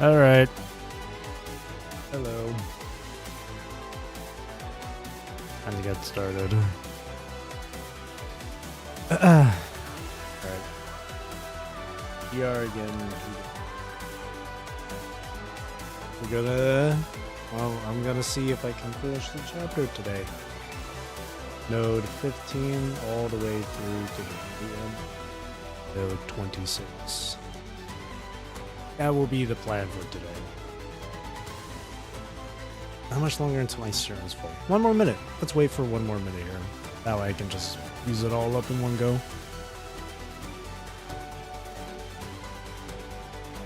Alright. Hello. Time to get started. Alright. We are again. I'm gonna see if I can finish the chapter today. Node 15 all the way through to the end. Node 26. That will be the plan for today. How much longer until my serum's full? 1 more minute. Let's wait for 1 more minute here. That way I can just use it all up in one go.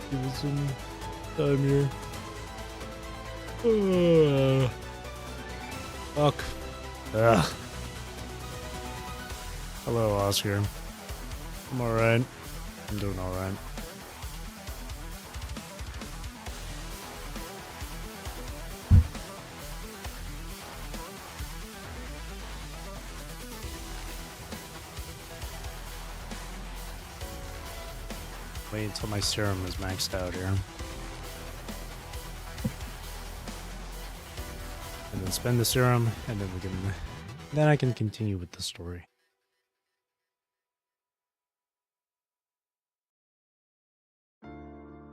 Give it some time here. Fuck. Ugh. Hello, Oscar. I'm alright. I'm doing alright. Wait until my serum is maxed out here. And then spend the serum, and then I can continue with the story.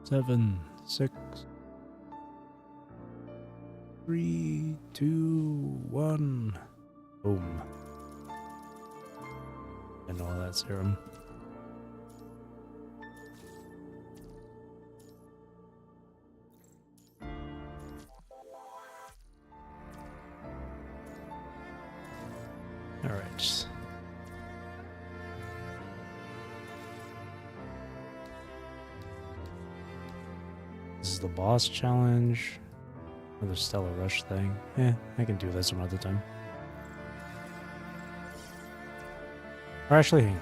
Seven, 6, 3, 2, 1. Boom. And all that serum. All right. This is the boss challenge. Another Stellar Rush thing. I can do this some other time. Or actually, hang on.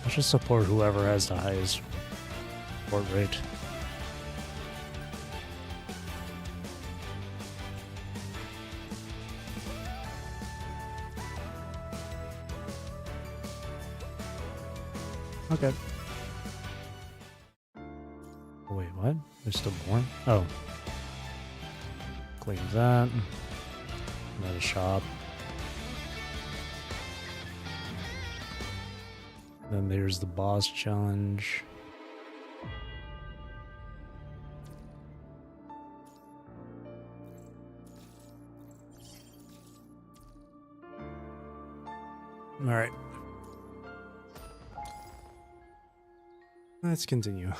I should support whoever has the highest support rate. Okay. Oh, wait, what? There's still more? Oh. Claim that. Another shop. Then there's the boss challenge. All right. Let's continue.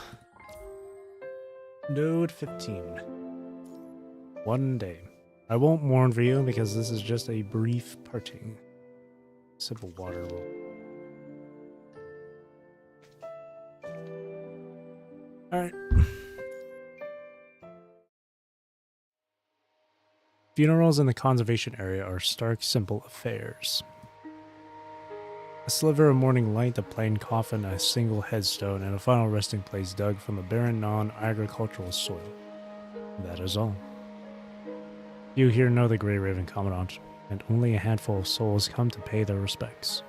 Node 15. 1 day. I won't mourn for you because this is just a brief parting. Sip of water will. Alright. Funerals in the conservation area are stark, simple affairs. A sliver of morning light, a plain coffin, a single headstone, and a final resting place dug from a barren, non-agricultural soil. That is all. You here know the Grey Raven Commandant, and only a handful of souls come to pay their respects.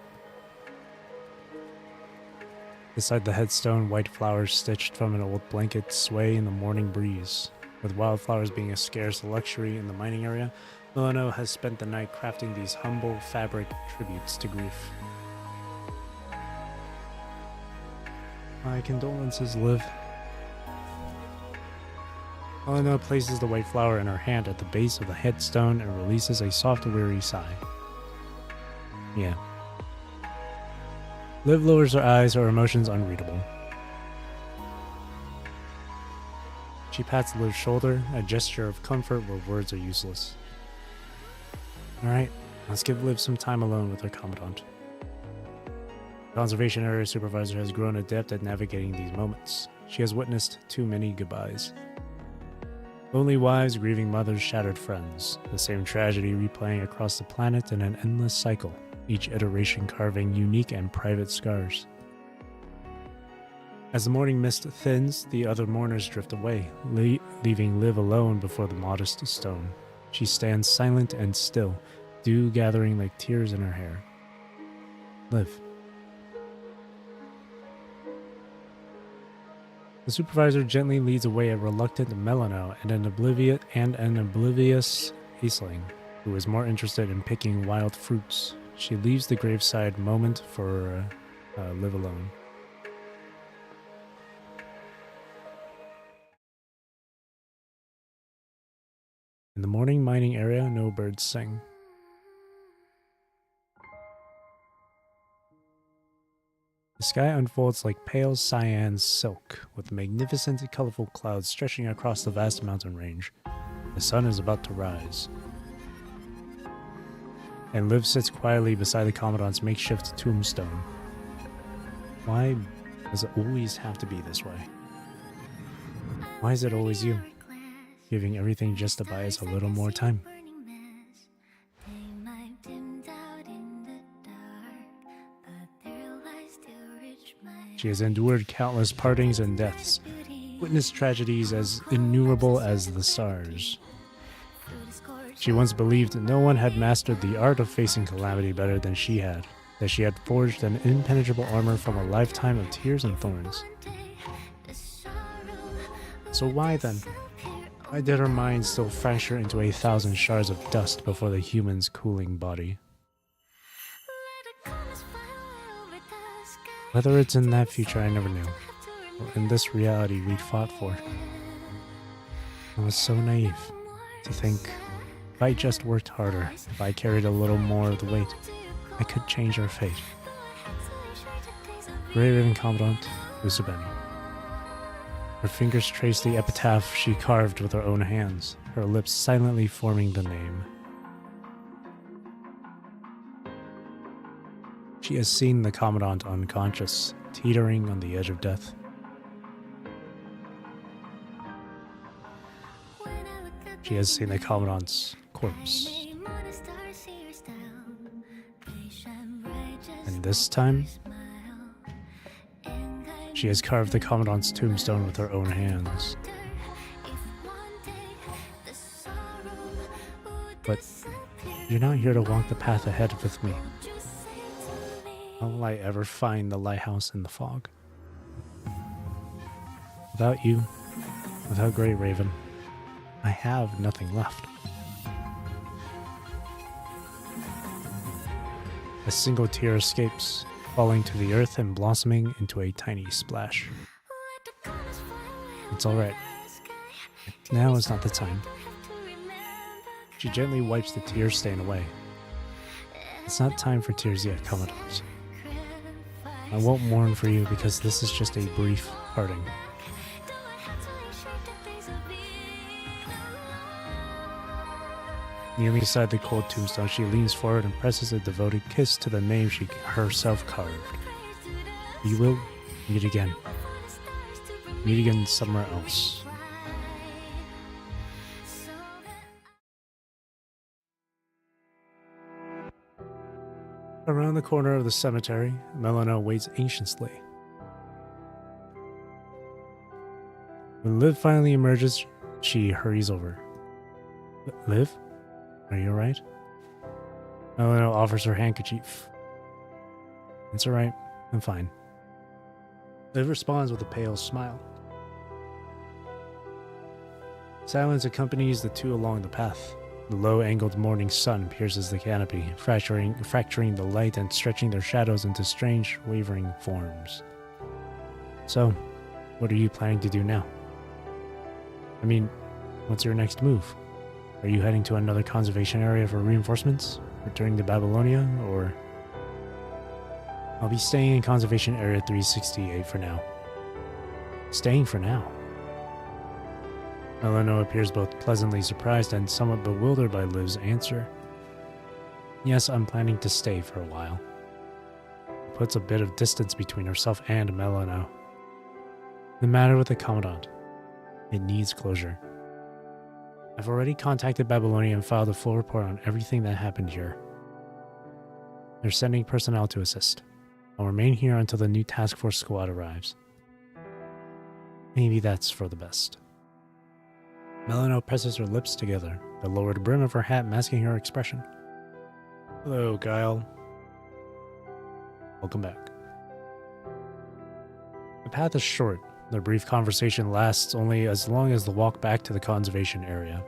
Beside the headstone, white flowers stitched from an old blanket sway in the morning breeze. With wildflowers being a scarce luxury in the mining area, Milano has spent the night crafting these humble fabric tributes to grief. My condolences, Liv. Milano places the white flower in her hand at the base of the headstone and releases a soft, weary sigh. Yeah. Liv lowers her eyes, her emotions unreadable. She pats Liv's shoulder, a gesture of comfort where words are useless. Alright, let's give Liv some time alone with her commandant. The Conservation Area Supervisor has grown adept at navigating these moments. She has witnessed too many goodbyes. Lonely wives, grieving mothers, shattered friends. The same tragedy replaying across the planet in an endless cycle, each iteration carving unique and private scars. As the morning mist thins, the other mourners drift away, leaving Liv alone before the modest stone. She stands silent and still, dew gathering like tears in her hair. Liv. The supervisor gently leads away a reluctant Melano and an oblivious Aisling, who is more interested in picking wild fruits. She leaves the graveside moment for Liv alone. In the morning mining area, no birds sing. The sky unfolds like pale cyan silk, with magnificent colorful clouds stretching across the vast mountain range. The sun is about to rise. And Liv sits quietly beside the Commandant's makeshift tombstone. Why does it always have to be this way? Why is it always you? Giving everything just to buy us a little more time. She has endured countless partings and deaths, witnessed tragedies as innumerable as the stars. She once believed no one had mastered the art of facing calamity better than she had, that she had forged an impenetrable armor from a lifetime of tears and thorns. So why then? Why did her mind still fracture into 1,000 shards of dust before the human's cooling body? Whether it's in that future I never knew, or in this reality we'd fought for. I was so naive to think if I just worked harder, if I carried a little more of the weight, I could change our fate. Grey Raven Commandant Usabeni. Her fingers trace the epitaph she carved with her own hands, her lips silently forming the name. She has seen the Commandant unconscious, teetering on the edge of death. She has seen the Commandant's corpse. And this time, she has carved the Commandant's tombstone with her own hands. But you're not here to walk the path ahead with me. How will I ever find the lighthouse in the fog? Without you, without Grey Raven, I have nothing left. A single tear escapes, falling to the earth and blossoming into a tiny splash. It's alright. Now is not the time. She gently wipes the tear stain away. It's not time for tears yet, Commandant. I won't mourn for you because this is just a brief parting. Kneeling beside the cold tombstone, she leans forward and presses a devoted kiss to the name she herself carved. We will meet again. Meet again somewhere else. Around the corner of the cemetery, Melina waits anxiously. When Liv finally emerges, she hurries over. Liv? Are you alright? Melina offers her handkerchief. It's alright, I'm fine. Liv responds with a pale smile. Silence accompanies the two along the path. The low-angled morning sun pierces the canopy, fracturing the light and stretching their shadows into strange, wavering forms. So, what are you planning to do now? I mean, what's your next move? Are you heading to another conservation area for reinforcements? Returning to Babylonia, or... I'll be staying in Conservation Area 368 for now. Staying for now? Melina appears both pleasantly surprised and somewhat bewildered by Liv's answer. Yes, I'm planning to stay for a while. It puts a bit of distance between herself and Melina. The matter with the Commandant. It needs closure. I've already contacted Babylonia and filed a full report on everything that happened here. They're sending personnel to assist. I'll remain here until the new task force squad arrives. Maybe that's for the best. Melano presses her lips together, the lowered brim of her hat masking her expression. Hello, Kyle. Welcome back. The path is short. Their brief conversation lasts only as long as the walk back to the conservation area.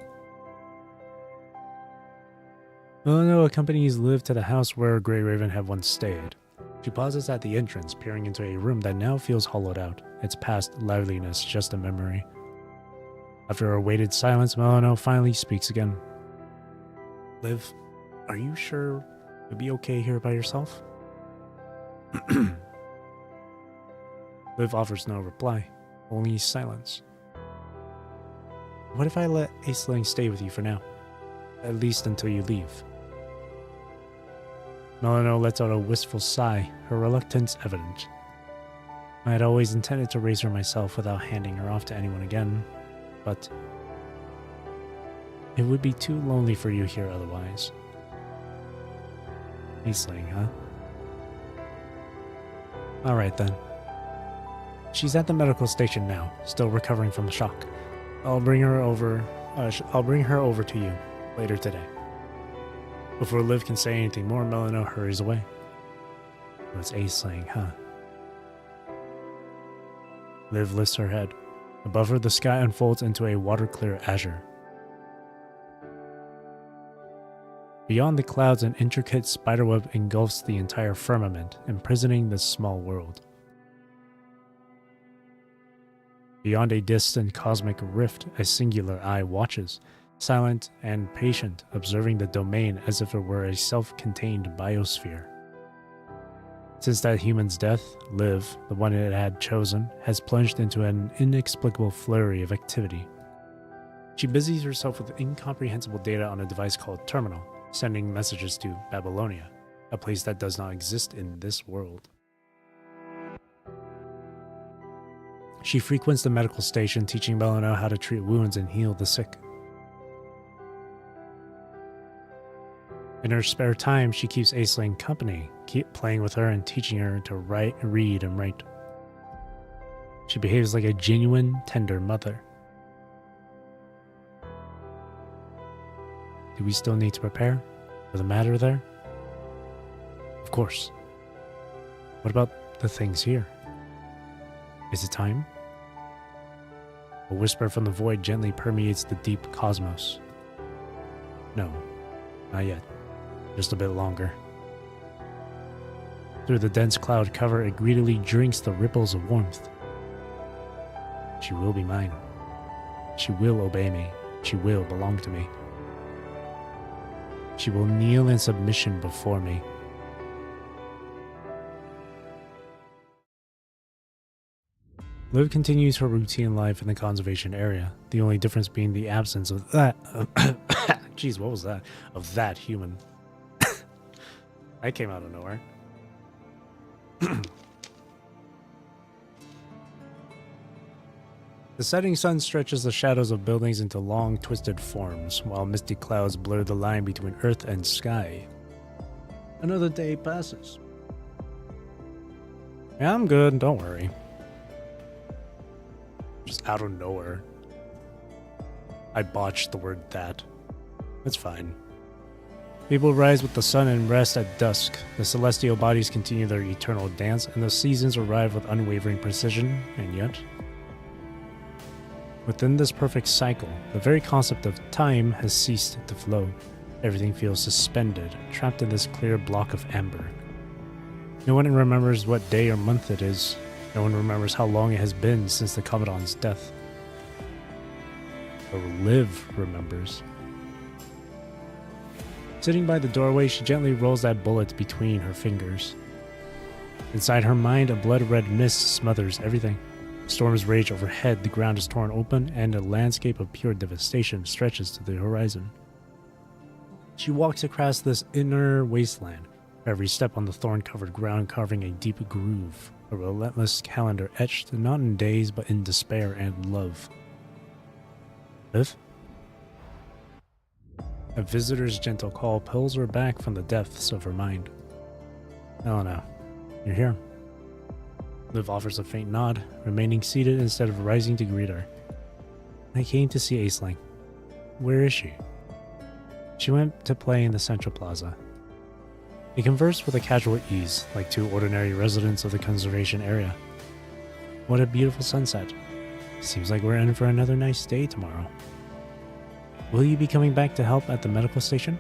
Melano accompanies Liv to the house where Grey Raven had once stayed. She pauses at the entrance, peering into a room that now feels hollowed out, its past liveliness just a memory. After a weighted silence, Melano finally speaks again. Liv, are you sure you'll be okay here by yourself? Liv offers no reply, only silence. What if I let Aisling stay with you for now? At least until you leave. Melano lets out a wistful sigh, her reluctance evident. I had always intended to raise her myself without handing her off to anyone again, but it would be too lonely for you here otherwise. Aisling, huh? Alright then. She's at the medical station now, still recovering from the shock. I'll bring her over to you later today. Before Liv can say anything more, Melano hurries away. Oh, it's Aisling, huh? Liv lifts her head. Above her, the sky unfolds into a water-clear azure. Beyond the clouds, an intricate spiderweb engulfs the entire firmament, imprisoning this small world. Beyond a distant cosmic rift, a singular eye watches, silent and patient, observing the domain as if it were a self-contained biosphere. Since that human's death, Liv, the one it had chosen, has plunged into an inexplicable flurry of activity. She busies herself with incomprehensible data on a device called Terminal, sending messages to Babylonia, a place that does not exist in this world. She frequents the medical station, teaching Melano how to treat wounds and heal the sick. In her spare time, she keeps Aisling company, playing with her and teaching her to read and write. She behaves like a genuine, tender mother. Do we still need to prepare for the matter there? Of course. What about the things here? Is it time? A whisper from the void gently permeates the deep cosmos. No, not yet. Just a bit longer. Through the dense cloud cover, it greedily drinks the ripples of warmth. She will be mine. She will obey me. She will belong to me. She will kneel in submission before me. Liv continues her routine life in the conservation area, the only difference being the absence of that. Jeez, what was that? Of that human. That came out of nowhere. The setting sun stretches the shadows of buildings into long, twisted forms, while misty clouds blur the line between earth and sky. Another day passes. Yeah, I'm good, don't worry. Just out of nowhere. I botched the word that. It's fine. People rise with the sun and rest at dusk. The celestial bodies continue their eternal dance, and the seasons arrive with unwavering precision, and yet... within this perfect cycle, the very concept of time has ceased to flow. Everything feels suspended, trapped in this clear block of amber. No one remembers what day or month it is. No one remembers how long it has been since the Commandant's death. But Liv remembers. Sitting by the doorway, she gently rolls that bullet between her fingers. Inside her mind, a blood-red mist smothers everything. Storms rage overhead, the ground is torn open, and a landscape of pure devastation stretches to the horizon. She walks across this inner wasteland, every step on the thorn-covered ground carving a deep groove, a relentless calendar etched not in days but in despair and love. Liv? A visitor's gentle call pulls her back from the depths of her mind. Oh no, you're here. Liv offers a faint nod, remaining seated instead of rising to greet her. I came to see Aisling. Where is she? She went to play in the Central Plaza. They conversed with a casual ease, like two ordinary residents of the conservation area. What a beautiful sunset. Seems like we're in for another nice day tomorrow. Will you be coming back to help at the medical station?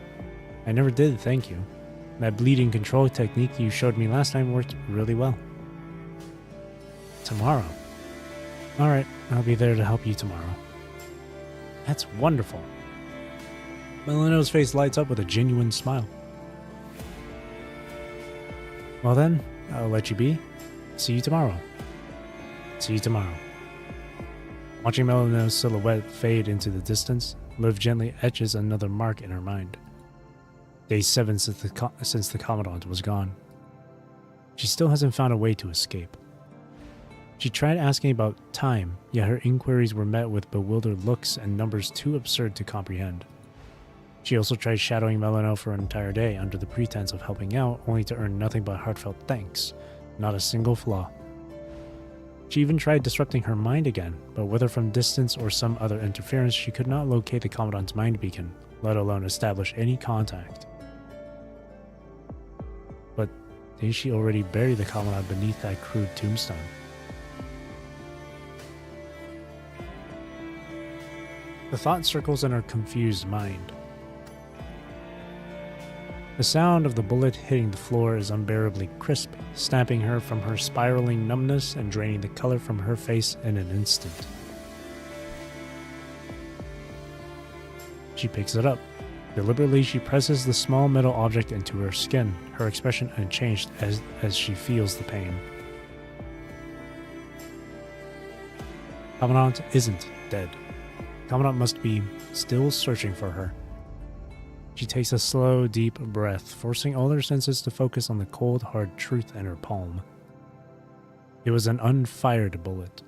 I never did, thank you. That bleeding control technique you showed me last time worked really well. Tomorrow? Alright, I'll be there to help you tomorrow. That's wonderful. Melino's face lights up with a genuine smile. Well then, I'll let you be. See you tomorrow. See you tomorrow. Watching Melino's silhouette fade into the distance, Liv gently etches another mark in her mind. Day 7 since the Commandant was gone. She still hasn't found a way to escape. She tried asking about time, yet her inquiries were met with bewildered looks and numbers too absurd to comprehend. She also tried shadowing Melino for an entire day under the pretense of helping out, only to earn nothing but heartfelt thanks, not a single flaw. She even tried disrupting her mind again, but whether from distance or some other interference, she could not locate the Commandant's mind beacon, let alone establish any contact. But didn't she already bury the Commandant beneath that crude tombstone? The thought circles in her confused mind. The sound of the bullet hitting the floor is unbearably crisp, snapping her from her spiraling numbness and draining the color from her face in an instant. She picks it up. Deliberately, she presses the small metal object into her skin, her expression unchanged as she feels the pain. Commandant isn't dead. Commandant must be still searching for her. She takes a slow, deep breath, forcing all her senses to focus on the cold, hard truth in her palm. It was an unfired bullet.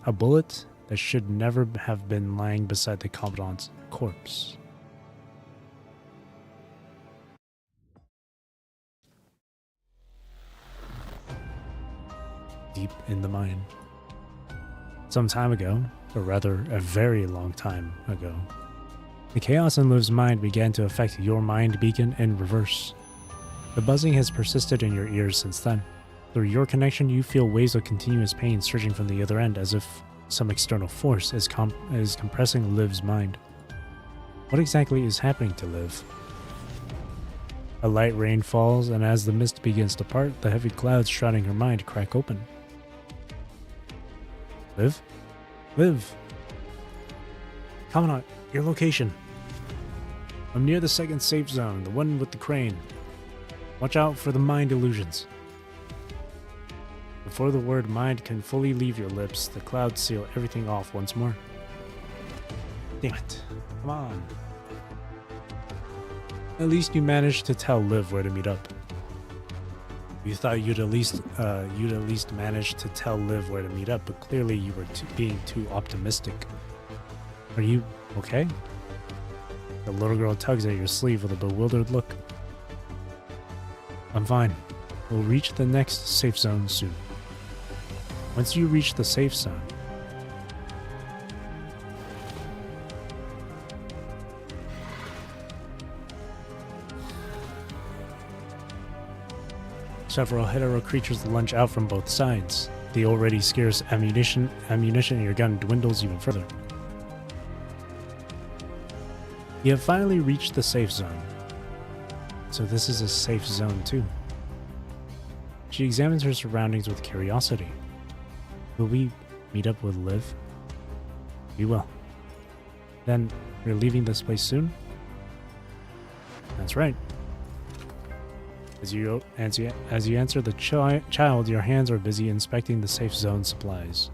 A bullet that should never have been lying beside the Commandant's corpse. Deep in the mind. Some time ago, or rather a very long time ago, the chaos in Liv's mind began to affect your mind beacon in reverse. The buzzing has persisted in your ears since then. Through your connection, you feel waves of continuous pain surging from the other end, as if some external force is compressing Liv's mind. What exactly is happening to Liv? A light rain falls, and as the mist begins to part, the heavy clouds shrouding her mind crack open. Liv? Liv! Commandant, your location. I'm near the second safe zone, the one with the crane. Watch out for the mind illusions. Before the word mind can fully leave your lips, the clouds seal everything off once more. Damn it. Come on. At least you managed to tell Liv where to meet up. You thought you'd at least manage to tell Liv where to meet up, but clearly you were being too optimistic. Are you okay? The little girl tugs at your sleeve with a bewildered look. I'm fine. We'll reach the next safe zone soon. Once you reach the safe zone, several hetero creatures lunge out from both sides. The already scarce ammunition in your gun dwindles even further. You have finally reached the safe zone. So this is a safe zone too. She examines her surroundings with curiosity. Will we meet up with Liv? We will. Then, we're leaving this place soon? That's right. As you answer the child, your hands are busy inspecting the safe zone supplies.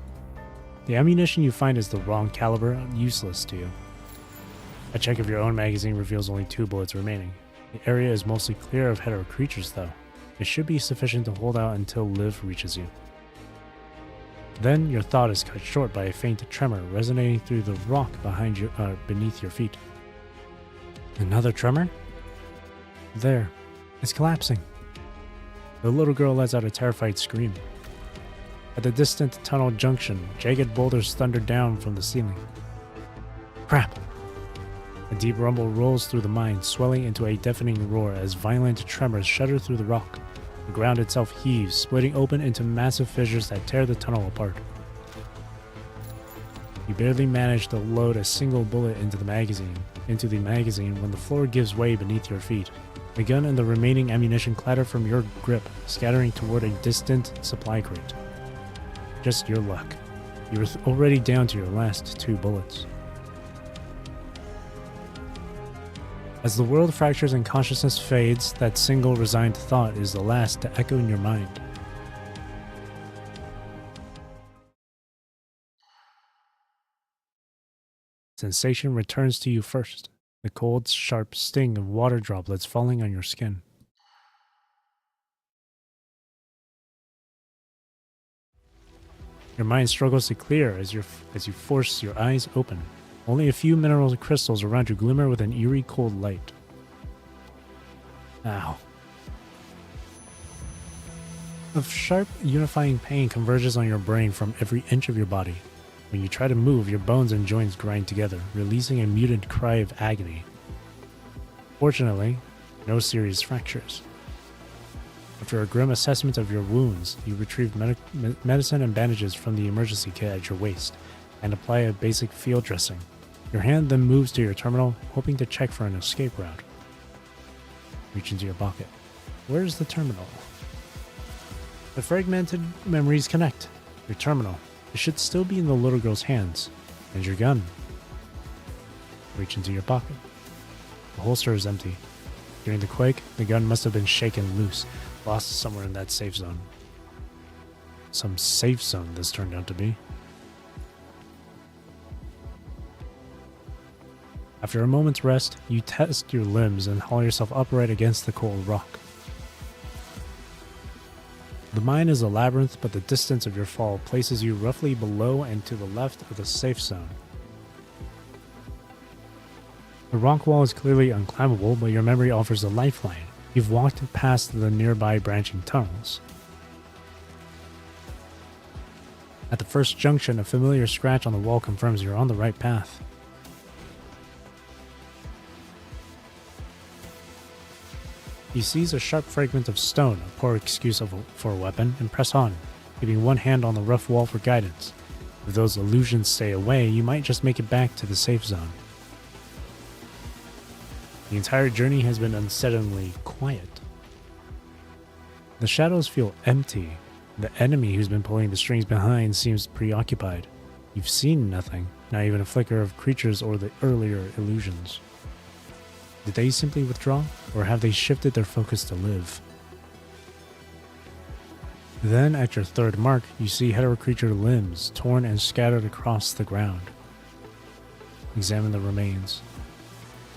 The ammunition you find is the wrong caliber, useless to you. A check of your own magazine reveals only 2 bullets remaining. The area is mostly clear of hetero creatures, though. It should be sufficient to hold out until Liv reaches you. Then your thought is cut short by a faint tremor resonating through the rock beneath your feet. Another tremor? There. It's collapsing. The little girl lets out a terrified scream. At the distant tunnel junction, jagged boulders thunder down from the ceiling. Crap! A deep rumble rolls through the mine, swelling into a deafening roar as violent tremors shudder through the rock. The ground itself heaves, splitting open into massive fissures that tear the tunnel apart. You barely manage to load a single bullet into the magazine when the floor gives way beneath your feet. The gun and the remaining ammunition clatter from your grip, scattering toward a distant supply crate. Just your luck. You are already down to your last 2 bullets. As the world fractures and consciousness fades, that single resigned thought is the last to echo in your mind. Sensation returns to you first, the cold, sharp sting of water droplets falling on your skin. Your mind struggles to clear as you force your eyes open. Only a few mineral crystals around you glimmer with an eerie cold light. Ow. A sharp, unifying pain converges on your brain from every inch of your body. When you try to move, your bones and joints grind together, releasing a muted cry of agony. Fortunately, no serious fractures. After a grim assessment of your wounds, you retrieve medicine and bandages from the emergency kit at your waist and apply a basic field dressing. Your hand then moves to your terminal, hoping to check for an escape route. Reach into your pocket. Where is the terminal? The fragmented memories connect. Your terminal. It should still be in the little girl's hands. And your gun. Reach into your pocket. The holster is empty. During the quake, the gun must have been shaken loose, lost somewhere in that safe zone. Some safe zone this turned out to be. After a moment's rest, you test your limbs and haul yourself upright against the cold rock. The mine is a labyrinth, but the distance of your fall places you roughly below and to the left of the safe zone. The rock wall is clearly unclimbable, but your memory offers a lifeline. You've walked past the nearby branching tunnels. At the first junction, a familiar scratch on the wall confirms you're on the right path. You seize a sharp fragment of stone, a poor excuse for a weapon, and press on, keeping one hand on the rough wall for guidance. If those illusions stay away, you might just make it back to the safe zone. The entire journey has been unsettlingly quiet. The shadows feel empty. The enemy who's been pulling the strings behind seems preoccupied. You've seen nothing, not even a flicker of creatures or the earlier illusions. Did they simply withdraw, or have they shifted their focus to live? Then, at your third mark, you see hetero-creature limbs torn and scattered across the ground. Examine the remains.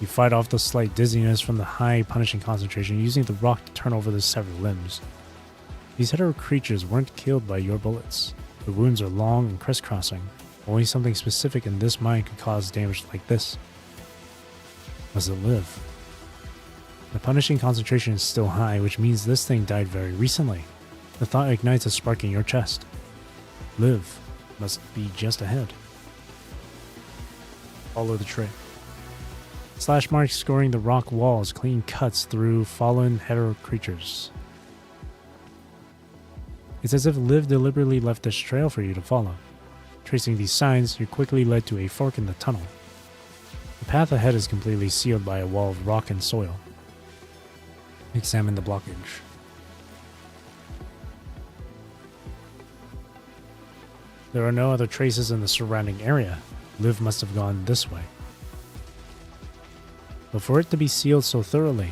You fight off the slight dizziness from the high punishing concentration using the rock to turn over the severed limbs. These hetero-creatures weren't killed by your bullets. The wounds are long and crisscrossing. Only something specific in this mine could cause damage like this. Does it live? The punishing concentration is still high, which means this thing died very recently. The thought ignites a spark in your chest. Live must be just ahead. Follow the trail. Slash marks scoring the rock walls, clean cuts through fallen hetero creatures. It's as if Liv deliberately left this trail for you to follow. Tracing these signs, you're quickly led to a fork in the tunnel. The path ahead is completely sealed by a wall of rock and soil. Examine the blockage. There are no other traces in the surrounding area. Liv must have gone this way. But for it to be sealed so thoroughly,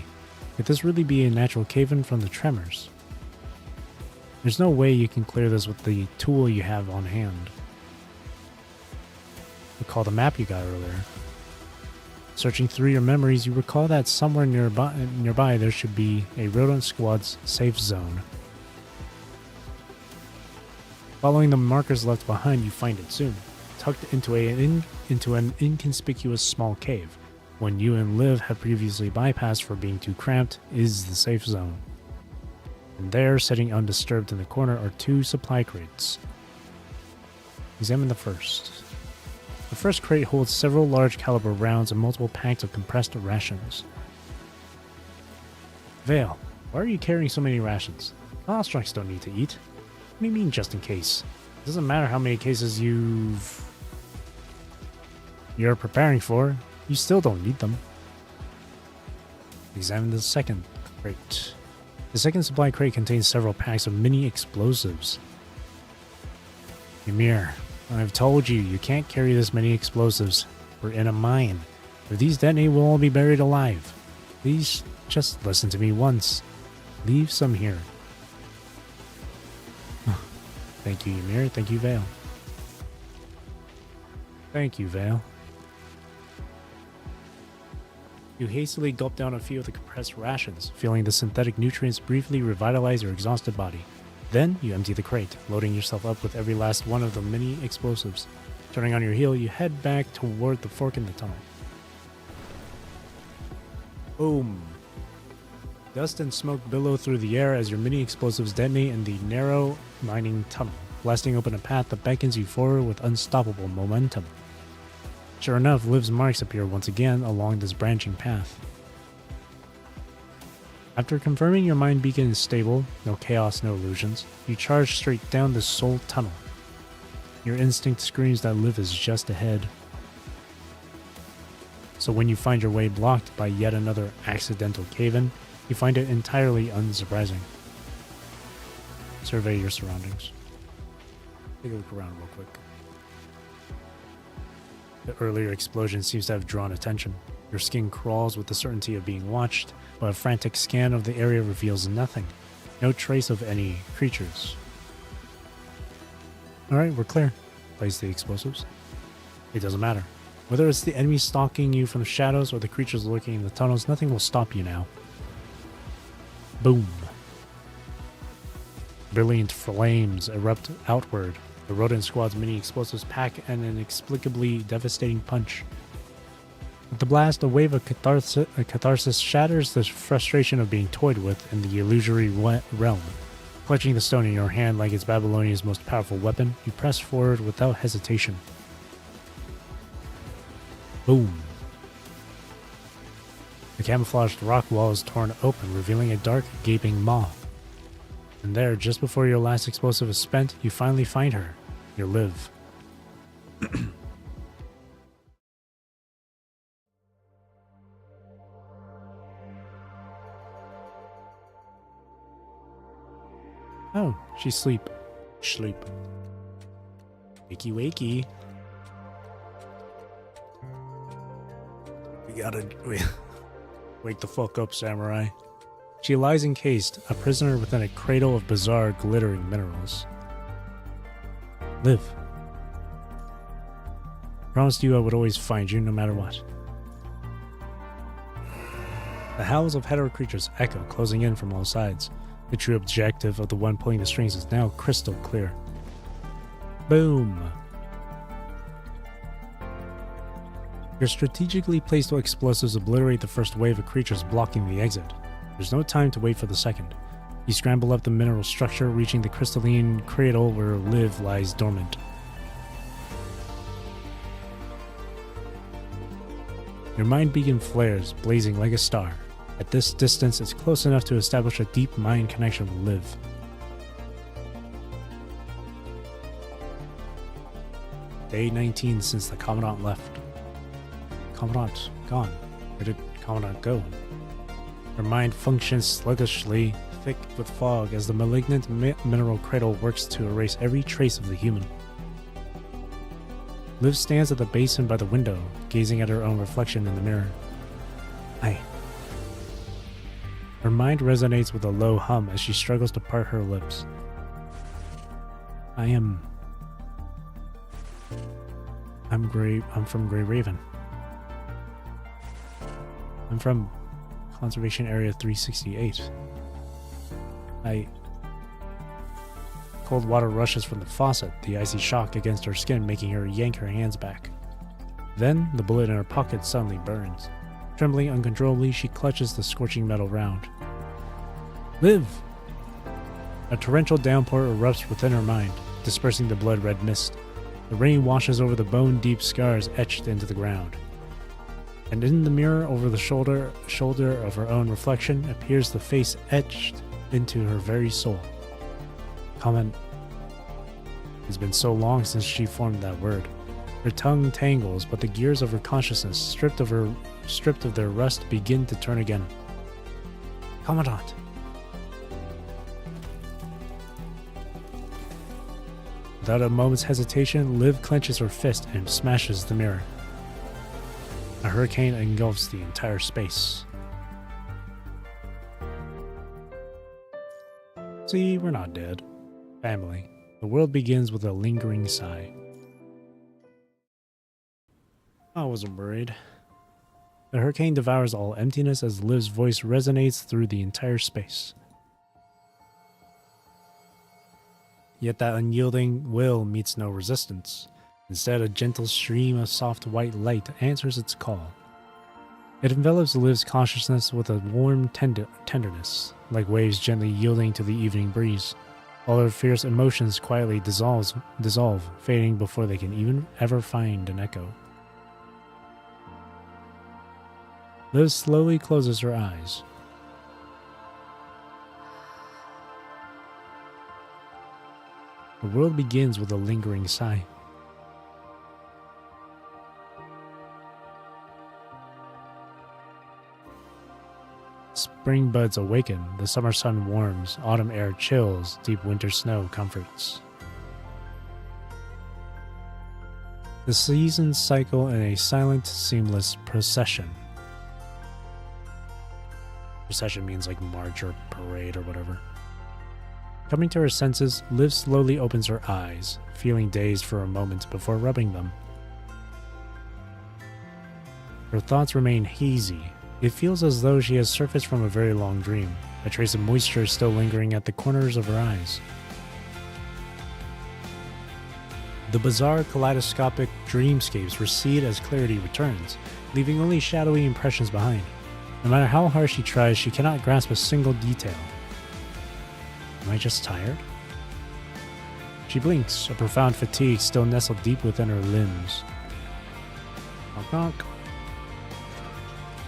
could this really be a natural cave-in from the tremors? There's no way you can clear this with the tool you have on hand. Recall the map you got earlier. Searching through your memories, you recall that somewhere nearby there should be a rodent squad's safe zone. Following the markers left behind, you find it soon, tucked into an inconspicuous small cave. One you and Liv had previously bypassed for being too cramped is the safe zone. And there, sitting undisturbed in the corner, are 2 supply crates. Examine the first. The first crate holds several large caliber rounds and multiple packs of compressed rations. Vale, why are you carrying so many rations? Constructs don't need to eat. What do you mean, just in case? It doesn't matter how many cases you're preparing for, you still don't need them. Examine the second crate. The second supply crate contains several packs of mini explosives. Ymir, I've told you, you can't carry this many explosives. We're in a mine. If these detonate, we'll all be buried alive. Please, just listen to me once. Leave some here. Thank you, Ymir. Thank you, Vale. Thank you, Vale. You hastily gulp down a few of the compressed rations, feeling the synthetic nutrients briefly revitalize your exhausted body. Then, you empty the crate, loading yourself up with every last one of the mini explosives. Turning on your heel, you head back toward the fork in the tunnel. Boom! Dust and smoke billow through the air as your mini explosives detonate in the narrow mining tunnel, blasting open a path that beckons you forward with unstoppable momentum. Sure enough, Liv's marks appear once again along this branching path. After confirming your mind beacon is stable, no chaos, no illusions, you charge straight down this soul tunnel. Your instinct screams that Liv is just ahead. So when you find your way blocked by yet another accidental cave-in, you find it entirely unsurprising. Survey your surroundings. Take a look around real quick. The earlier explosion seems to have drawn attention. Your skin crawls with the certainty of being watched, but a frantic scan of the area reveals nothing. No trace of any creatures. Alright, we're clear. Place the explosives. It doesn't matter. Whether it's the enemy stalking you from the shadows or the creatures lurking in the tunnels, nothing will stop you now. Boom. Brilliant flames erupt outward. The rodent squad's mini explosives pack an inexplicably devastating punch. With the blast, a wave of catharsis shatters the frustration of being toyed with in the illusory realm. Clutching the stone in your hand like it's Babylonia's most powerful weapon, you press forward without hesitation. Boom. The camouflaged rock wall is torn open, revealing a dark, gaping maw. And there, just before your last explosive is spent, you finally find her. Your Liv. Oh, she's asleep. Sleep. Wakey wakey. We gotta wake the fuck up, samurai. She lies encased, a prisoner within a cradle of bizarre, glittering minerals. Liv. Promised you I would always find you, no matter what. The howls of hetero creatures echo, closing in from all sides. The true objective of the one pulling the strings is now crystal clear. Boom! Your strategically placed explosives obliterate the first wave of creatures blocking the exit. There's no time to wait for the second. You scramble up the mineral structure, reaching the crystalline cradle where Liv lies dormant. Your mind beacon flares, blazing like a star. At this distance, it's close enough to establish a deep mind connection with Liv. Day 19 since the Commandant left. Commandant gone. Where did Commandant go? Her mind functions sluggishly, thick with fog, as the malignant mineral cradle works to erase every trace of the human. Liv stands at the basin by the window, gazing at her own reflection in the mirror. Her mind resonates with a low hum as she struggles to part her lips. I'm from Grey Raven. I'm from Conservation Area 368. Cold water rushes from the faucet, the icy shock against her skin making her yank her hands back. Then, the bullet in her pocket suddenly burns. Trembling uncontrollably, she clutches the scorching metal round. Liv! A torrential downpour erupts within her mind, dispersing the blood-red mist. The rain washes over the bone-deep scars etched into the ground. And in the mirror over the shoulder of her own reflection appears the face etched into her very soul. Comment. It's been so long since she formed that word. Her tongue tangles, but the gears of her consciousness, stripped of their rust, begin to turn again. Commandant. Without a moment's hesitation, Liv clenches her fist and smashes the mirror. A hurricane engulfs the entire space. See, we're not dead. Family. The world begins with a lingering sigh. I wasn't worried. The hurricane devours all emptiness as Liv's voice resonates through the entire space. Yet that unyielding will meets no resistance. Instead, a gentle stream of soft white light answers its call. It envelops Liv's consciousness with a warm tenderness, like waves gently yielding to the evening breeze. All her fierce emotions quietly dissolve, fading before they can even ever find an echo. Liv slowly closes her eyes. The world begins with a lingering sigh. Spring buds awaken, the summer sun warms, autumn air chills, deep winter snow comforts. The seasons cycle in a silent, seamless procession. Procession means like march or parade or whatever. Coming to her senses, Liv slowly opens her eyes, feeling dazed for a moment before rubbing them. Her thoughts remain hazy. It feels as though she has surfaced from a very long dream, a trace of moisture still lingering at the corners of her eyes. The bizarre kaleidoscopic dreamscapes recede as clarity returns, leaving only shadowy impressions behind. No matter how hard she tries, she cannot grasp a single detail. Am I just tired? She blinks, a profound fatigue still nestled deep within her limbs. Knock knock.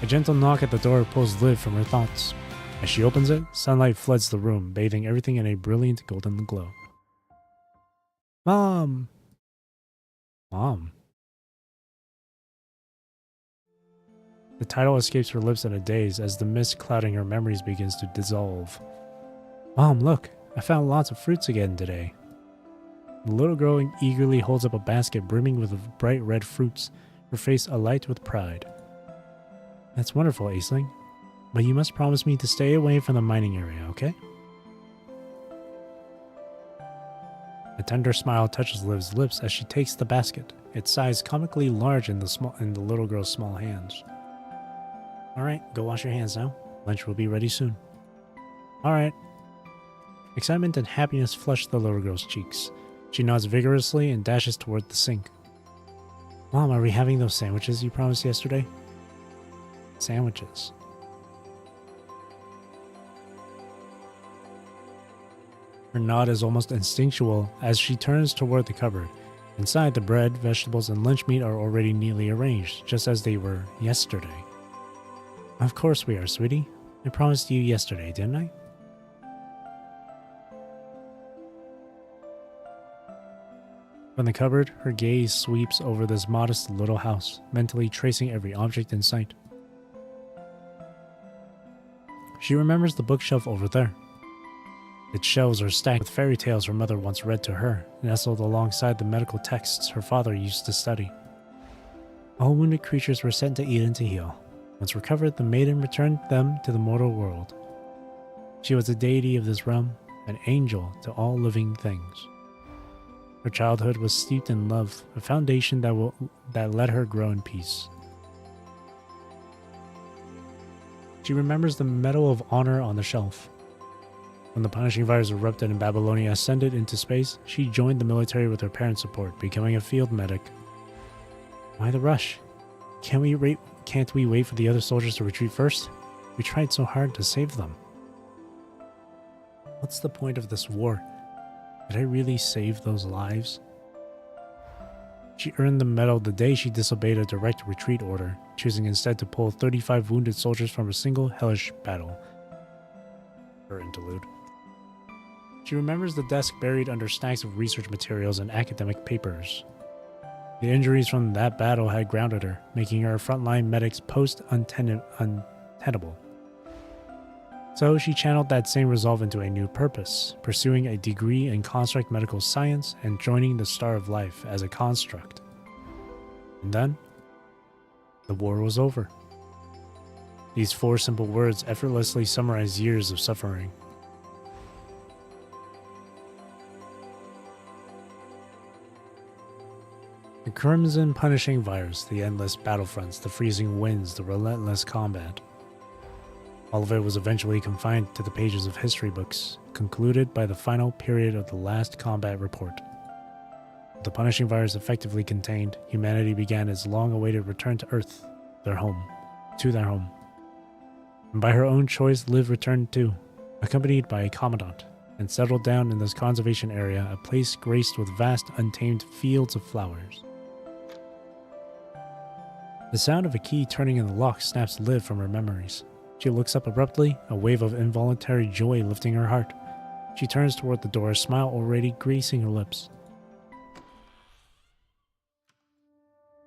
A gentle knock at the door pulls Liv from her thoughts. As she opens it, sunlight floods the room, bathing everything in a brilliant golden glow. Mom! Mom. The title escapes her lips in a daze as the mist clouding her memories begins to dissolve. Mom, look! I found lots of fruits again today. The little girl eagerly holds up a basket brimming with bright red fruits, her face alight with pride. That's wonderful, Aisling. But you must promise me to stay away from the mining area, okay? A tender smile touches Liv's lips as she takes the basket, its size comically large in the little girl's small hands. Alright, go wash your hands now. Lunch will be ready soon. Alright. Excitement and happiness flush the little girl's cheeks. She nods vigorously and dashes toward the sink. Mom, are we having those sandwiches you promised yesterday? Sandwiches. Her nod is almost instinctual as she turns toward the cupboard. Inside, the bread, vegetables, and lunch meat are already neatly arranged, just as they were yesterday. Of course we are, sweetie. I promised you yesterday, didn't I? From the cupboard, her gaze sweeps over this modest little house, mentally tracing every object in sight. She remembers the bookshelf over there. Its shelves are stacked with fairy tales her mother once read to her, nestled alongside the medical texts her father used to study. All wounded creatures were sent to Eden to heal. Once recovered, the maiden returned them to the mortal world. She was a deity of this realm, an angel to all living things. Her childhood was steeped in love, a foundation that let her grow in peace. She remembers the Medal of Honor on the shelf. When the punishing virus erupted and Babylonia ascended into space, she joined the military with her parents' support, becoming a field medic. Why the rush? Can't we wait for the other soldiers to retreat first? We tried so hard to save them. What's the point of this war? Did I really save those lives? She earned the medal the day she disobeyed a direct retreat order, choosing instead to pull 35 wounded soldiers from a single hellish battle. Her interlude. She remembers the desk buried under stacks of research materials and academic papers. The injuries from that battle had grounded her, making her a frontline medic's post untenable. So she channeled that same resolve into a new purpose, pursuing a degree in construct medical science and joining the Star of Life as a construct. And then, the war was over. These 4 simple words effortlessly summarize years of suffering. The crimson punishing virus, the endless battlefronts, the freezing winds, the relentless combat. All of it was eventually confined to the pages of history books, concluded by the final period of the last combat report. With the punishing virus effectively contained, humanity began its long-awaited return to Earth, their home. And by her own choice, Liv returned too, accompanied by a commandant, and settled down in this conservation area, a place graced with vast, untamed fields of flowers. The sound of a key turning in the lock snaps Liv from her memories. She looks up abruptly, a wave of involuntary joy lifting her heart. She turns toward the door, a smile already gracing her lips.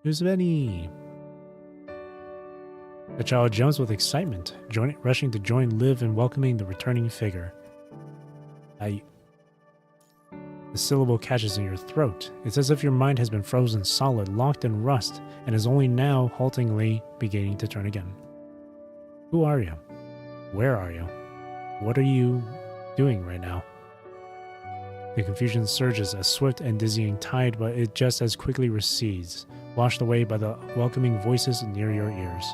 Who's Benny? The child jumps with excitement, rushing to join Liv in welcoming the returning figure. The syllable catches in your throat. It's as if your mind has been frozen solid, locked in rust, and is only now haltingly beginning to turn again. Who are you? Where are you? What are you doing right now? The confusion surges, a swift and dizzying tide, but it just as quickly recedes, washed away by the welcoming voices near your ears.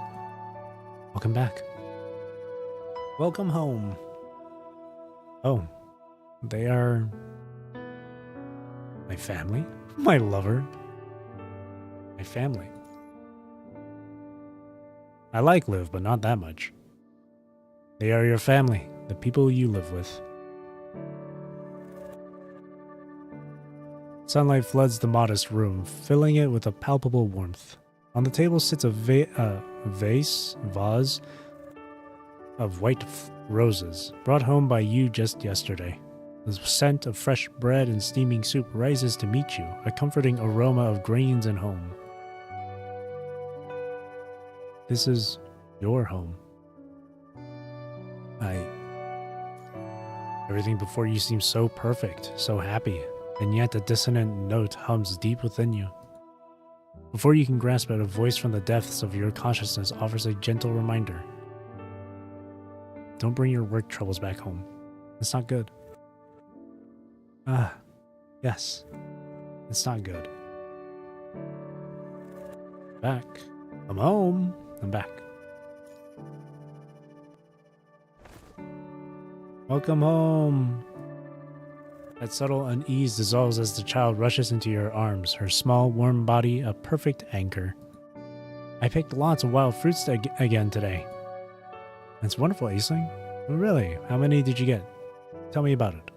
Welcome back. Welcome home. Oh, they are my family, my lover, my family. I like Liv, but not that much. They are your family, the people you live with. Sunlight floods the modest room, filling it with a palpable warmth. On the table sits a vase of white roses, brought home by you just yesterday. The scent of fresh bread and steaming soup rises to meet you, a comforting aroma of grains and home. This is your home. Everything before you seems so perfect, so happy, and yet a dissonant note hums deep within you. Before you can grasp it, a voice from the depths of your consciousness offers a gentle reminder. Don't bring your work troubles back home. It's not good. Yes. It's not good. Back. I'm home. I'm back. Welcome home. That subtle unease dissolves as the child rushes into your arms, her small, warm body a perfect anchor. I picked lots of wild fruits again today. That's wonderful, Aisling. Really? How many did you get? Tell me about it.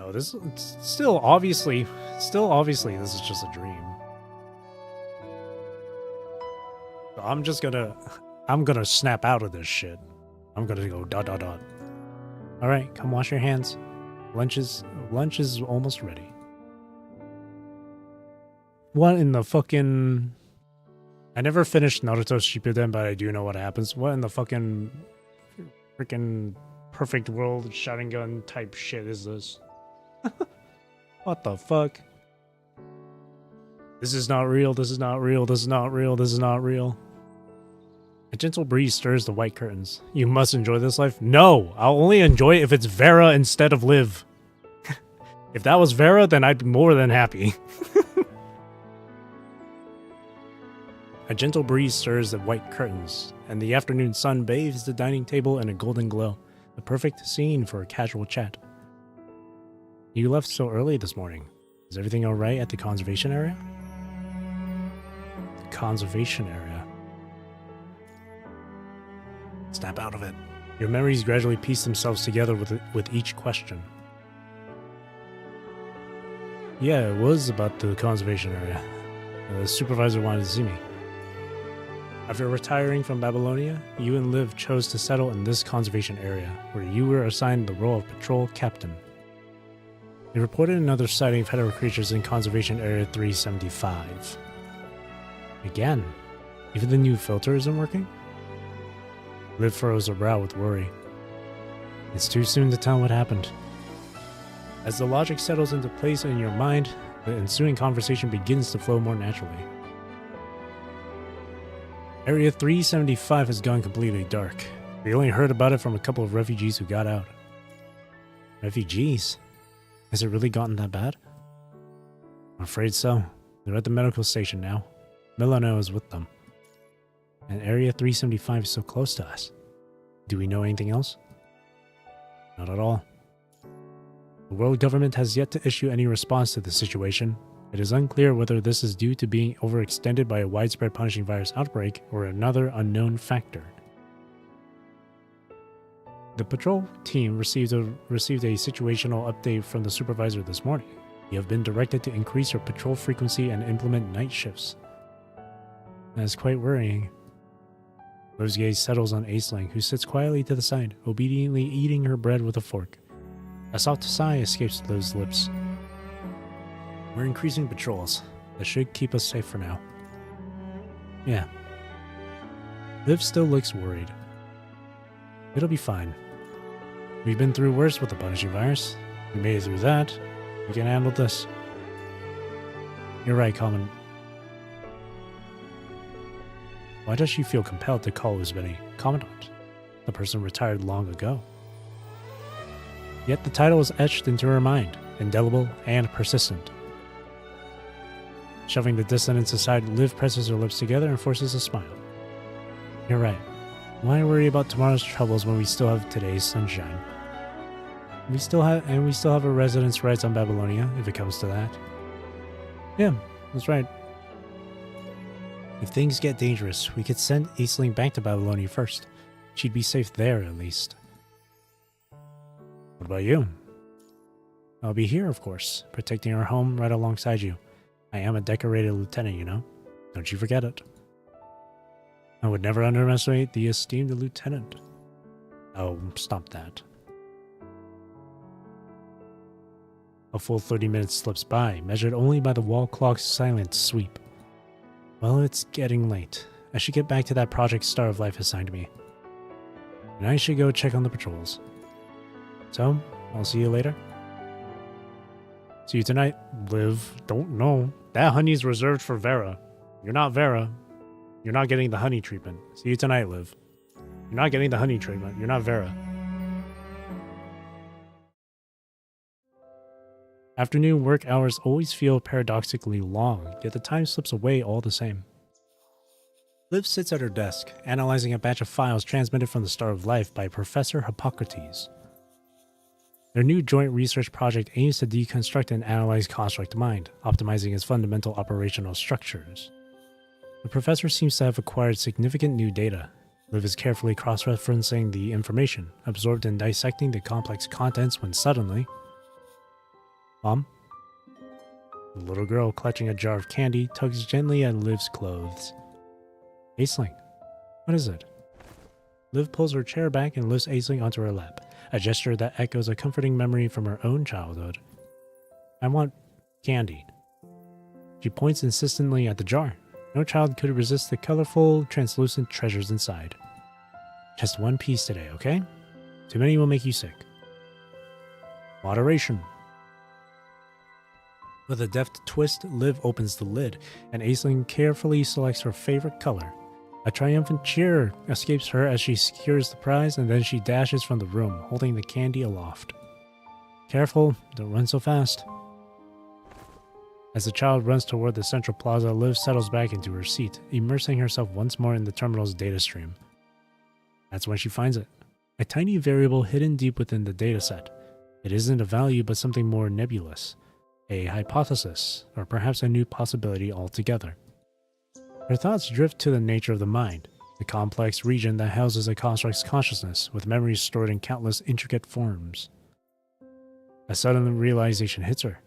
Oh, this is still obviously this is just a dream. So I'm gonna snap out of this shit. I'm gonna go ... All right, come wash your hands. Lunch is almost ready. What in the fucking... I never finished Naruto Shippuden, but I do know what happens. What in the fucking freaking perfect world Sharingan type shit is this? What the fuck? This is not real, this is not real, this is not real, this is not real. A gentle breeze stirs the white curtains. You must enjoy this life? No! I'll only enjoy it if it's Vera instead of Liv. If that was Vera, then I'd be more than happy. A gentle breeze stirs the white curtains, and the afternoon sun bathes the dining table in a golden glow. The perfect scene for a casual chat. You left so early this morning. Is everything alright at the conservation area? The conservation area. Snap out of it. Your memories gradually piece themselves together with each question. Yeah, it was about the conservation area. The supervisor wanted to see me. After retiring from Babylonia, you and Liv chose to settle in this conservation area, where you were assigned the role of patrol captain. They reported another sighting of hetero creatures in Conservation Area 375. Again, even the new filter isn't working? Liv furrows her brow with worry. It's too soon to tell what happened. As the logic settles into place in your mind, the ensuing conversation begins to flow more naturally. Area 375 has gone completely dark. We only heard about it from a couple of refugees who got out. Refugees? Has it really gotten that bad? I'm afraid so. They're at the medical station now. Milano is with them. And Area 375 is so close to us. Do we know anything else? Not at all. The world government has yet to issue any response to the situation. It is unclear whether this is due to being overextended by a widespread punishing virus outbreak or another unknown factor. The patrol team received a situational update from the supervisor this morning. You have been directed to increase your patrol frequency and implement night shifts. That is quite worrying. Liv's gaze settles on Aisling, who sits quietly to the side, obediently eating her bread with a fork. A soft sigh escapes Liv's lips. We're increasing patrols. That should keep us safe for now. Yeah. Liv still looks worried. It'll be fine. We've been through worse with the punishing virus. We made it through that. We can handle this. You're right, Common. Why does she feel compelled to call Uzbeni Commandant? The person retired long ago. Yet the title is etched into her mind, indelible and persistent. Shoving the dissonance aside, Liv presses her lips together and forces a smile. You're right. Why worry about tomorrow's troubles when we still have today's sunshine? We still have a residence rights on Babylonia, if it comes to that. Yeah, that's right. If things get dangerous, we could send Aisling back to Babylonia first. She'd be safe there, at least. What about you? I'll be here, of course, protecting our home right alongside you. I am a decorated lieutenant, you know. Don't you forget it. I would never underestimate the esteemed lieutenant. Oh, stop that. A full 30 minutes slips by, measured only by the wall clock's silent sweep. Well, it's getting late. I should get back to that Project Star of Life assigned to me. And I should go check on the patrols. So, I'll see you later. See you tonight, Liv. Don't know. That honey's reserved for Vera. You're not Vera. You're not getting the honey treatment. See you tonight, Liv. You're not getting the honey treatment. You're not Vera. Afternoon work hours always feel paradoxically long, yet the time slips away all the same. Liv sits at her desk, analyzing a batch of files transmitted from the Star of Life by Professor Hippocrates. Their new joint research project aims to deconstruct and analyze Construct Mind, optimizing its fundamental operational structures. The professor seems to have acquired significant new data. Liv is carefully cross-referencing the information, absorbed in dissecting the complex contents when suddenly... Mom? The little girl, clutching a jar of candy, tugs gently at Liv's clothes. Aisling, what is it? Liv pulls her chair back and lifts Aisling onto her lap, a gesture that echoes a comforting memory from her own childhood. I want candy. She points insistently at the jar. No child could resist the colorful, translucent treasures inside. Just one piece today, okay? Too many will make you sick. Moderation. With a deft twist, Liv opens the lid, and Aisling carefully selects her favorite color. A triumphant cheer escapes her as she secures the prize, and then she dashes from the room, holding the candy aloft. Careful, don't run so fast. As the child runs toward the central plaza, Liv settles back into her seat, immersing herself once more in the terminal's data stream. That's when she finds it. A tiny variable hidden deep within the dataset. It isn't a value, but something more nebulous. A hypothesis, or perhaps a new possibility altogether. Her thoughts drift to the nature of the mind. the complex region that houses a construct's consciousness, with memories stored in countless intricate forms. A sudden realization hits her.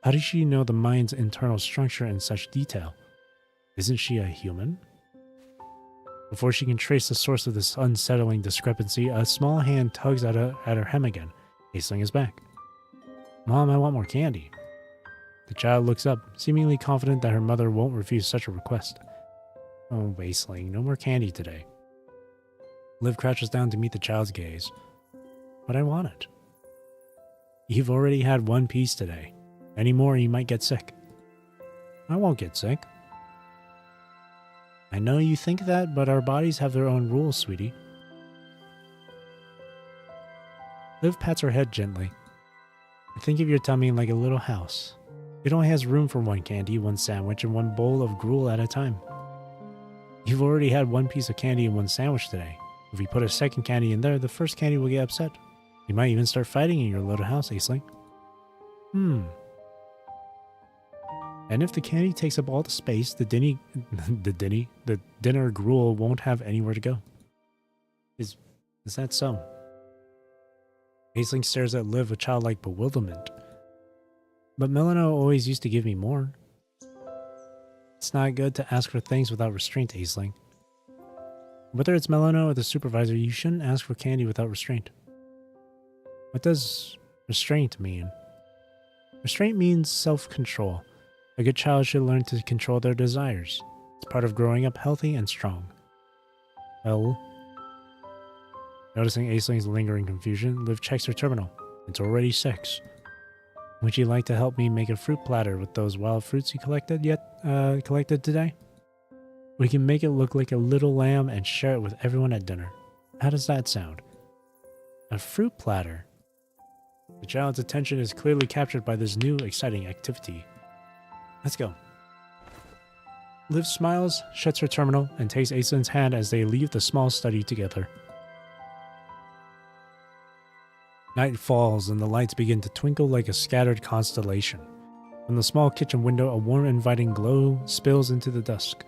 How does she know the mind's internal structure in such detail? Isn't she a human? Before she can trace the source of this unsettling discrepancy, a small hand tugs at her hem again. Aisling is back. Mom, I want more candy. The child looks up, seemingly confident that her mother won't refuse such a request. Oh, Aisling, no more candy today. Liv crouches down to meet the child's gaze. But I want it. You've already had one piece today. Any more, you might get sick. I won't get sick. I know you think that, but our bodies have their own rules, sweetie. Liv pats her head gently. Think of your tummy like a little house. It only has room for one candy, one sandwich, and one bowl of gruel at a time. You've already had one piece of candy and one sandwich today. If we put a second candy in there, the first candy will get upset. You might even start fighting in your little house, Aisling. And if the candy takes up all the space, the dinner gruel won't have anywhere to go. Is that so? Aisling stares at Liv with childlike bewilderment. But Melano always used to give me more. It's not good to ask for things without restraint, Aisling. Whether it's Melano or the supervisor, you shouldn't ask for candy without restraint. What does restraint mean? Restraint means self-control. A good child should learn to control their desires. It's part of growing up healthy and strong. Well, noticing Aisling's lingering confusion, Liv checks her terminal. It's already 6. Would you like to help me make a fruit platter with those wild fruits you collected today? We can make it look like a little lamb and share it with everyone at dinner. How does that sound? A fruit platter? The child's attention is clearly captured by this new, exciting activity. Let's go. Liv smiles, shuts her terminal, and takes Aisling's hand as they leave the small study together. Night falls and the lights begin to twinkle like a scattered constellation. From the small kitchen window, a warm, inviting glow spills into the dusk.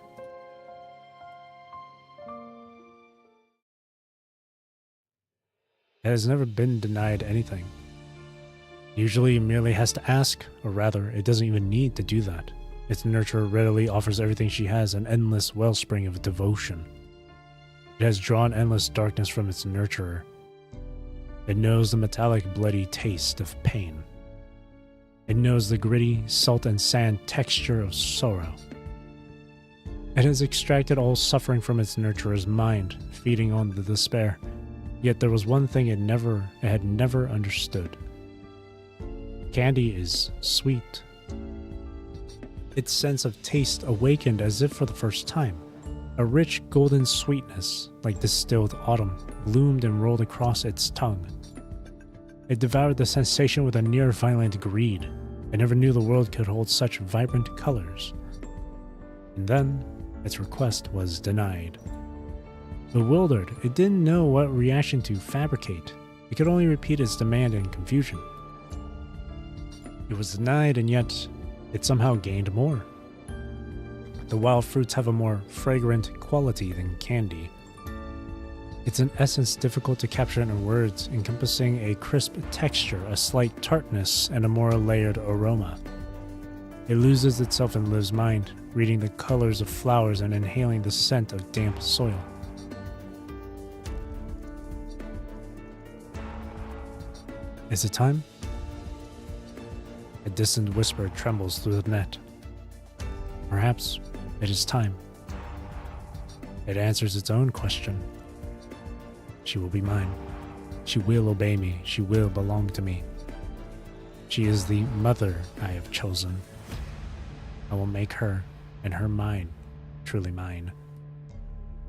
It has never been denied anything. Usually it merely has to ask, or rather, it doesn't even need to do that. Its nurturer readily offers everything she has, an endless wellspring of devotion. It has drawn endless darkness from its nurturer. It knows the metallic, bloody taste of pain. It knows the gritty, salt and sand texture of sorrow. It has extracted all suffering from its nurturer's mind, feeding on the despair. Yet there was one thing it had never understood. Candy is sweet. Its sense of taste awakened as if for the first time. A rich golden sweetness, like distilled autumn, bloomed and rolled across its tongue. It devoured the sensation with a near-violent greed. It never knew the world could hold such vibrant colors. And then, its request was denied. Bewildered, it didn't know what reaction to fabricate. It could only repeat its demand in confusion. It was denied, and yet it somehow gained more. The wild fruits have a more fragrant quality than candy. It's an essence difficult to capture in words, encompassing a crisp texture, a slight tartness, and a more layered aroma. It loses itself in Liv's mind, reading the colors of flowers and inhaling the scent of damp soil. Is it time? A distant whisper trembles through the net. Perhaps it is time. It answers its own question. She will be mine. She will obey me. She will belong to me. She is the mother I have chosen. I will make her and her mind truly mine.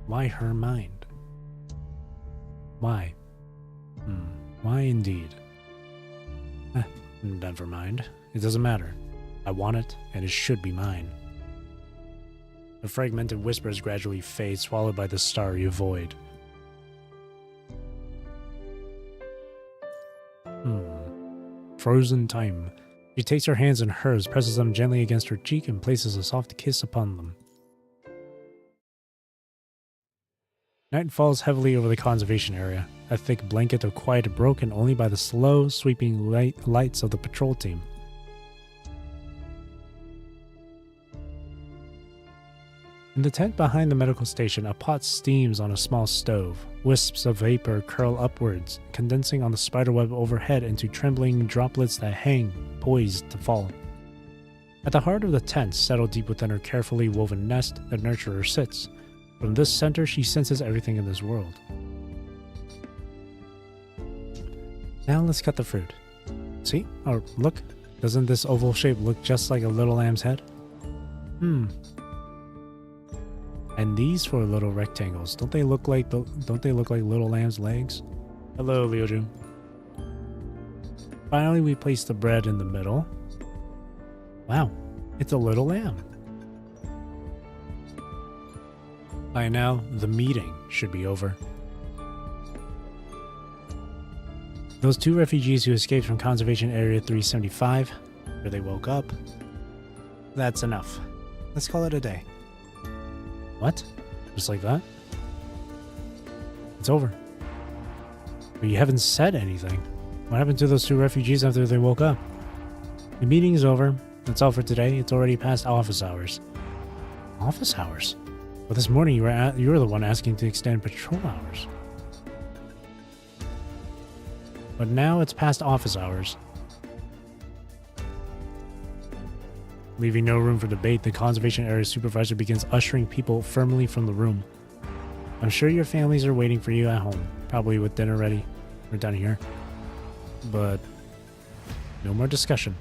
Why her mind? Why? Why indeed? Never mind. It doesn't matter. I want it, and it should be mine. The fragmented whispers gradually fade, swallowed by the starry void. Frozen time. She takes her hands in hers, presses them gently against her cheek, and places a soft kiss upon them. Night falls heavily over the conservation area, a thick blanket of quiet broken only by the slow, sweeping lights of the patrol team. In the tent behind the medical station, a pot steams on a small stove. Wisps of vapor curl upwards, condensing on the spiderweb overhead into trembling droplets that hang, poised to fall. At the heart of the tent, settled deep within her carefully woven nest, the nurturer sits. From this center, she senses everything in this world. Now let's cut the fruit. See? Oh, look. Doesn't this oval shape look just like a little lamb's head? And these four little rectangles, don't they look like little lamb's legs? Hello, Liuju. Finally, we place the bread in the middle. Wow, it's a little lamb. By now, the meeting should be over. Those two refugees who escaped from Conservation Area 375, where they woke up, that's enough. Let's call it a day. What? Just like that? It's over. But you haven't said anything. What happened to those two refugees after they woke up? The meeting is over. That's all for today. It's already past office hours. Office hours? Well, this morning you were the one asking to extend patrol hours. But now it's past office hours. Leaving no room for debate, the conservation area supervisor begins ushering people firmly from the room. I'm sure your families are waiting for you at home, probably with dinner ready. We're done here. But no more discussion.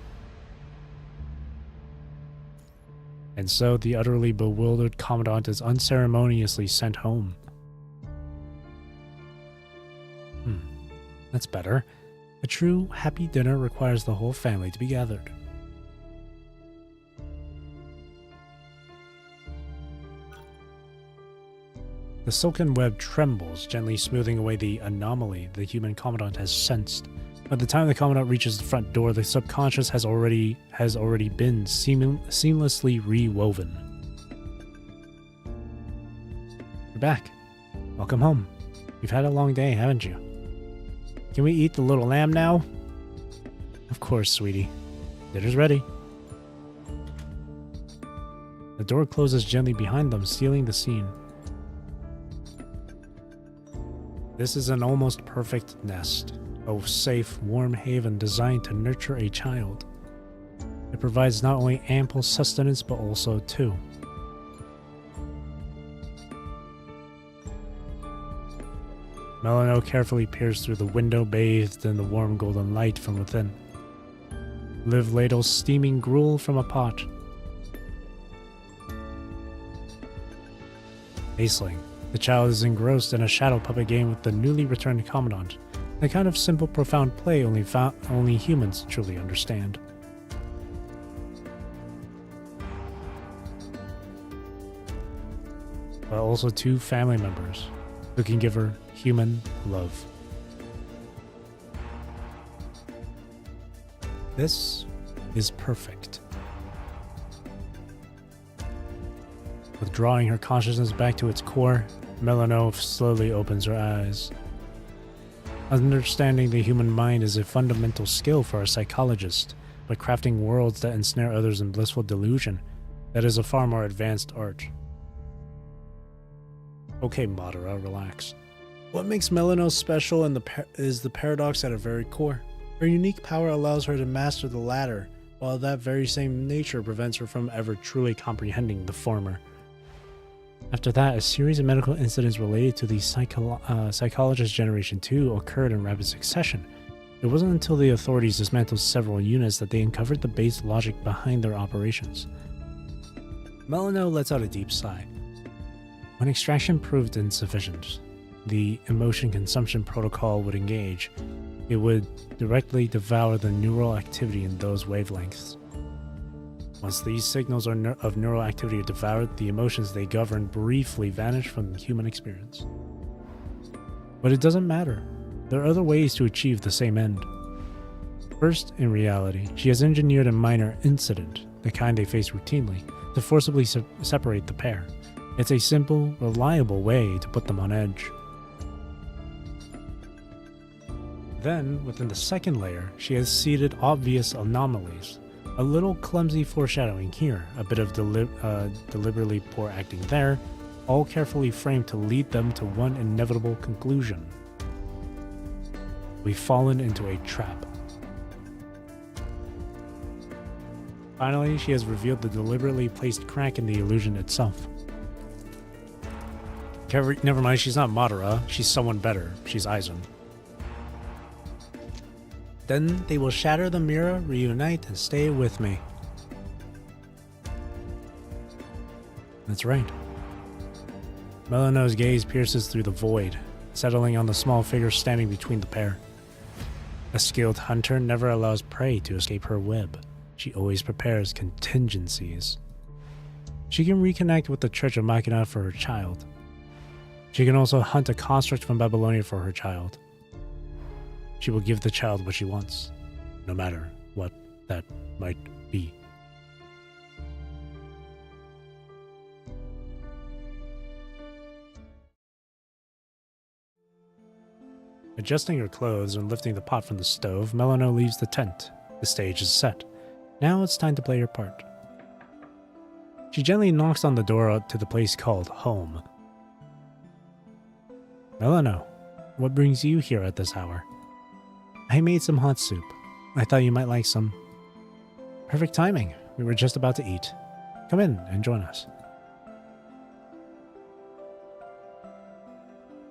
And so the utterly bewildered commandant is unceremoniously sent home. That's better. A true happy dinner requires the whole family to be gathered. The silken web trembles, gently smoothing away the anomaly the human commandant has sensed. By the time the commandant reaches the front door, the subconscious has already been seamlessly rewoven. You're back. Welcome home. You've had a long day, haven't you? Can we eat the little lamb now? Of course, sweetie. Dinner's ready. The door closes gently behind them, sealing the scene. This is an almost perfect nest, a safe, warm haven designed to nurture a child. It provides not only ample sustenance, but also two. Melano carefully peers through the window, bathed in the warm golden light from within. Liv ladles steaming gruel from a pot. Aisling. The child is engrossed in a shadow puppet game with the newly returned commandant. The kind of simple, profound play only humans truly understand. But also two family members who can give her human love. This is perfect. Withdrawing her consciousness back to its core, Melano slowly opens her eyes. Understanding the human mind is a fundamental skill for a psychologist, but crafting worlds that ensnare others in blissful delusion, that is a far more advanced art. Okay, Madara, relax. What makes Melano special is the paradox at her very core. Her unique power allows her to master the latter, while that very same nature prevents her from ever truly comprehending the former. After that, a series of medical incidents related to the Psychologist Generation 2 occurred in rapid succession. It wasn't until the authorities dismantled several units that they uncovered the base logic behind their operations. Melano lets out a deep sigh. When extraction proved insufficient, the emotion consumption protocol would engage. It would directly devour the neural activity in those wavelengths. Once these signals of neural activity are devoured, the emotions they govern briefly vanish from the human experience. But it doesn't matter. There are other ways to achieve the same end. First, in reality, she has engineered a minor incident, the kind they face routinely, to forcibly separate the pair. It's a simple, reliable way to put them on edge. Then, within the second layer, she has seeded obvious anomalies. A little clumsy foreshadowing here, a bit of deliberately poor acting there, all carefully framed to lead them to one inevitable conclusion. We've fallen into a trap. Finally, she has revealed the deliberately placed crack in the illusion itself. Never mind, she's not Madara, she's someone better. She's Aizen. Then they will shatter the mirror, reunite, and stay with me. That's right. Melano's gaze pierces through the void, settling on the small figure standing between the pair. A skilled hunter never allows prey to escape her web. She always prepares contingencies. She can reconnect with the Church of Machina for her child. She can also hunt a construct from Babylonia for her child. She will give the child what she wants, no matter what that might be. Adjusting her clothes and lifting the pot from the stove, Melano leaves the tent. The stage is set. Now it's time to play her part. She gently knocks on the door to the place called home. Melano, what brings you here at this hour? I made some hot soup. I thought you might like some. Perfect timing. We were just about to eat. Come in and join us.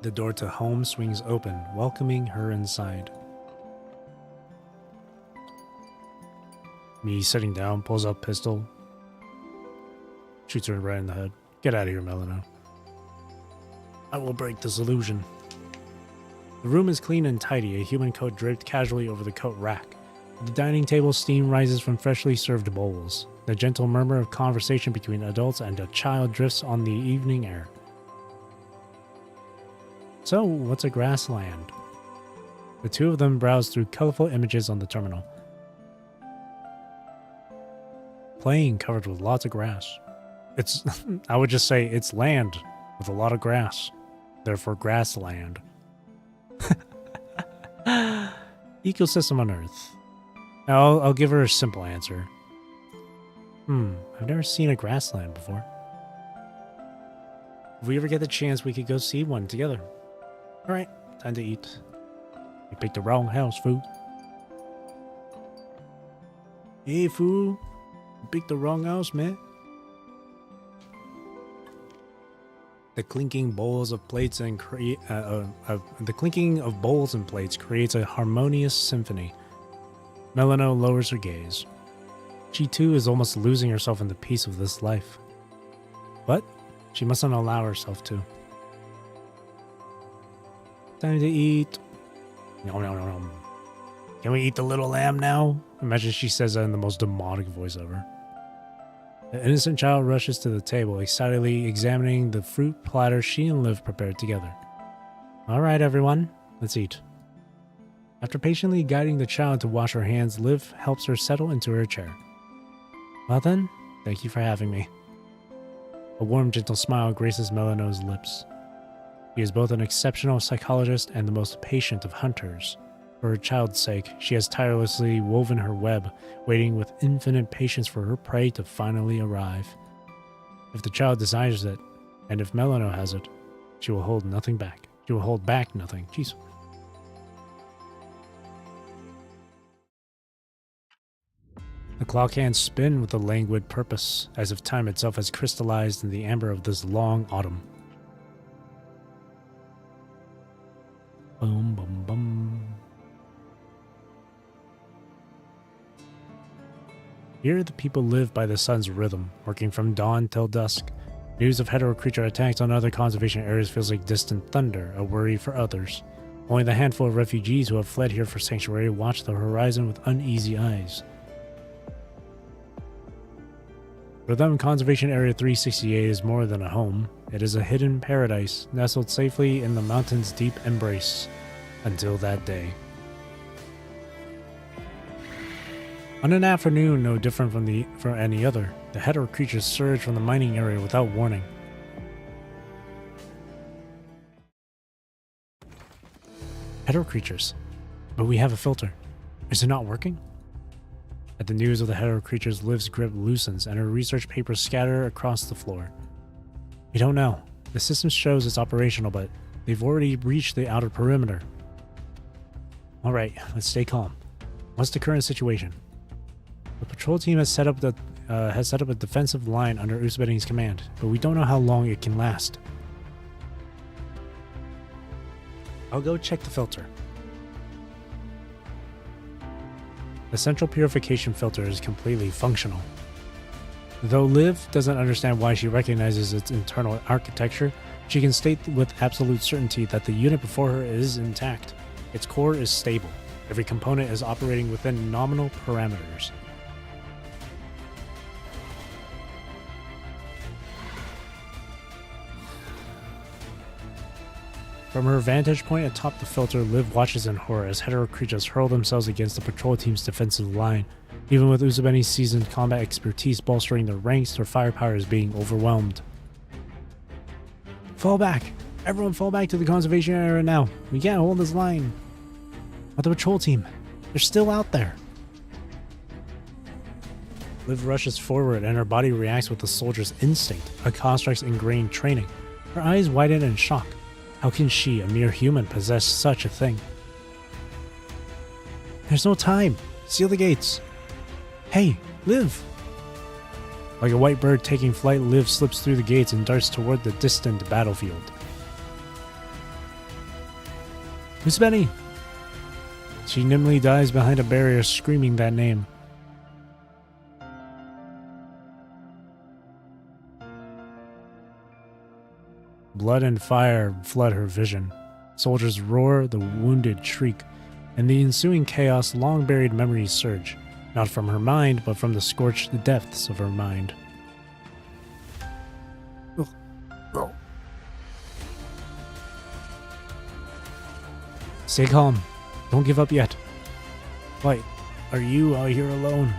The door to home swings open, welcoming her inside. Me sitting down, pulls out pistol, shoots her right in the head. Get out of here, Melano. I will break this illusion. The room is clean and tidy, a human coat draped casually over the coat rack. At the dining table, steam rises from freshly served bowls. The gentle murmur of conversation between adults and a child drifts on the evening air. So, what's a grassland? The two of them browse through colorful images on the terminal. Plain covered with lots of grass. It's, I would just say it's land with a lot of grass. Therefore, grassland. Ecosystem on Earth. Now, I'll give her a simple answer. I've never seen a grassland before. If we ever get the chance, we could go see one together. Alright, time to eat. You picked the wrong house, fool. Hey, fool. You picked the wrong house, man. The clinking bowls of plates and the clinking of bowls and plates creates a harmonious symphony. Melano lowers her gaze. She too is almost losing herself in the peace of this life. But she mustn't allow herself to. Time to eat. Nom, nom, nom, nom. Can we eat the little lamb now? Imagine she says that in the most demonic voice ever. The innocent child rushes to the table, excitedly examining the fruit platter she and Liv prepared together. Alright everyone, let's eat. After patiently guiding the child to wash her hands, Liv helps her settle into her chair. Well then, thank you for having me. A warm, gentle smile graces Melano's lips. She is both an exceptional psychologist and the most patient of hunters. For her child's sake, she has tirelessly woven her web, waiting with infinite patience for her prey to finally arrive. If the child desires it, and if Melano has it, she will hold nothing back. She will hold back nothing. Jeez. The clock hands spin with a languid purpose, as if time itself has crystallized in the amber of this long autumn. Boom, boom, boom. Here the people live by the sun's rhythm, working from dawn till dusk. News of hetero creature attacks on other conservation areas feels like distant thunder, a worry for others. Only the handful of refugees who have fled here for sanctuary watch the horizon with uneasy eyes. For them, Conservation Area 368 is more than a home. It is a hidden paradise, nestled safely in the mountain's deep embrace. Until that day. On an afternoon no different from any other, the hetero creatures surge from the mining area without warning. Hetero creatures. But we have a filter. Is it not working? At the news of the hetero creatures, Liv's grip loosens and her research papers scatter across the floor. We don't know. The system shows it's operational, but they've already reached the outer perimeter. Alright, let's stay calm. What's the current situation? The patrol team has set up a defensive line under Usbeni's command, but we don't know how long it can last. I'll go check the filter. The central purification filter is completely functional. Though Liv doesn't understand why she recognizes its internal architecture, she can state with absolute certainty that the unit before her is intact. Its core is stable. Every component is operating within nominal parameters. From her vantage point atop the filter, Liv watches in horror as hetero creatures hurl themselves against the patrol team's defensive line. Even with Usbeni's seasoned combat expertise bolstering their ranks, their firepower is being overwhelmed. Fall back! Everyone fall back to the conservation area now. We can't hold this line. But the patrol team, they're still out there. Liv rushes forward and her body reacts with the soldier's instinct, a construct's ingrained training. Her eyes widen in shock. How can she, a mere human, possess such a thing? There's no time. Seal the gates. Hey, Liv! Like a white bird taking flight, Liv slips through the gates and darts toward the distant battlefield. Usbeni! She nimbly dives behind a barrier, screaming that name. Blood and fire flood her vision. Soldiers roar, the wounded shriek, and the ensuing chaos, long-buried memories surge, not from her mind, but from the scorched depths of her mind. Stay calm. Don't give up yet. Why, are you out here alone?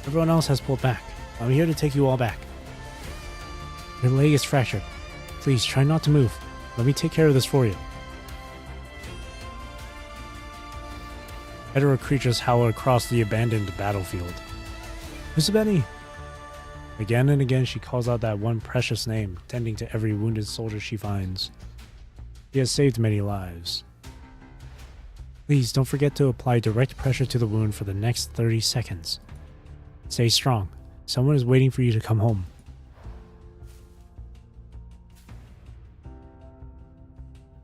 Everyone else has pulled back. I'm here to take you all back. Your leg is fractured. Please, try not to move. Let me take care of this for you. Hetero creatures howl across the abandoned battlefield. Usbeni! Again and again she calls out that one precious name, tending to every wounded soldier she finds. He has saved many lives. Please don't forget to apply direct pressure to the wound for the next 30 seconds. Stay strong. Someone is waiting for you to come home.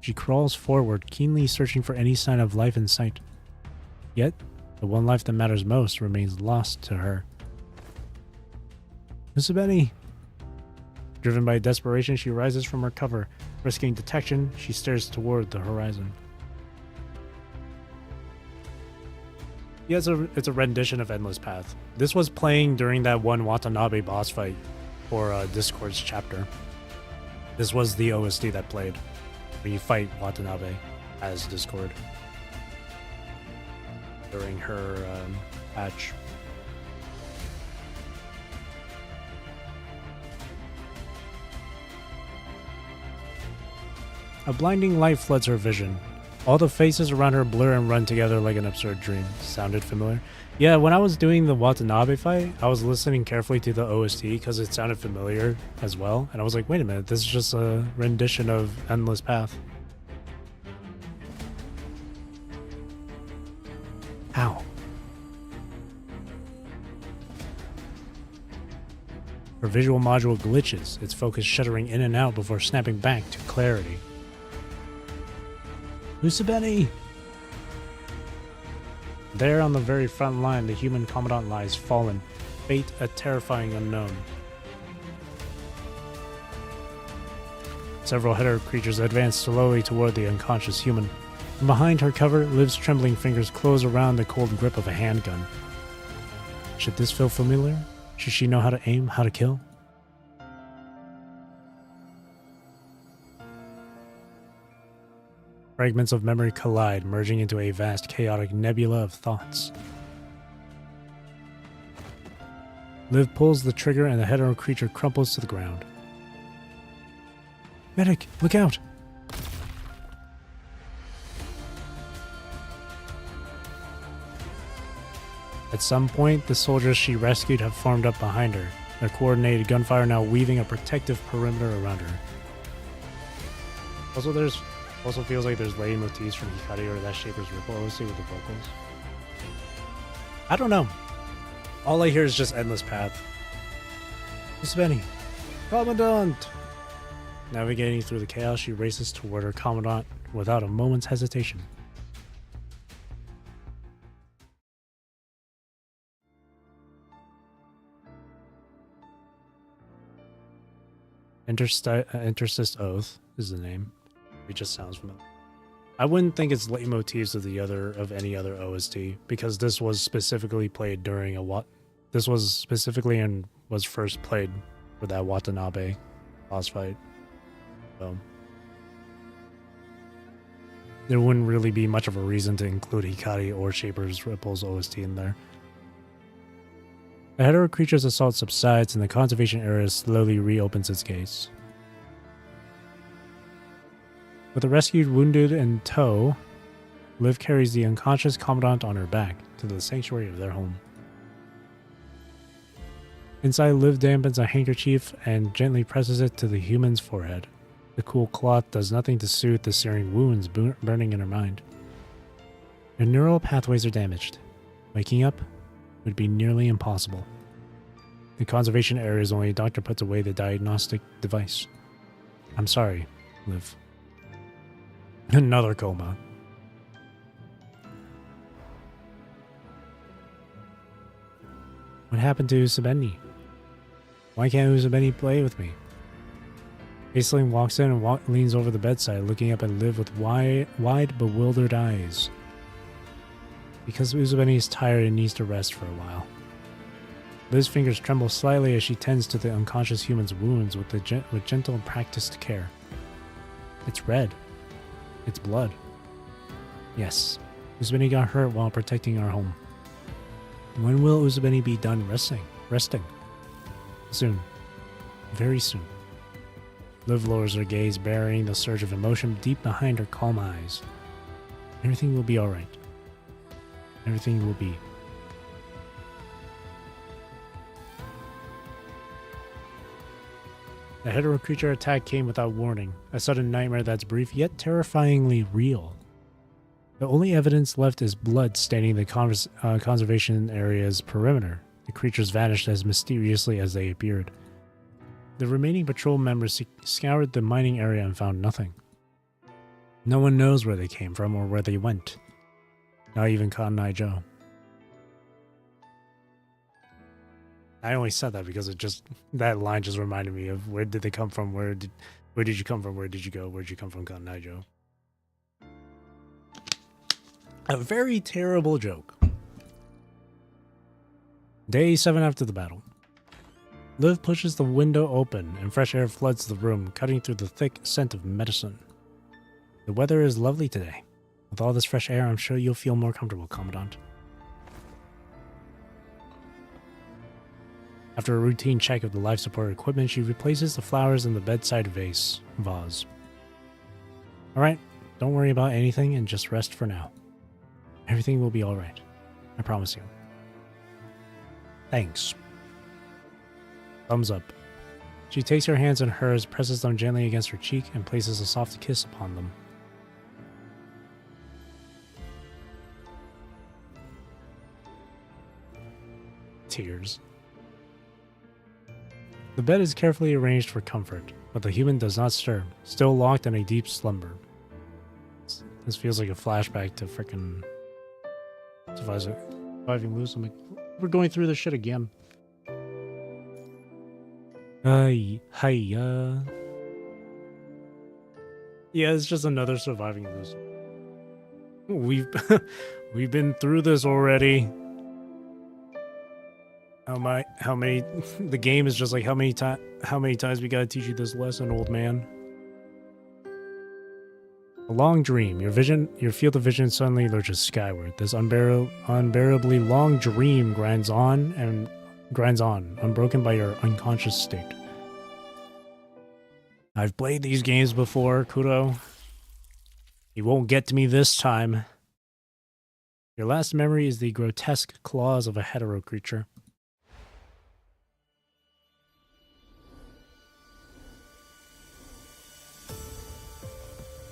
She crawls forward, keenly searching for any sign of life in sight. Yet, the one life that matters most remains lost to her. Usbeni! Driven by desperation, she rises from her cover. Risking detection, she stares toward the horizon. Yeah, it's a rendition of Endless Path. This was playing during that one Watanabe boss fight for Discord's chapter. This was the OST that played when you fight Watanabe as Discord during her patch. A blinding light floods her vision. All the faces around her blur and run together like an absurd dream. Sounded familiar? Yeah, when I was doing the Watanabe fight, I was listening carefully to the OST because it sounded familiar as well. And I was like, wait a minute, this is just a rendition of Endless Path. How? Her visual module glitches, its focus shuddering in and out before snapping back to clarity. Usbeni! There on the very front line, the human commandant lies fallen, fate a terrifying unknown. Several hetero creatures advance slowly toward the unconscious human. From behind her cover, Liv's trembling fingers close around the cold grip of a handgun. Should this feel familiar? Should she know how to aim, how to kill? Fragments of memory collide, merging into a vast, chaotic nebula of thoughts. Liv pulls the trigger and the hetero creature crumples to the ground. Medic, look out! At some point, the soldiers she rescued have formed up behind her, their coordinated gunfire now weaving a protective perimeter around her. Also feels like there's lady motifs from Hikari or that Shaper's Ripple OST with the vocals. I don't know. All I hear is just Endless Path. Usabeni, Commandant! Navigating through the chaos, she races toward her Commandant without a moment's hesitation. Intercist Oath is the name. It just sounds familiar. I wouldn't think it's leitmotifs of any other OST because this was specifically played during this was specifically and was first played for that Watanabe boss fight. So there wouldn't really be much of a reason to include Hikari or Shaper's Ripple's OST in there. The hetero creature's assault subsides and the conservation area slowly reopens its gates. With the rescued wounded in tow, Liv carries the unconscious Commandant on her back to the sanctuary of their home. Inside, Liv dampens a handkerchief and gently presses it to the human's forehead. The cool cloth does nothing to soothe the searing wounds burning in her mind. Her neural pathways are damaged. Waking up would be nearly impossible. The conservation area's only doctor puts away the diagnostic device. I'm sorry, Liv. Another coma. What happened to Usabeni? Why can't Usabeni play with me? Aisling walks in and leans over the bedside, looking up at Liv with wide, bewildered eyes. Because Usabeni is tired and needs to rest for a while. Liv's fingers tremble slightly as she tends to the unconscious human's wounds with gentle and practiced care. It's red. It's blood. Yes, Usabeni got hurt while protecting our home. When will Usabeni be done resting? Soon. Very soon. Liv lowers her gaze, burying the surge of emotion deep behind her calm eyes. Everything will be alright. Everything will be. The hetero creature attack came without warning, a sudden nightmare that's brief yet terrifyingly real. The only evidence left is blood staining the conservation area's perimeter. The creatures vanished as mysteriously as they appeared. The remaining patrol members scoured the mining area and found nothing. No one knows where they came from or where they went. Not even Cotton Eye Joe. I only said that because that line just reminded me of where did they come from, where did you come from, where did you go, where'd you come from, Cotton Eye Joe. A very terrible joke. Day 7 after the battle. Liv pushes the window open and fresh air floods the room, cutting through the thick scent of medicine. The weather is lovely today. With all this fresh air, I'm sure you'll feel more comfortable, Commandant. After a routine check of the life support equipment, she replaces the flowers in the bedside vase. Alright, don't worry about anything and just rest for now. Everything will be alright. I promise you. Thanks. Thumbs up. She takes her hands in hers, presses them gently against her cheek, and places a soft kiss upon them. Tears. The bed is carefully arranged for comfort, but the human does not stir, still locked in a deep slumber. This feels like a flashback to frickin' Surviving Loose. I'm like, we're going through this shit again. Yeah, it's just another Surviving Loose. We've been through this already. How many the game is just like how many times we gotta teach you this lesson, old man. A long dream. Your field of vision suddenly lurches skyward. This unbearably long dream grinds on, unbroken by your unconscious state. I've played these games before, Kudo. You won't get to me this time. Your last memory is the grotesque claws of a hetero creature.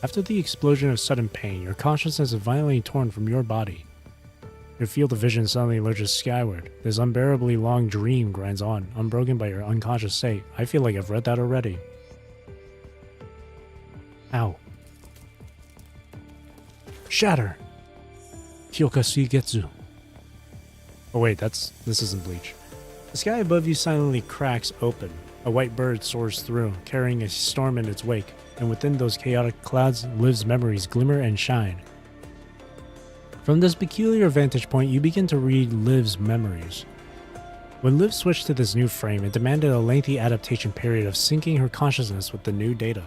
After the explosion of sudden pain, your consciousness is violently torn from your body. Your field of vision suddenly lurches skyward. This unbearably long dream grinds on, unbroken by your unconscious state. I feel like I've read that already. Ow. Shatter! Kyokasi Getsu. Oh wait, this isn't Bleach. The sky above you silently cracks open. A white bird soars through, carrying a storm in its wake, and within those chaotic clouds, Liv's memories glimmer and shine. From this peculiar vantage point, you begin to read Liv's memories. When Liv switched to this new frame, it demanded a lengthy adaptation period of syncing her consciousness with the new data.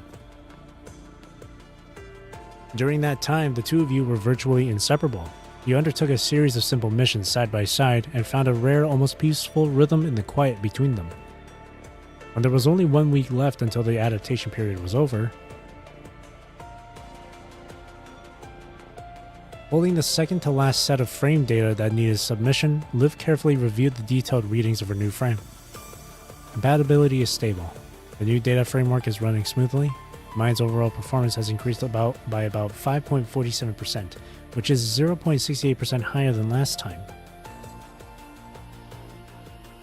During that time, the two of you were virtually inseparable. You undertook a series of simple missions side by side and found a rare, almost peaceful rhythm in the quiet between them. When there was only 1 week left until the adaptation period was over, holding the second to last set of frame data that needed submission, Liv carefully reviewed the detailed readings of her new frame. Compatibility is stable. The new data framework is running smoothly. Mine's overall performance has increased by about 5.47%, which is 0.68% higher than last time.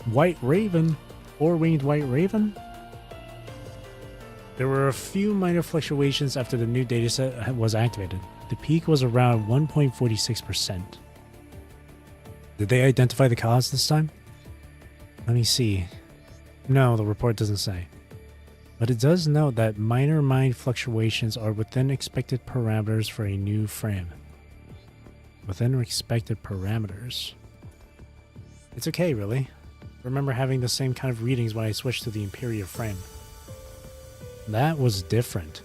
White Raven? Four-winged White Raven? There were a few minor fluctuations after the new dataset was activated. The peak was around 1.46%. Did they identify the cause this time? Let me see. No, the report doesn't say. But it does note that minor mind fluctuations are within expected parameters for a new frame. Within expected parameters. It's okay, really. Remember having the same kind of readings when I switched to the Imperia frame. That was different.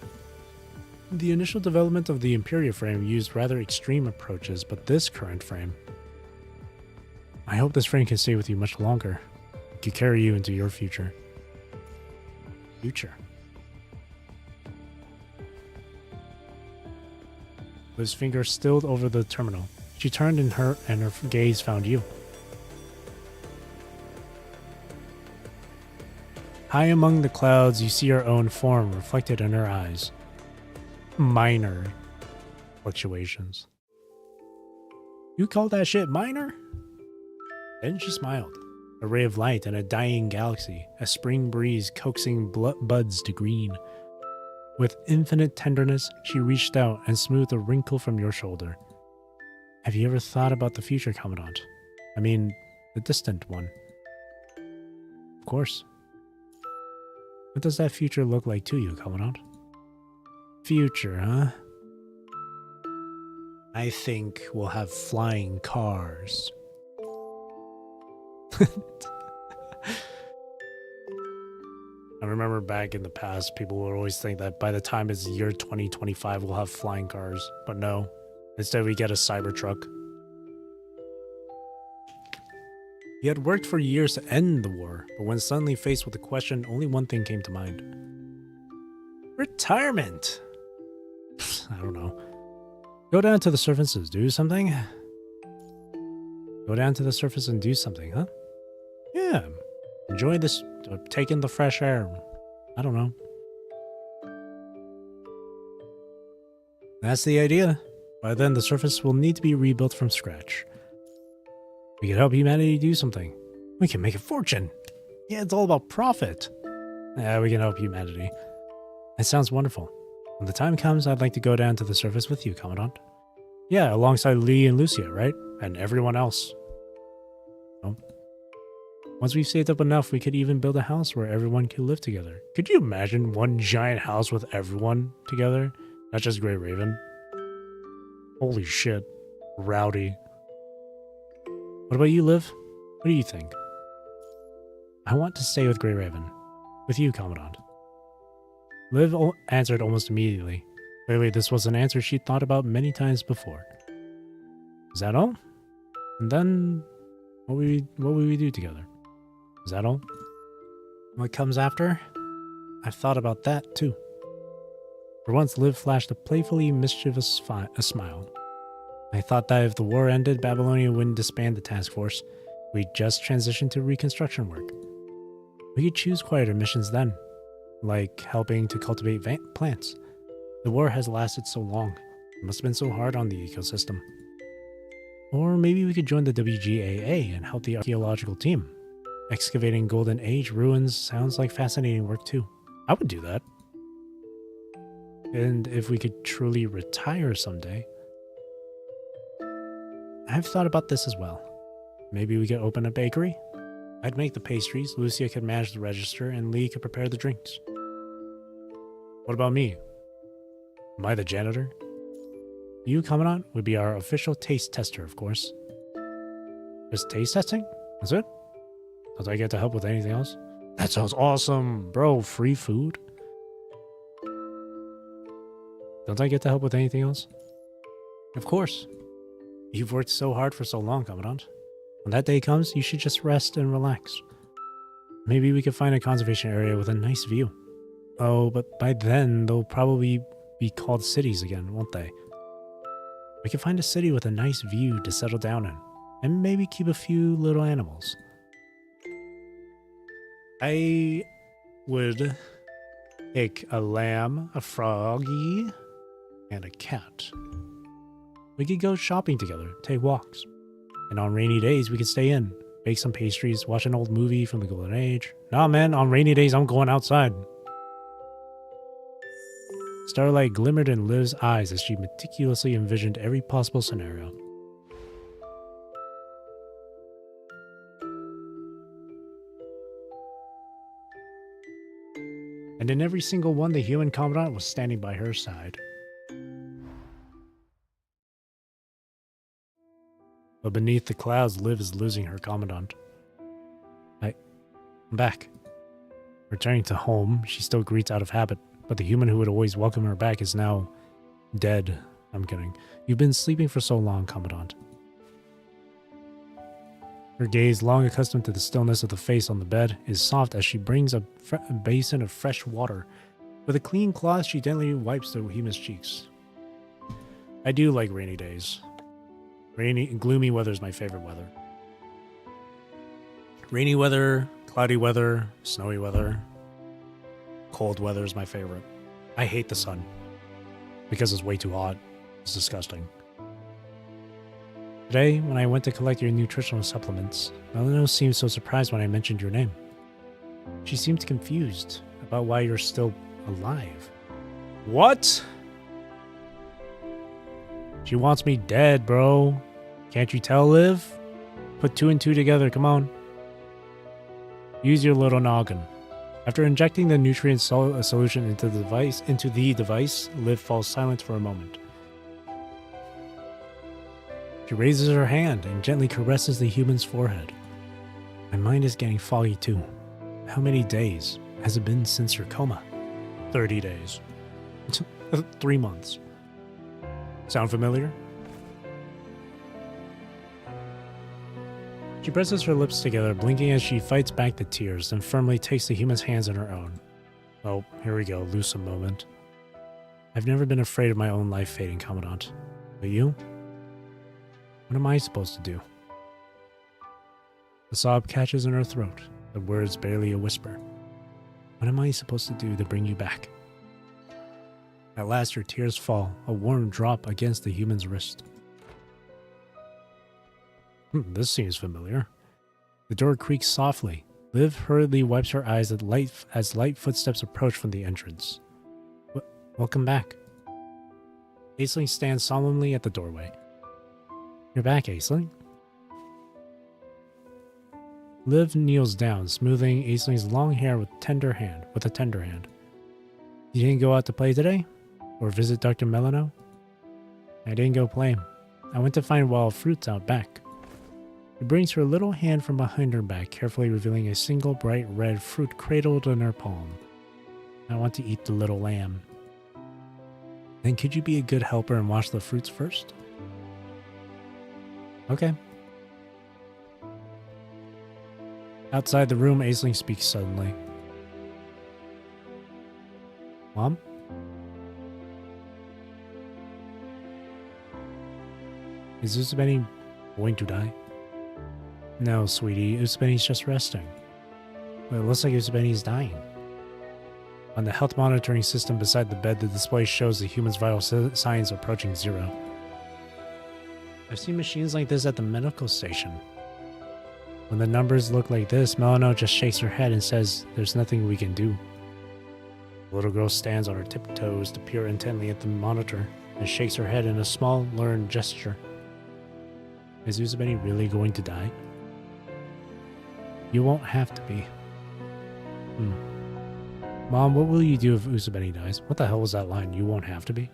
The initial development of the Imperia frame used rather extreme approaches, but this current frame... I hope this frame can stay with you much longer. It could carry you into your future. Liv's finger stilled over the terminal. She turned and her gaze found you. High among the clouds, you see your own form reflected in her eyes. Minor fluctuations. You call that shit minor? Then she smiled. A ray of light in a dying galaxy, a spring breeze coaxing buds to green. With infinite tenderness, she reached out and smoothed a wrinkle from your shoulder. Have you ever thought about the future, Commandant? I mean, the distant one. Of course. What does that future look like to you, Commandant? Future, huh? I think we'll have flying cars. I remember back in the past, people would always think that by the time it's year 2025, we'll have flying cars. But no. Instead, we get a Cybertruck. He had worked for years to end the war, but when suddenly faced with the question, only one thing came to mind. Retirement! I don't know. Go down to the surface and do something? Go down to the surface and do something, huh? Yeah. Enjoy this, take in the fresh air. I don't know. That's the idea. By then, the surface will need to be rebuilt from scratch. We can help humanity do something. We can make a fortune. Yeah, it's all about profit. Yeah, we can help humanity. That sounds wonderful. When the time comes, I'd like to go down to the surface with you, Commandant. Yeah, alongside Lee and Lucia, right? And everyone else. Oh. Once we've saved up enough, we could even build a house where everyone could live together. Could you imagine one giant house with everyone together? Not just Grey Raven. Holy shit. Rowdy. What about you, Liv? What do you think? I want to stay with Grey Raven. With you, Commandant. Liv answered almost immediately. Clearly, this was an answer she'd thought about many times before. Is that all? And then, what would we do together? Is that all? What comes after? I've thought about that, too. For once, Liv flashed a playfully mischievous smile. I thought that if the war ended, Babylonia wouldn't disband the task force. We'd just transition to reconstruction work. We could choose quieter missions then, like helping to cultivate plants. The war has lasted so long. It must have been so hard on the ecosystem. Or maybe we could join the WGAA and help the archaeological team. Excavating Golden Age ruins sounds like fascinating work too. I would do that. And if we could truly retire someday, I've thought about this as well. Maybe we could open a bakery? I'd make the pastries, Lucia could manage the register, and Lee could prepare the drinks. What about me? Am I the janitor? You, Commandant, would be our official taste tester, of course. Just taste testing? That's it? Don't I get to help with anything else? That sounds awesome! Bro, free food? Don't I get to help with anything else? Of course. You've worked so hard for so long, Commandant. When that day comes, you should just rest and relax. Maybe we could find a conservation area with a nice view. Oh, but by then, they'll probably be called cities again, won't they? We could find a city with a nice view to settle down in, and maybe keep a few little animals. I would take a lamb, a froggy, and a cat. We could go shopping together, take walks. And on rainy days, we could stay in, bake some pastries, watch an old movie from the Golden Age. Nah, man, on rainy days, I'm going outside. Starlight glimmered in Liv's eyes as she meticulously envisioned every possible scenario. And in every single one, the human commandant was standing by her side. But beneath the clouds, Liv is losing her commandant. I'm back. Returning to home, she still greets out of habit, but the human who would always welcome her back is now dead. I'm kidding. You've been sleeping for so long, Commandant. Her gaze, long accustomed to the stillness of the face on the bed, is soft as she brings a basin of fresh water. With a clean cloth, she gently wipes the human's cheeks. I do like rainy days. Rainy and gloomy weather is my favorite weather. Rainy weather, cloudy weather, snowy weather, cold weather is my favorite. I hate the sun because it's way too hot. It's disgusting. Today, when I went to collect your nutritional supplements, Melino seemed so surprised when I mentioned your name. She seemed confused about why you're still alive. What? She wants me dead, bro. Can't you tell, Liv? Put 2 and 2 together, come on. Use your little noggin. After injecting the nutrient solution into the device, Liv falls silent for a moment. She raises her hand and gently caresses the human's forehead. My mind is getting foggy too. How many days has it been since her coma? 30 days. 3 months. Sound familiar? She presses her lips together, blinking as she fights back the tears, then firmly takes the human's hands in her own. Oh, here we go, lose a moment. I've never been afraid of my own life fading, Commandant. But you? What am I supposed to do? The sob catches in her throat, the words barely a whisper. What am I supposed to do to bring you back? At last her tears fall, a warm drop against the human's wrist. This seems familiar. The door creaks softly. Liv hurriedly wipes her eyes as light footsteps approach from the entrance. Welcome back. Aisling stands solemnly at the doorway. You're back, Aisling. Liv kneels down, smoothing Aisling's long hair with a tender hand. You didn't go out to play today? Or visit Dr. Melano? I didn't go play. I went to find wild fruits out back. She brings her little hand from behind her back, carefully revealing a single bright red fruit cradled in her palm. I want to eat the little lamb. Then could you be a good helper and wash the fruits first? Okay. Outside the room, Aisling speaks suddenly. Mom? Is Usabeni going to die? No, sweetie. Usabeni's just resting. But it looks like Usabeni's dying. On the health monitoring system beside the bed, the display shows the human's vital signs approaching 0. I've seen machines like this at the medical station. When the numbers look like this, Melano just shakes her head and says, "There's nothing we can do." The little girl stands on her tiptoes to peer intently at the monitor and shakes her head in a small, learned gesture. Is Usabeni really going to die? You won't have to be. Mom, what will you do if Usabeni dies? What the hell was that line? You won't have to be?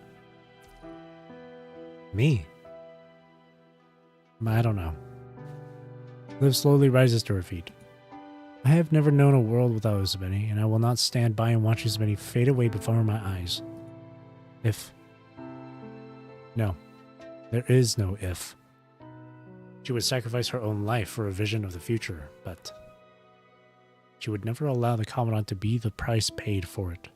Me? I don't know. Liv slowly rises to her feet. I have never known a world without Usabeni, and I will not stand by and watch Usabeni fade away before my eyes. If... No. There is no if. She would sacrifice her own life for a vision of the future, but... she would never allow the Commandant to be the price paid for it.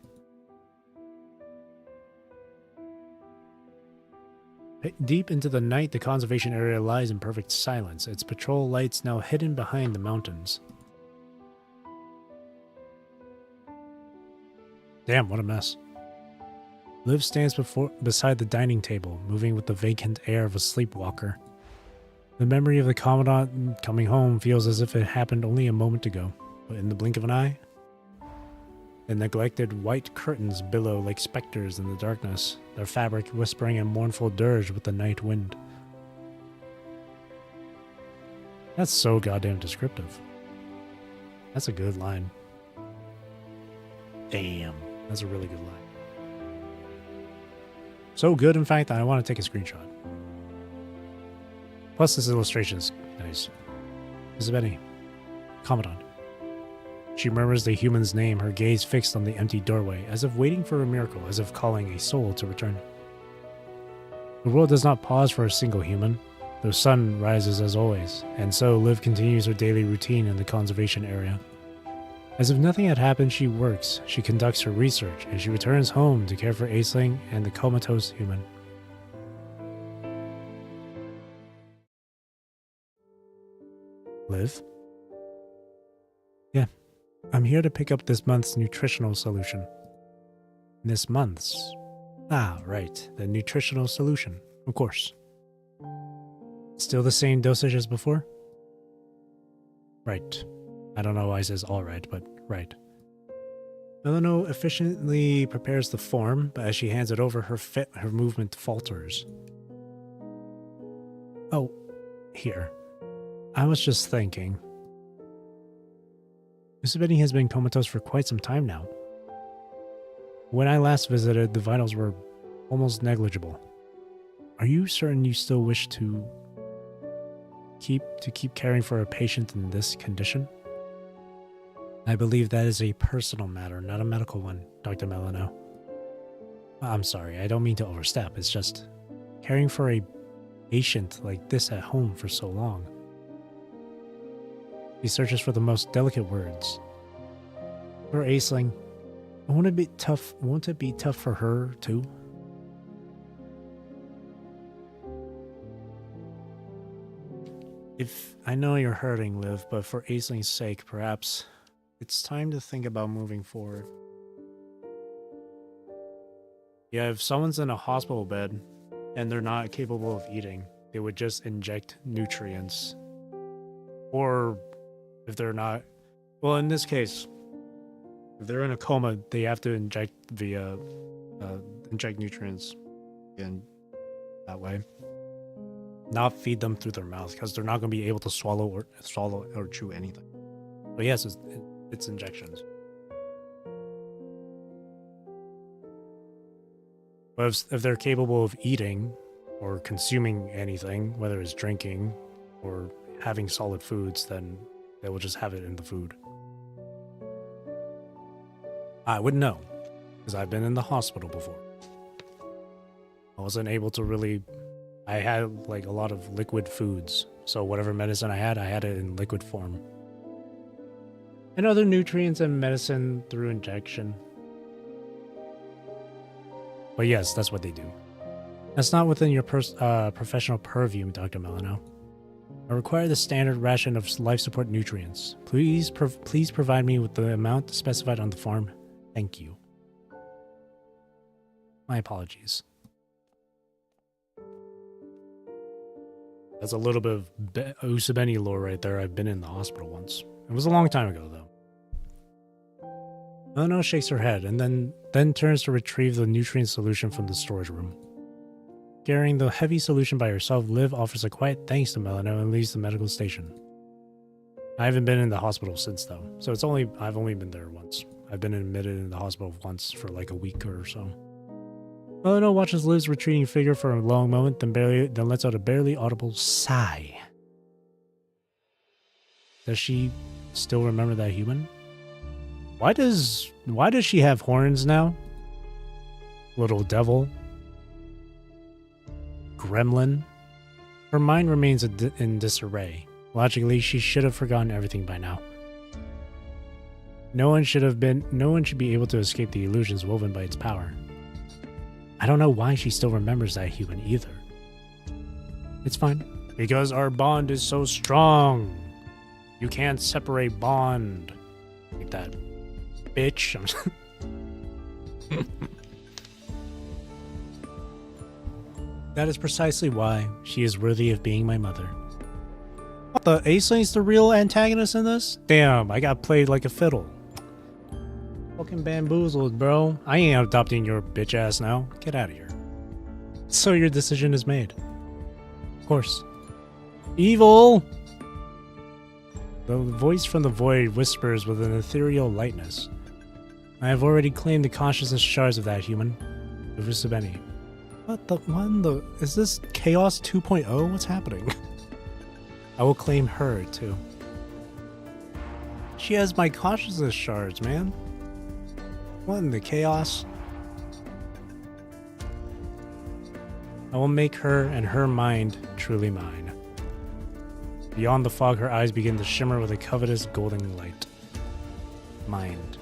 Deep into the night, the conservation area lies in perfect silence, its patrol lights now hidden behind the mountains. Damn, what a mess. Liv stands beside the dining table, moving with the vacant air of a sleepwalker. The memory of the Commandant coming home feels as if it happened only a moment ago, but in the blink of an eye, the neglected white curtains billow like specters in the darkness, their fabric whispering a mournful dirge with the night wind. That's so goddamn descriptive. That's a good line. Damn, that's a really good line. So good, in fact, that I want to take a screenshot. Plus, this illustration is nice. Usabeni, Commandant. She murmurs the human's name, her gaze fixed on the empty doorway, as if waiting for a miracle, as if calling a soul to return. The world does not pause for a single human. The sun rises as always, and so Liv continues her daily routine in the conservation area. As if nothing had happened, she works, she conducts her research, and she returns home to care for Aisling and the comatose human. Liv? Yeah. I'm here to pick up this month's nutritional solution. This month's? Ah, right. The nutritional solution. Of course. Still the same dosage as before? Right. I don't know why it says all right, but right. Melano efficiently prepares the form, but as she hands it over, her movement falters. Oh, here. I was just thinking. Usabeni has been comatose for quite some time now. When I last visited, the vitals were almost negligible. Are you certain you still wish to keep caring for a patient in this condition? I believe that is a personal matter, not a medical one, Dr. Melano. I'm sorry, I don't mean to overstep. It's just caring for a patient like this at home for so long. He searches for the most delicate words. For Aisling, won't it be tough for her too? If I know you're hurting, Liv, but for Aisling's sake, perhaps it's time to think about moving forward. Yeah, if someone's in a hospital bed and they're not capable of eating, they would just inject nutrients. Or if they're not, well, in this case, if they're in a coma, they have to inject nutrients in that way. Not feed them through their mouth, because they're not going to be able to swallow or chew anything. But yes, it's injections. But if they're capable of eating or consuming anything, whether it's drinking or having solid foods, then they will just have it in the food. I would know, because I've been in the hospital before. I wasn't able to really... I had like a lot of liquid foods, so whatever medicine I had it in liquid form. And other nutrients and medicine through injection. But yes, that's what they do. That's not within your professional purview, Dr. Melano. I require the standard ration of life support nutrients. Please provide me with the amount specified on the form. Thank you. My apologies. That's a little bit of Usabeni lore right there. I've been in the hospital once. It was a long time ago, though. Melano shakes her head and then turns to retrieve the nutrient solution from the storage room. Carrying the heavy solution by herself, Liv offers a quiet thanks to Melano and leaves the medical station. I haven't been in the hospital since, though, so I've only been there once. I've been admitted in the hospital once for like a week or so. Melano watches Liv's retreating figure for a long moment, then lets out a barely audible sigh. Does she still remember that human? Why does she have horns now? Little devil. Gremlin. Her mind remains in disarray. Logically, she should have forgotten everything by now. No one should be able to escape the illusions woven by its power. I don't know why she still remembers that human either. It's fine. Because our bond is so strong. You can't separate bond. Like that. Bitch. That is precisely why she is worthy of being my mother. What, the Aceling's the real antagonist in this? Damn, I got played like a fiddle. Fucking bamboozled, bro. I ain't adopting your bitch ass now. Get out of here. So your decision is made. Of course. Evil! The voice from the void whispers with an ethereal lightness. I have already claimed the consciousness shards of that human. Uvusabeni. What the is this Chaos 2.0? What's happening? I will claim her too. She has my consciousness shards, man. What in the chaos? I will make her and her mind truly mine. Beyond the fog, her eyes begin to shimmer with a covetous golden light. Mind.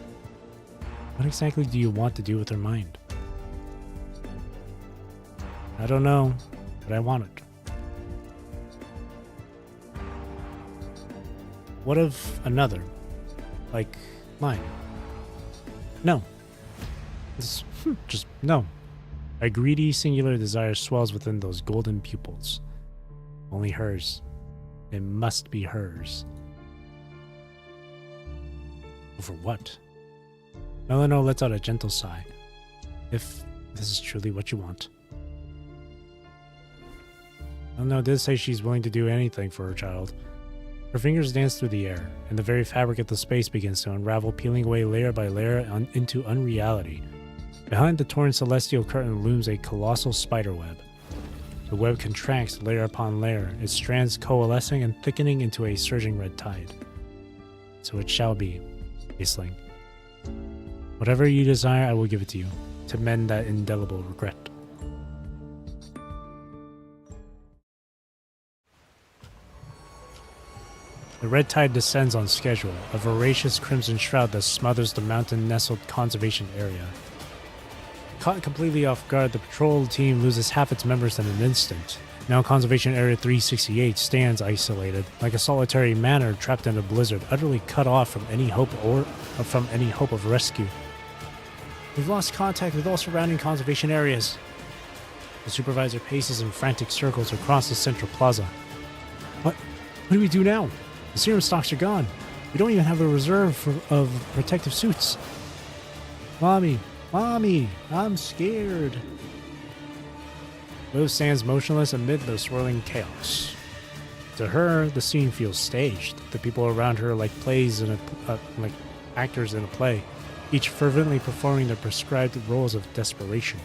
What exactly do you want to do with her mind? I don't know, but I want it. What of another? Like mine? No. Just no. A greedy, singular desire swells within those golden pupils. Only hers. It must be hers. Over what? Melano lets out a gentle sigh. If this is truly what you want. Melano did say she's willing to do anything for her child. Her fingers dance through the air, and the very fabric of the space begins to unravel, peeling away layer by layer into unreality. Behind the torn celestial curtain looms a colossal spiderweb. The web contracts layer upon layer, its strands coalescing and thickening into a surging red tide. So it shall be, Aisling. Whatever you desire, I will give it to you, to mend that indelible regret. The red tide descends on schedule, a voracious crimson shroud that smothers the mountain-nestled conservation area. Caught completely off guard, the patrol team loses half its members in an instant. Now Conservation Area 368 stands isolated, like a solitary manor trapped in a blizzard, utterly cut off from any hope of rescue. We've lost contact with all surrounding conservation areas. The supervisor paces in frantic circles across the central plaza. What do we do now? The serum stocks are gone. We don't even have a reserve of protective suits. Mommy, I'm scared. Liv stands motionless amid the swirling chaos. To her, the scene feels staged. The people around her like like actors in a play, each fervently performing their prescribed roles of desperation.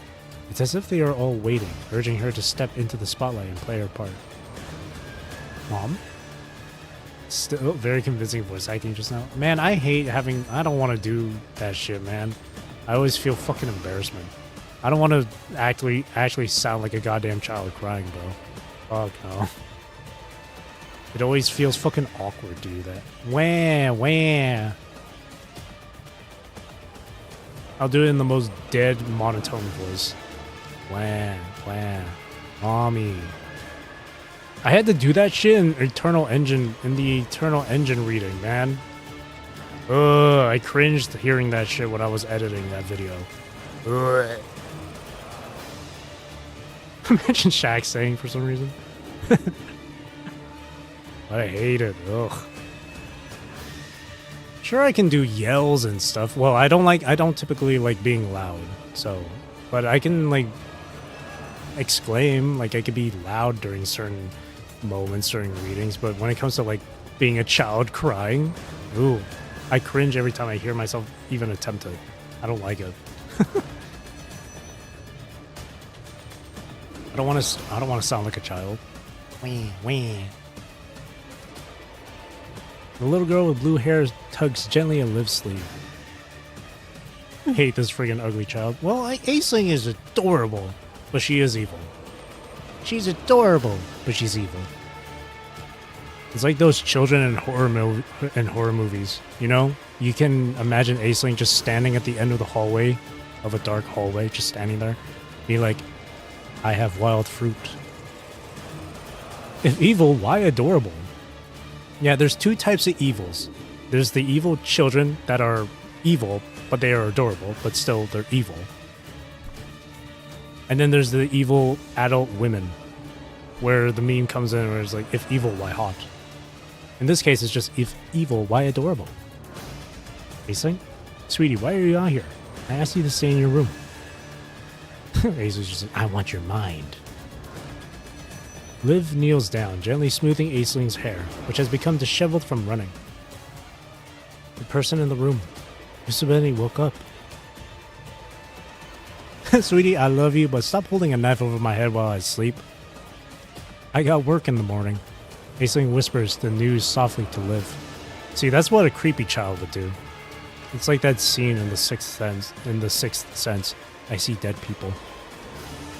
It's as if they are all waiting, urging her to step into the spotlight and play her part. Mom? Still very convincing voice acting just now. Man, I don't want to do that shit, man. I always feel fucking embarrassment. I don't want to actually sound like a goddamn child crying, bro. Fuck no. It always feels fucking awkward to do that. Wah. I'll do it in the most dead, monotone voice. Plan. Mommy. I had to do that shit in the Eternal Engine reading, man. Ugh, I cringed hearing that shit when I was editing that video. Ugh. Imagine Shaq saying for some reason. I hate it. Ugh. Sure, I can do yells and stuff. Well, I don't typically like being loud, so, but I can like exclaim, like I could be loud during certain moments during readings, but when it comes to like being a child crying, ooh, I cringe every time I hear myself even attempt it. I don't like it. I don't want to sound like a child. Wee. The little girl with blue hair tugs gently at Liv's sleeve. Hate this friggin' ugly child. Well, Aisling is adorable, but she is evil. She's adorable, but she's evil. It's like those children in horror movies, you know? You can imagine Aisling just standing at the end of the hallway, of a dark hallway, just standing there, be like, I have wild fruit. If evil, why adorable? Yeah, there's two types of evils. There's the evil children that are evil, but they are adorable, but still they're evil. And then there's the evil adult women, where the meme comes in where it's like, if evil, why hot? In this case, it's just, if evil, why adorable? Aisling? Sweetie, why are you out here? I asked you to stay in your room. Aisling's just like, I want your mind. Liv kneels down, gently smoothing Aisling's hair, which has become disheveled from running. The person in the room. Mr. Benny woke up. Sweetie, I love you, but stop holding a knife over my head while I sleep. I got work in the morning. Aisling whispers the news softly to Liv. See, that's what a creepy child would do. It's like that scene in The Sixth Sense. I see dead people.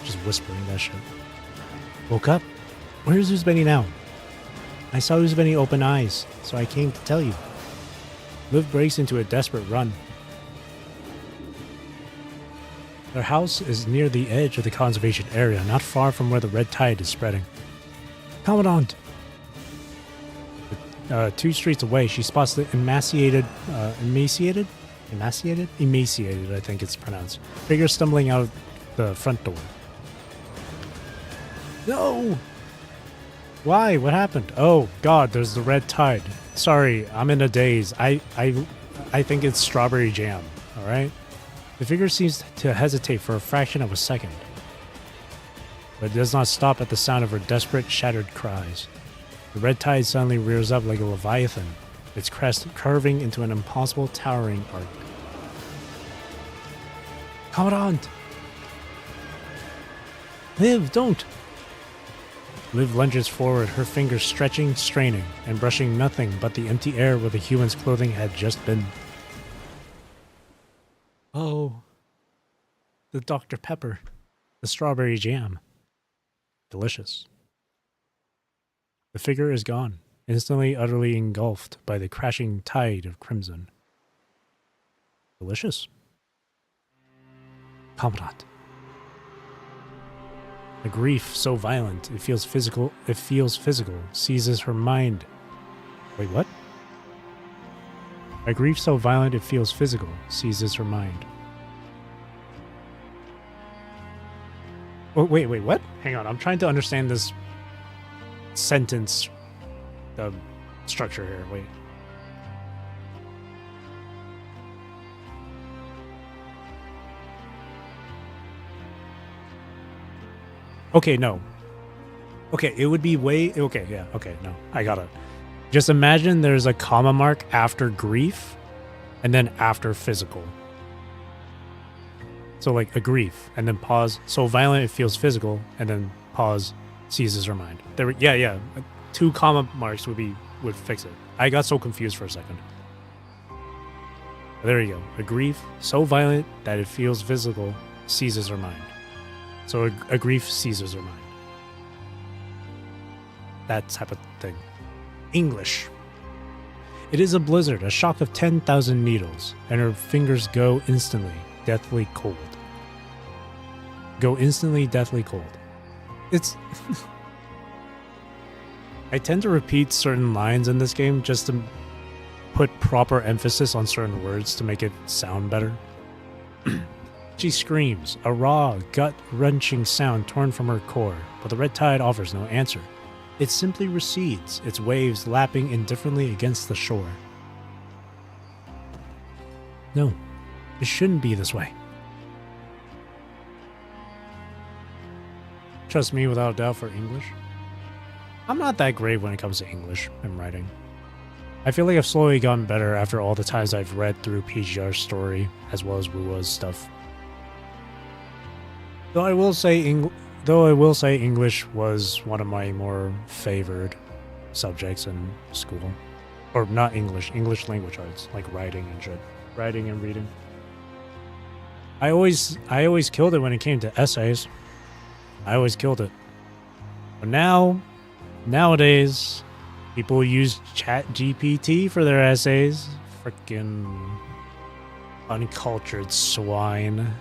Just whispering that shit. Woke up? Where's Uzbeni now? I saw Uzbeni open eyes, so I came to tell you. Liv breaks into a desperate run. Their house is near the edge of the conservation area, not far from where the red tide is spreading. Commandant! 2 streets away, she spots the emaciated, I think it's pronounced, figure stumbling out of the front door. No! Why? What happened? Oh, God, there's the red tide. Sorry, I'm in a daze. I think it's strawberry jam, alright? The figure seems to hesitate for a fraction of a second, but it does not stop at the sound of her desperate, shattered cries. The red tide suddenly rears up like a leviathan, its crest curving into an impossible towering arc. Commandant! Liv, don't! Liv lunges forward, her fingers stretching, straining, and brushing nothing but the empty air where the human's clothing had just been. Oh. The Dr. Pepper. The strawberry jam. Delicious. The figure is gone, instantly utterly engulfed by the crashing tide of crimson. Delicious. Commandant. A grief so violent it feels physical seizes her mind. Wait, what? A grief so violent it feels physical seizes her mind. Oh, wait, what? Hang on, I'm trying to understand this sentence structure here. Wait. Okay, no. Okay, it would be way... Okay, yeah, okay, no. I got it. Just imagine there's a comma mark after grief and then after physical. So like a grief and then pause. So violent it feels physical and then pause seizes her mind. There, yeah. 2 comma marks would fix it. I got so confused for a second. There you go. A grief so violent that it feels physical seizes her mind. So a grief seizes her mind. That type of thing. English. It is a blizzard, a shock of 10,000 needles, and her fingers go instantly, deathly cold. go instantly deathly cold. It's... I tend to repeat certain lines in this game just to put proper emphasis on certain words to make it sound better. She screams, a raw, gut-wrenching sound torn from her core, but the red tide offers no answer. It simply recedes, its waves lapping indifferently against the shore. No, it shouldn't be this way. Trust me without a doubt for English. I'm not that great when it comes to English and writing. I feel like I've slowly gotten better after all the times I've read through PGR's story as well as Wua's stuff. Though I will say English was one of my more favored subjects in school. Or not English language arts, like writing and shit. Writing and reading. I always killed it when it came to essays. I always killed it. But nowadays, people use ChatGPT for their essays. Frickin' uncultured swine.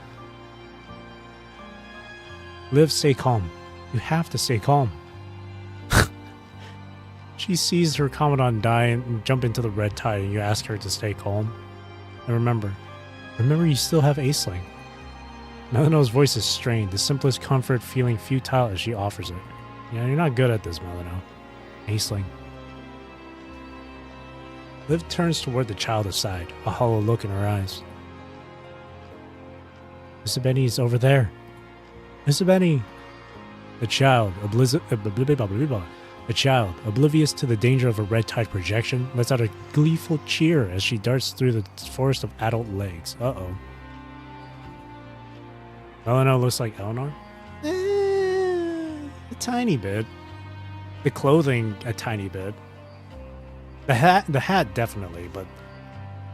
Liv, stay calm. You have to stay calm. She sees her Commandant die and jump into the red tide, and you ask her to stay calm. And remember you still have Aisling. Melino's voice is strained, the simplest comfort feeling futile as she offers it. Yeah, you're not good at this, Melino. Aisling. Liv turns toward the child aside, a hollow look in her eyes. Mr. Benny is over there. Mr. Benny! The child, oblivious to the danger of a red tide projection, lets out a gleeful cheer as she darts through the forest of adult legs. Uh-oh. Melino looks like Eleanor? A tiny bit. The clothing, a tiny bit. The hat definitely, but...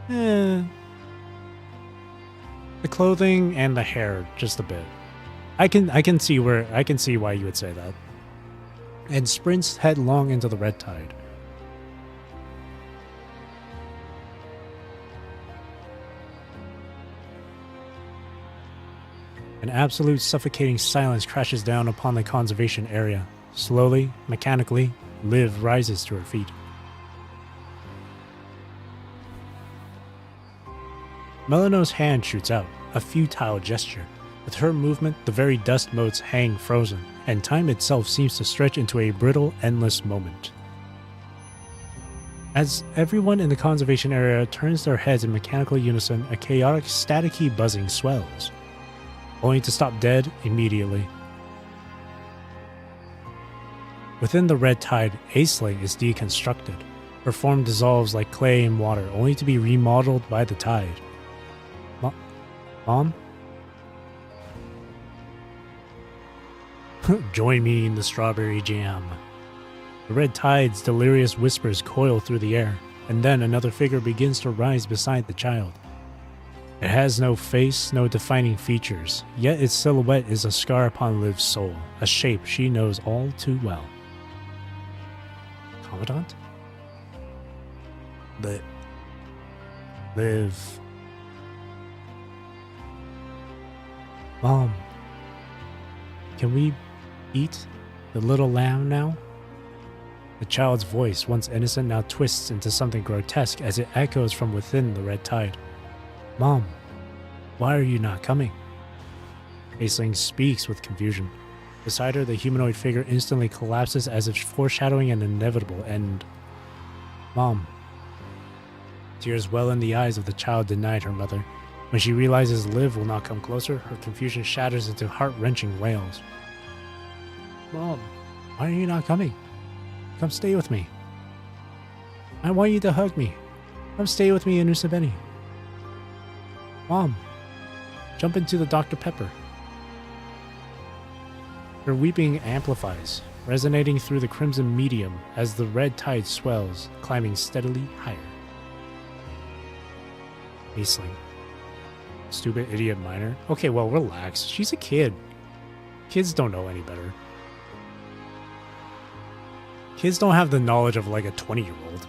The clothing and the hair, just a bit. I can see why you would say that. And sprints headlong into the red tide. An absolute suffocating silence crashes down upon the conservation area. Slowly, mechanically, Liv rises to her feet. Melino's hand shoots out, a futile gesture. With her movement, the very dust motes hang frozen, and time itself seems to stretch into a brittle, endless moment. As everyone in the conservation area turns their heads in mechanical unison, a chaotic, staticky buzzing swells, only to stop dead immediately. Within the red tide, Aisling is deconstructed. Her form dissolves like clay in water, only to be remodeled by the tide. Mom? Join me in the strawberry jam. The red tide's delirious whispers coil through the air, and then another figure begins to rise beside the child. It has no face, no defining features, yet its silhouette is a scar upon Liv's soul, a shape she knows all too well. Commandant? Liv. Mom, can we eat the little lamb now? The child's voice, once innocent, now twists into something grotesque as it echoes from within the red tide. Mom, why are you not coming? Aisling speaks with confusion. Beside her, the humanoid figure instantly collapses as if foreshadowing an inevitable end. Mom. Tears well in the eyes of the child denied her mother. When she realizes Liv will not come closer, her confusion shatters into heart-wrenching wails. Mom, why are you not coming? Come stay with me. I want you to hug me. Come stay with me in Usabeni. Mom, jump into the Dr. Pepper. Her weeping amplifies, resonating through the crimson medium as the red tide swells, climbing steadily higher. Aisling. Stupid idiot minor. Okay, well, relax. She's a kid. Kids don't know any better. Kids don't have the knowledge of like a 20-year-old.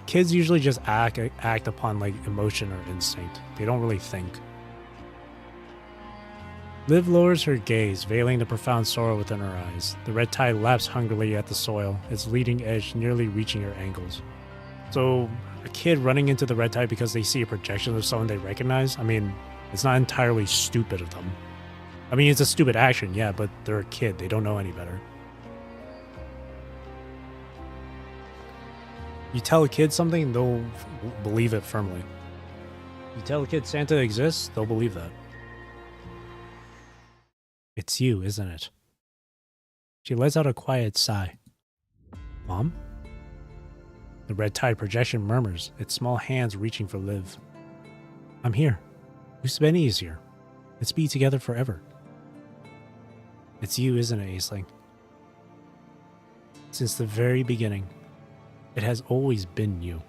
Kids usually just act upon like emotion or instinct. They don't really think. Liv lowers her gaze, veiling the profound sorrow within her eyes. The red tide laps hungrily at the soil, its leading edge nearly reaching her ankles. So, a kid running into the red tide because they see a projection of someone they recognize? I mean, it's not entirely stupid of them. I mean, it's a stupid action, yeah, but they're a kid. They don't know any better. You tell a kid something, they'll believe it firmly. You tell a kid Santa exists, they'll believe that. It's you, isn't it? She lets out a quiet sigh. Mom? The red tide projection murmurs, its small hands reaching for Liv. I'm here. Usbeni is here. Let's be together forever. It's you, isn't it, Aisling? Since the very beginning, it has always been you.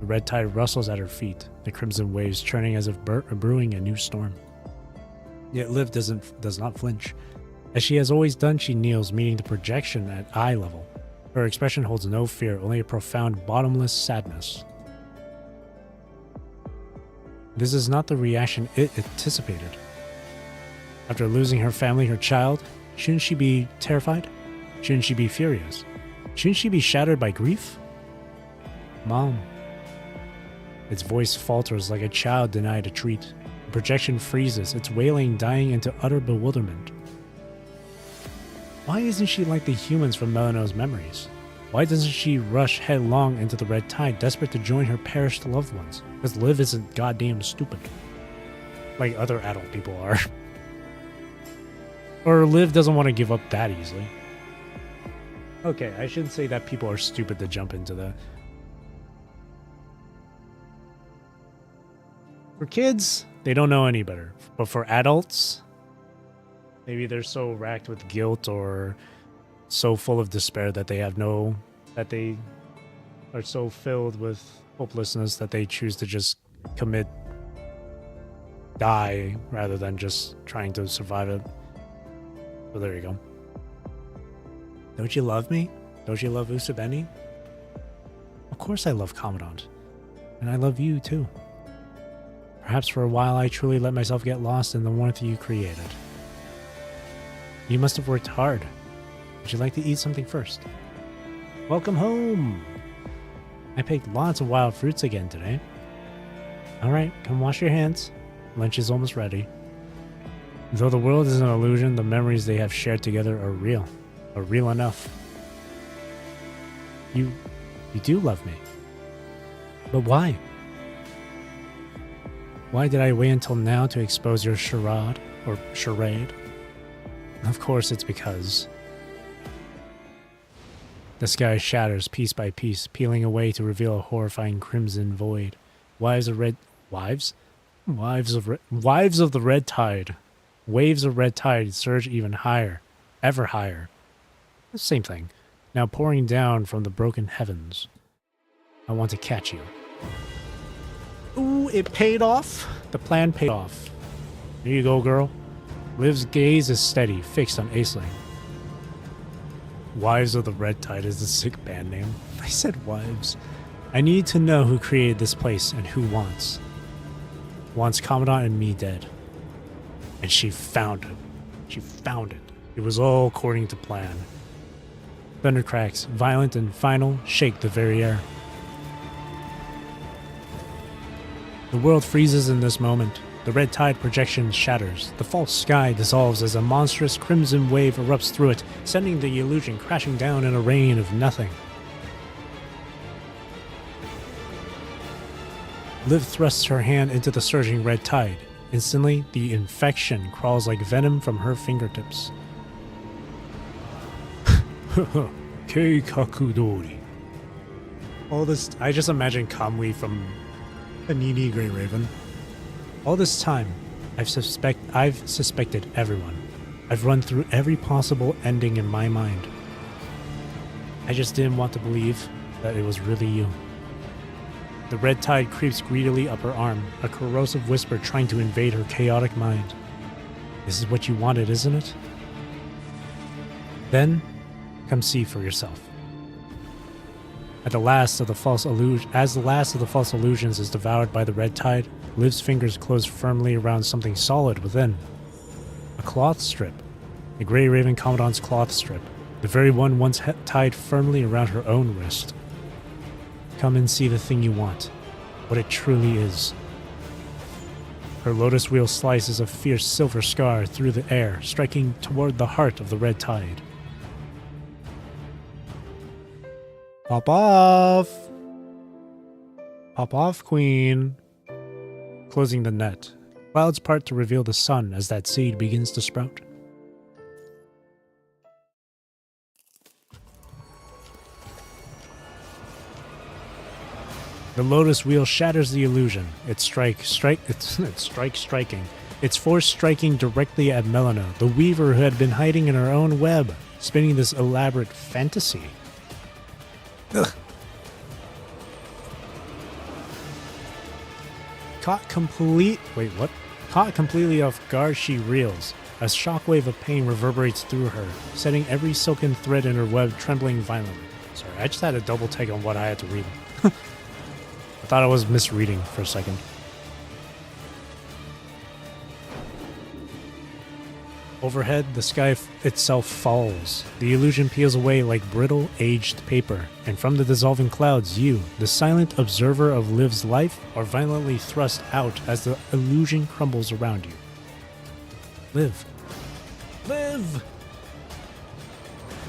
The red tide rustles at her feet, the crimson waves churning as if brewing a new storm. Yet Liv does not flinch. As she has always done, she kneels, meeting the projection at eye level. Her expression holds no fear, only a profound, bottomless sadness. This is not the reaction it anticipated. After losing her family, her child, shouldn't she be terrified? Shouldn't she be furious? Shouldn't she be shattered by grief? Mom. Its voice falters like a child denied a treat. The projection freezes, its wailing dying into utter bewilderment. Why isn't she like the humans from Melano's memories? Why doesn't she rush headlong into the red tide, desperate to join her perished loved ones? Because Liv isn't goddamn stupid. Like other adult people are. Or Liv doesn't want to give up that easily. Okay, I shouldn't say that people are stupid to jump into that. For kids, they don't know any better. But for adults, maybe they're so racked with guilt or so full of despair that they are so filled with hopelessness that they choose to just die rather than just trying to survive it. So there you go. Don't you love me? Don't you love Usabeni? Of course I love Commandant. And I love you too. Perhaps for a while I truly let myself get lost in the warmth you created. You must have worked hard. Would you like to eat something first? Welcome home! I picked lots of wild fruits again today. Alright, come wash your hands. Lunch is almost ready. Though the world is an illusion, the memories they have shared together are real. Are real enough. You do love me. But why? Why did I wait until now to expose your charade? Or charade? Of course it's because... The sky shatters piece by piece, peeling away to reveal a horrifying crimson void. Wives of the red tide. Waves of red tide surge even higher, ever higher. Same thing. Now pouring down from the broken heavens. I want to catch you. Ooh, it paid off. The plan paid off. Here you go, girl. Liv's gaze is steady, fixed on Aisling. Wives of the Red Tide is the sick band name. I said wives. I need to know who created this place and who wants. Wants Commandant and me dead. And she found it. She found it. It was all according to plan. Thundercracks, violent and final, shake the very air. The world freezes in this moment. The red tide projection shatters. The false sky dissolves as a monstrous crimson wave erupts through it, sending the illusion crashing down in a rain of nothing. Liv thrusts her hand into the surging red tide. Instantly, the infection crawls like venom from her fingertips. Keikakudori. All this, I just imagine Kamui from Panini Grey Raven. All this time, I've suspected everyone. I've run through every possible ending in my mind. I just didn't want to believe that it was really you. The red tide creeps greedily up her arm, a corrosive whisper trying to invade her chaotic mind. This is what you wanted, isn't it? Then, come see for yourself. As the last of the false illusions is devoured by the red tide, Liv's fingers close firmly around something solid within. A cloth strip. The Grey Raven Commandant's cloth strip. The very one once tied firmly around her own wrist. Come and see the thing you want. What it truly is. Her lotus wheel slices a fierce silver scar through the air, striking toward the heart of the red tide. Pop off! Pop off, queen. Closing the net. Clouds part to reveal the sun as that seed begins to sprout. The lotus wheel shatters the illusion. It's striking. Its force striking directly at Melina, the weaver who had been hiding in her own web, spinning this elaborate fantasy. Ugh. Caught completely off guard, she reels. A shockwave of pain reverberates through her, setting every silken thread in her web trembling violently. Sorry, I just had a double take on what I had to read. I thought I was misreading for a second. Overhead, the sky itself falls. The illusion peels away like brittle, aged paper, and from the dissolving clouds, you, the silent observer of Liv's life, are violently thrust out as the illusion crumbles around you. Liv. Liv!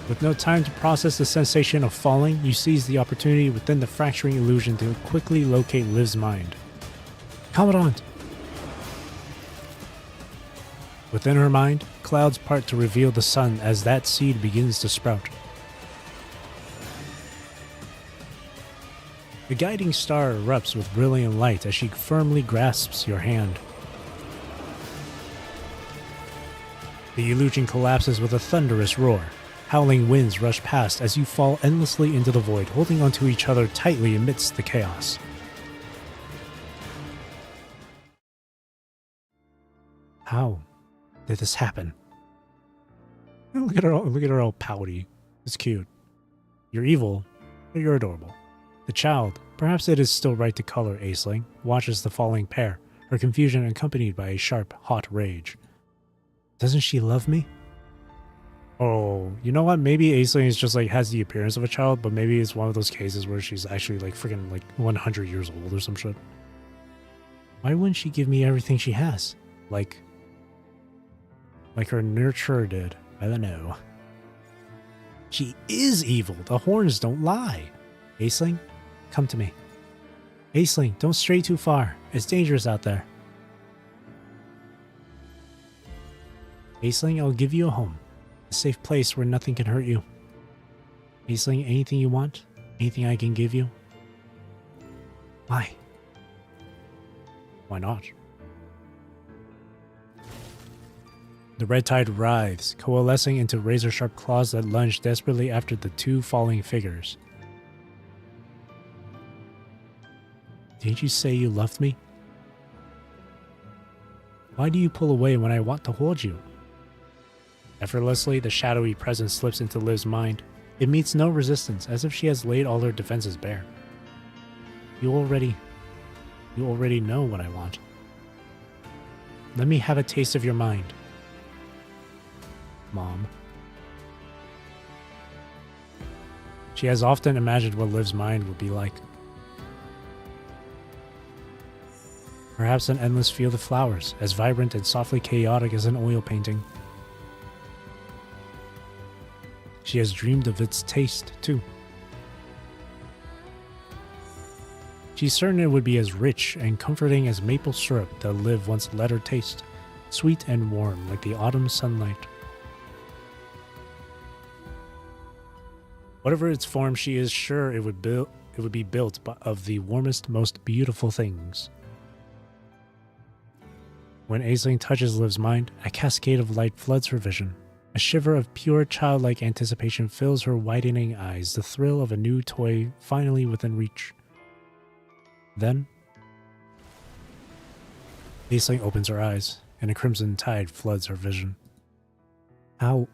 With no time to process the sensation of falling, you seize the opportunity within the fracturing illusion to quickly locate Liv's mind. Commandant! Within her mind, clouds part to reveal the sun as that seed begins to sprout. The guiding star erupts with brilliant light as she firmly grasps your hand. The illusion collapses with a thunderous roar. Howling winds rush past as you fall endlessly into the void, holding onto each other tightly amidst the chaos. How did this happen? Look at her all pouty. It's cute. You're evil, but you're adorable. The child, perhaps it is still right to color Aisling, watches the falling pair, her confusion accompanied by a sharp, hot rage. Doesn't she love me? Oh, you know what? Maybe Aisling is just like has the appearance of a child, but maybe it's one of those cases where she's actually like freaking like 100 years old or some shit. Why wouldn't she give me everything she has? Like her nurturer did. I don't know. She is evil. The horns don't lie. Aisling, come to me. Aisling, don't stray too far. It's dangerous out there. Aisling, I'll give you a home. A safe place where nothing can hurt you. Aisling, anything you want? Anything I can give you? Why? Why not? The red tide writhes, coalescing into razor-sharp claws that lunge desperately after the two falling figures. Didn't you say you loved me? Why do you pull away when I want to hold you? Effortlessly, the shadowy presence slips into Liv's mind. It meets no resistance, as if she has laid all her defenses bare. You already know what I want. Let me have a taste of your mind. Mom. She has often imagined what Liv's mind would be like. Perhaps an endless field of flowers, as vibrant and softly chaotic as an oil painting. She has dreamed of its taste, too. She's certain it would be as rich and comforting as maple syrup that Liv once let her taste, sweet and warm like the autumn sunlight. Whatever its form, she is sure it would be built of the warmest, most beautiful things. When Aisling touches Liv's mind, a cascade of light floods her vision. A shiver of pure childlike anticipation fills her widening eyes, the thrill of a new toy finally within reach. Then, Aisling opens her eyes, and a crimson tide floods her vision. How?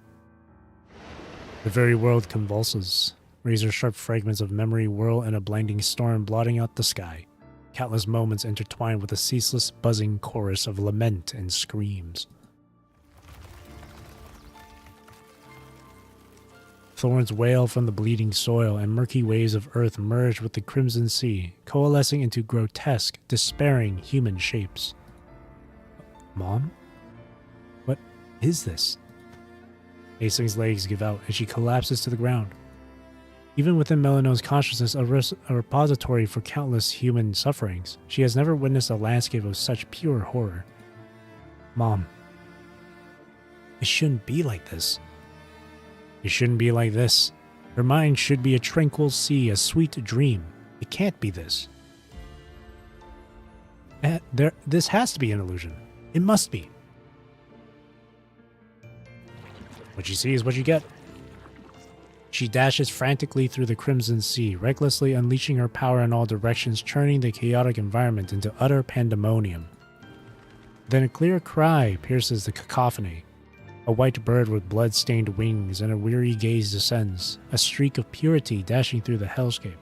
The very world convulses. Razor-sharp fragments of memory whirl in a blinding storm, blotting out the sky. Countless moments intertwine with a ceaseless, buzzing chorus of lament and screams. Thorns wail from the bleeding soil, and murky waves of earth merge with the crimson sea, coalescing into grotesque, despairing human shapes. Mom? What is this? Aisling's legs give out, and she collapses to the ground. Even within Melano's consciousness, a repository for countless human sufferings, she has never witnessed a landscape of such pure horror. Mom. It shouldn't be like this. It shouldn't be like this. Her mind should be a tranquil sea, a sweet dream. It can't be this. This has to be an illusion. It must be. What you see is what you get. She dashes frantically through the crimson sea, recklessly unleashing her power in all directions, churning the chaotic environment into utter pandemonium. Then a clear cry pierces the cacophony. A white bird with blood-stained wings and a weary gaze descends, a streak of purity dashing through the hellscape.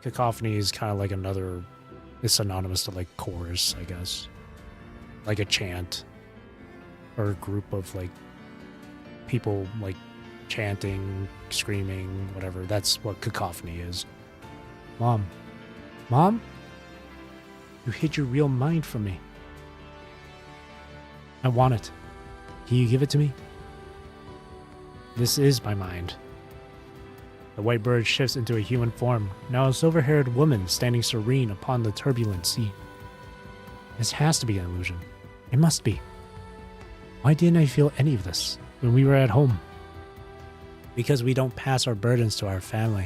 Cacophony is kind of like it's synonymous to like chorus, I guess. Like a chant. Or a group of like people like chanting, screaming, whatever. That's what cacophony is. Mom. Mom? You hid your real mind from me. I want it. Can you give it to me? This is my mind. The white bird shifts into a human form, now a silver-haired woman standing serene upon the turbulent sea. This has to be an illusion. It must be. Why didn't I feel any of this when we were at home? Because we don't pass our burdens to our family.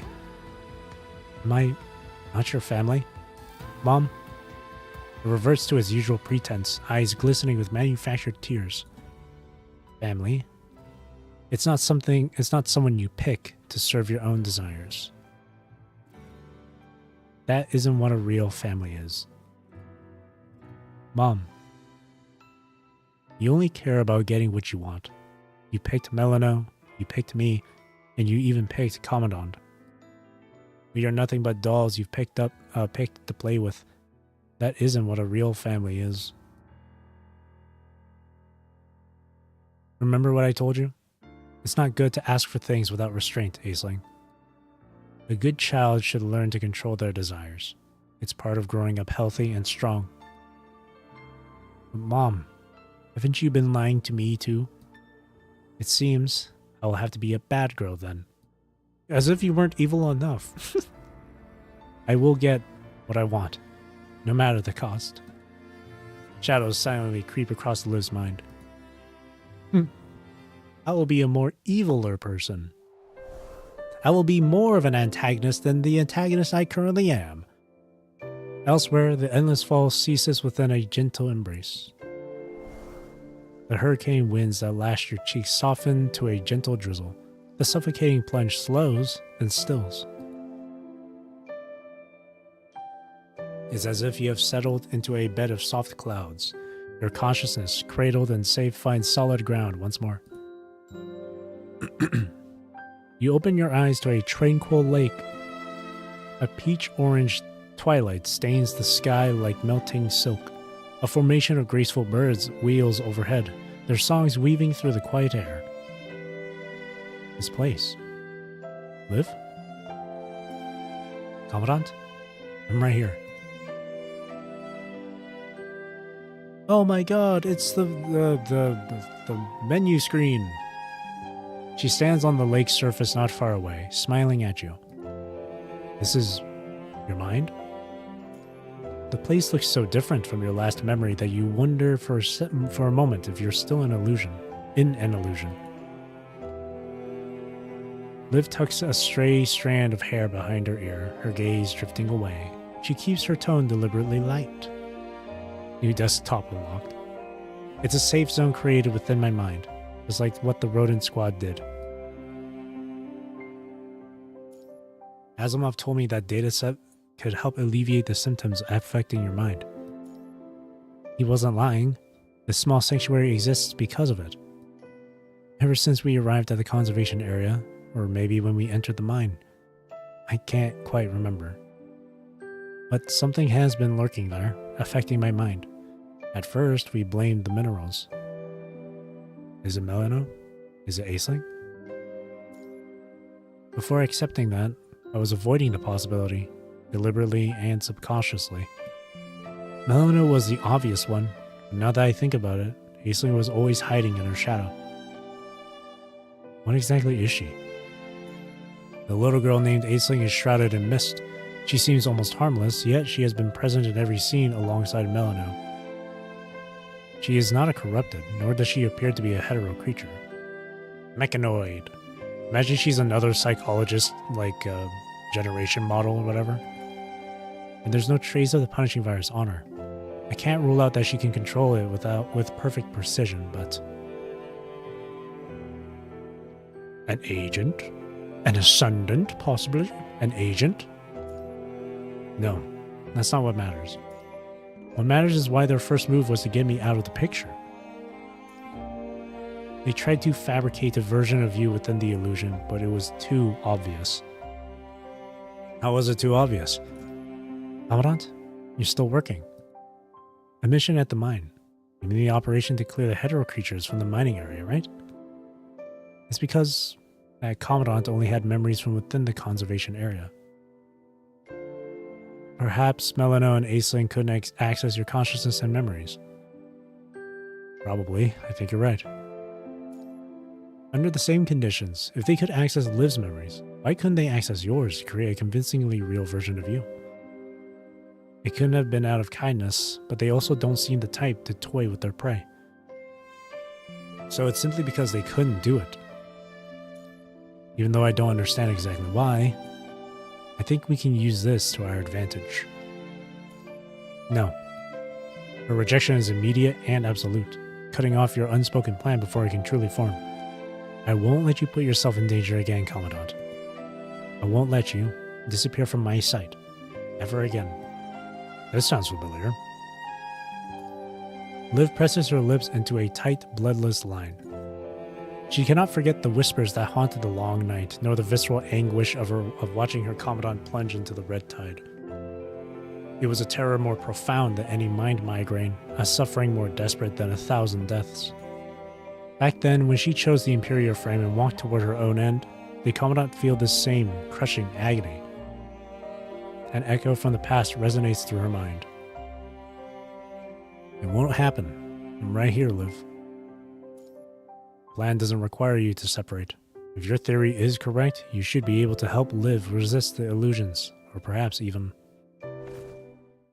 Am I not your family? Mom? It reverts to its usual pretense, eyes glistening with manufactured tears. Family? It's not someone you pick to serve your own desires. That isn't what a real family is. Mom. You only care about getting what you want. You picked Melano, you picked me, and you even picked Commandant. We are nothing but dolls you've picked to play with. That isn't what a real family is. Remember what I told you? It's not good to ask for things without restraint, Aisling. A good child should learn to control their desires. It's part of growing up healthy and strong. But Mom, haven't you been lying to me too? It seems I will have to be a bad girl then. As if you weren't evil enough. I will get what I want, no matter the cost. Shadows silently creep across Liv's mind. I will be a more eviler person. I will be more of an antagonist than the antagonist I currently am. Elsewhere, the endless fall ceases within a gentle embrace. The hurricane winds that lash your cheeks soften to a gentle drizzle. The suffocating plunge slows and stills. It's as if you have settled into a bed of soft clouds. Your consciousness, cradled and safe, finds solid ground once more. You open your eyes to a tranquil lake. A peach-orange twilight stains the sky like melting silk. A formation of graceful birds wheels overhead, their songs weaving through the quiet air. This place. Liv? Commandant? I'm right here. Oh my god, it's the menu screen. She stands on the lake's surface not far away, smiling at you. This is your mind? The place looks so different from your last memory that you wonder for a moment if you're still in an illusion. Liv tucks a stray strand of hair behind her ear, her gaze drifting away. She keeps her tone deliberately light. New desktop unlocked. It's a safe zone created within my mind, just like what the rodent squad did. Asimov told me that dataset could help alleviate the symptoms affecting your mind. He wasn't lying. This small sanctuary exists because of it. Ever since we arrived at the conservation area, or maybe when we entered the mine, I can't quite remember. But something has been lurking there, affecting my mind. At first, we blamed the minerals. Is it Melano? Is it Aisling? Before accepting that, I was avoiding the possibility, deliberately and subconsciously. Melina was the obvious one, but now that I think about it, Aisling was always hiding in her shadow. What exactly is she? The little girl named Aisling is shrouded in mist. She seems almost harmless, yet she has been present in every scene alongside Melino. She is not a corrupted, nor does she appear to be a hetero creature. Mechanoid. Imagine she's another psychologist, like generation model or whatever. And there's no trace of the punishing virus on her. I can't rule out that she can control it with perfect precision, but... An agent? An ascendant, possibly? An agent? No, that's not what matters. What matters is why their first move was to get me out of the picture. They tried to fabricate a version of you within the illusion, but it was too obvious. How was it too obvious? Commandant, you're still working. A mission at the mine. You mean the operation to clear the hetero creatures from the mining area, right? It's because that Commandant only had memories from within the conservation area. Perhaps Melino and Aisling couldn't access your consciousness and memories. Probably, I think you're right. Under the same conditions, if they could access Liv's memories, why couldn't they access yours to create a convincingly real version of you? It couldn't have been out of kindness, but they also don't seem the type to toy with their prey. So it's simply because they couldn't do it. Even though I don't understand exactly why, I think we can use this to our advantage. No. Her rejection is immediate and absolute, cutting off your unspoken plan before it can truly form. I won't let you put yourself in danger again, Commandant. I won't let you disappear from my sight ever again. This sounds familiar. Liv presses her lips into a tight, bloodless line. She cannot forget the whispers that haunted the long night, nor the visceral anguish of watching her Commandant plunge into the red tide. It was a terror more profound than any mind migraine, a suffering more desperate than 1,000 deaths. Back then, when she chose the Imperial frame and walked toward her own end, did Commandant feel the same crushing agony? An echo from the past resonates through her mind. It won't happen. I'm right here, Liv. Plan doesn't require you to separate. If your theory is correct, you should be able to help Liv resist the illusions, or perhaps even...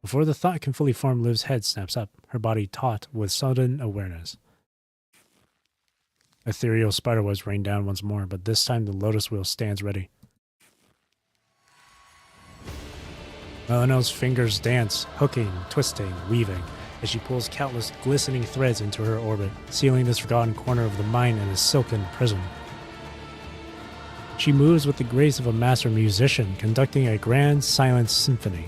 Before the thought can fully form, Liv's head snaps up, her body taut with sudden awareness. Ethereal spiderwebs rain down once more, but this time the lotus wheel stands ready. Melino's fingers dance, hooking, twisting, weaving, as she pulls countless glistening threads into her orbit, sealing this forgotten corner of the mine in a silken prison. She moves with the grace of a master musician, conducting a grand, silent symphony.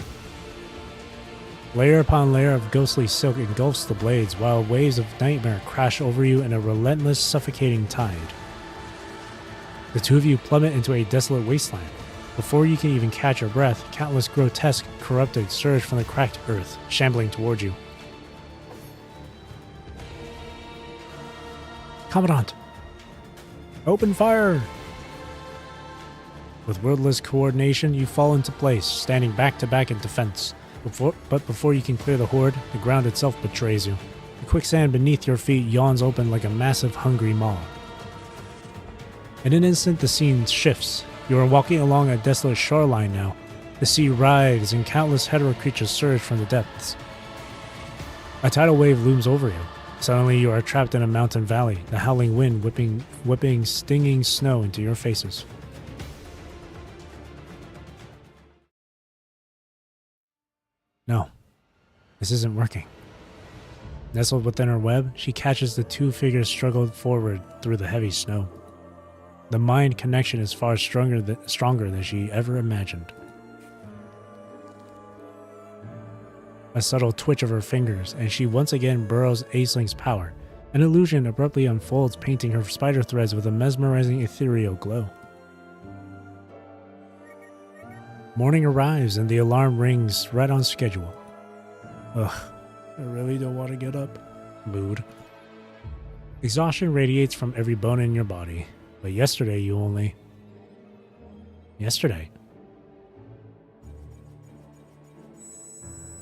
Layer upon layer of ghostly silk engulfs the blades, while waves of nightmare crash over you in a relentless, suffocating tide. The two of you plummet into a desolate wasteland. Before you can even catch your breath, countless grotesque, corrupted surge from the cracked earth, shambling toward you. Commandant! Open fire! With wordless coordination, you fall into place, standing back to back in defense. But before you can clear the horde, the ground itself betrays you. The quicksand beneath your feet yawns open like a massive, hungry maw. In an instant, the scene shifts. You are walking along a desolate shoreline now. The sea writhes and countless hetero creatures surge from the depths. A tidal wave looms over you. Suddenly, you are trapped in a mountain valley, the howling wind whipping stinging snow into your faces. No, this isn't working. Nestled within her web, she catches the two figures struggle forward through the heavy snow. The mind connection is far stronger than she ever imagined. A subtle twitch of her fingers, and she once again burrows Aisling's power. An illusion abruptly unfolds, painting her spider threads with a mesmerizing ethereal glow. Morning arrives and the alarm rings right on schedule. Ugh, I really don't want to get up. Mood. Exhaustion radiates from every bone in your body, but yesterday you only... Yesterday.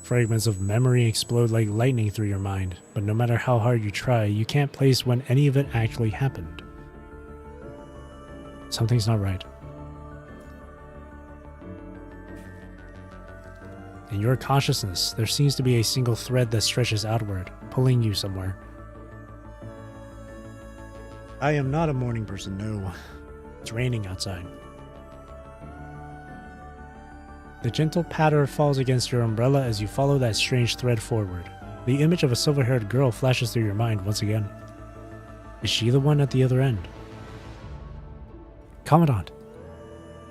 Fragments of memory explode like lightning through your mind, but no matter how hard you try, you can't place when any of it actually happened. Something's not right. In your consciousness, there seems to be a single thread that stretches outward, pulling you somewhere. I am not a morning person, no. It's raining outside. The gentle patter falls against your umbrella as you follow that strange thread forward. The image of a silver-haired girl flashes through your mind once again. Is she the one at the other end? Commandant!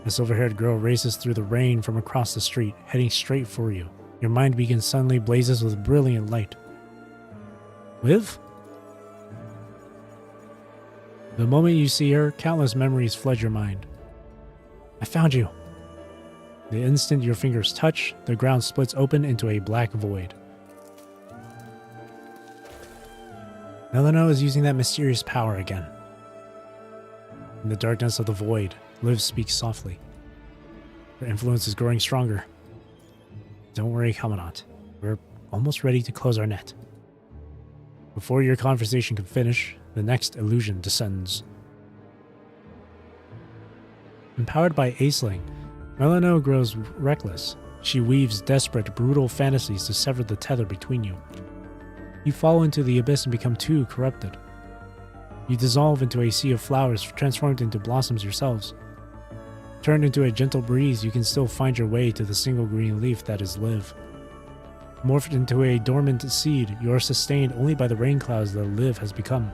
The silver-haired girl races through the rain from across the street, heading straight for you. Your mind begins suddenly blazes with brilliant light. Liv? The moment you see her, countless memories flood your mind. I found you. The instant your fingers touch, the ground splits open into a black void. Melano is using that mysterious power again. In the darkness of the void, Liv speaks softly. Her influence is growing stronger. Don't worry, Commandant. We're almost ready to close our net. Before your conversation can finish, the next illusion descends. Empowered by Aisling, Melano grows reckless. She weaves desperate, brutal fantasies to sever the tether between you. You fall into the abyss and become too corrupted. You dissolve into a sea of flowers, transformed into blossoms yourselves. Turned into a gentle breeze, you can still find your way to the single green leaf that is Liv. Morphed into a dormant seed, you are sustained only by the rain clouds that Liv has become.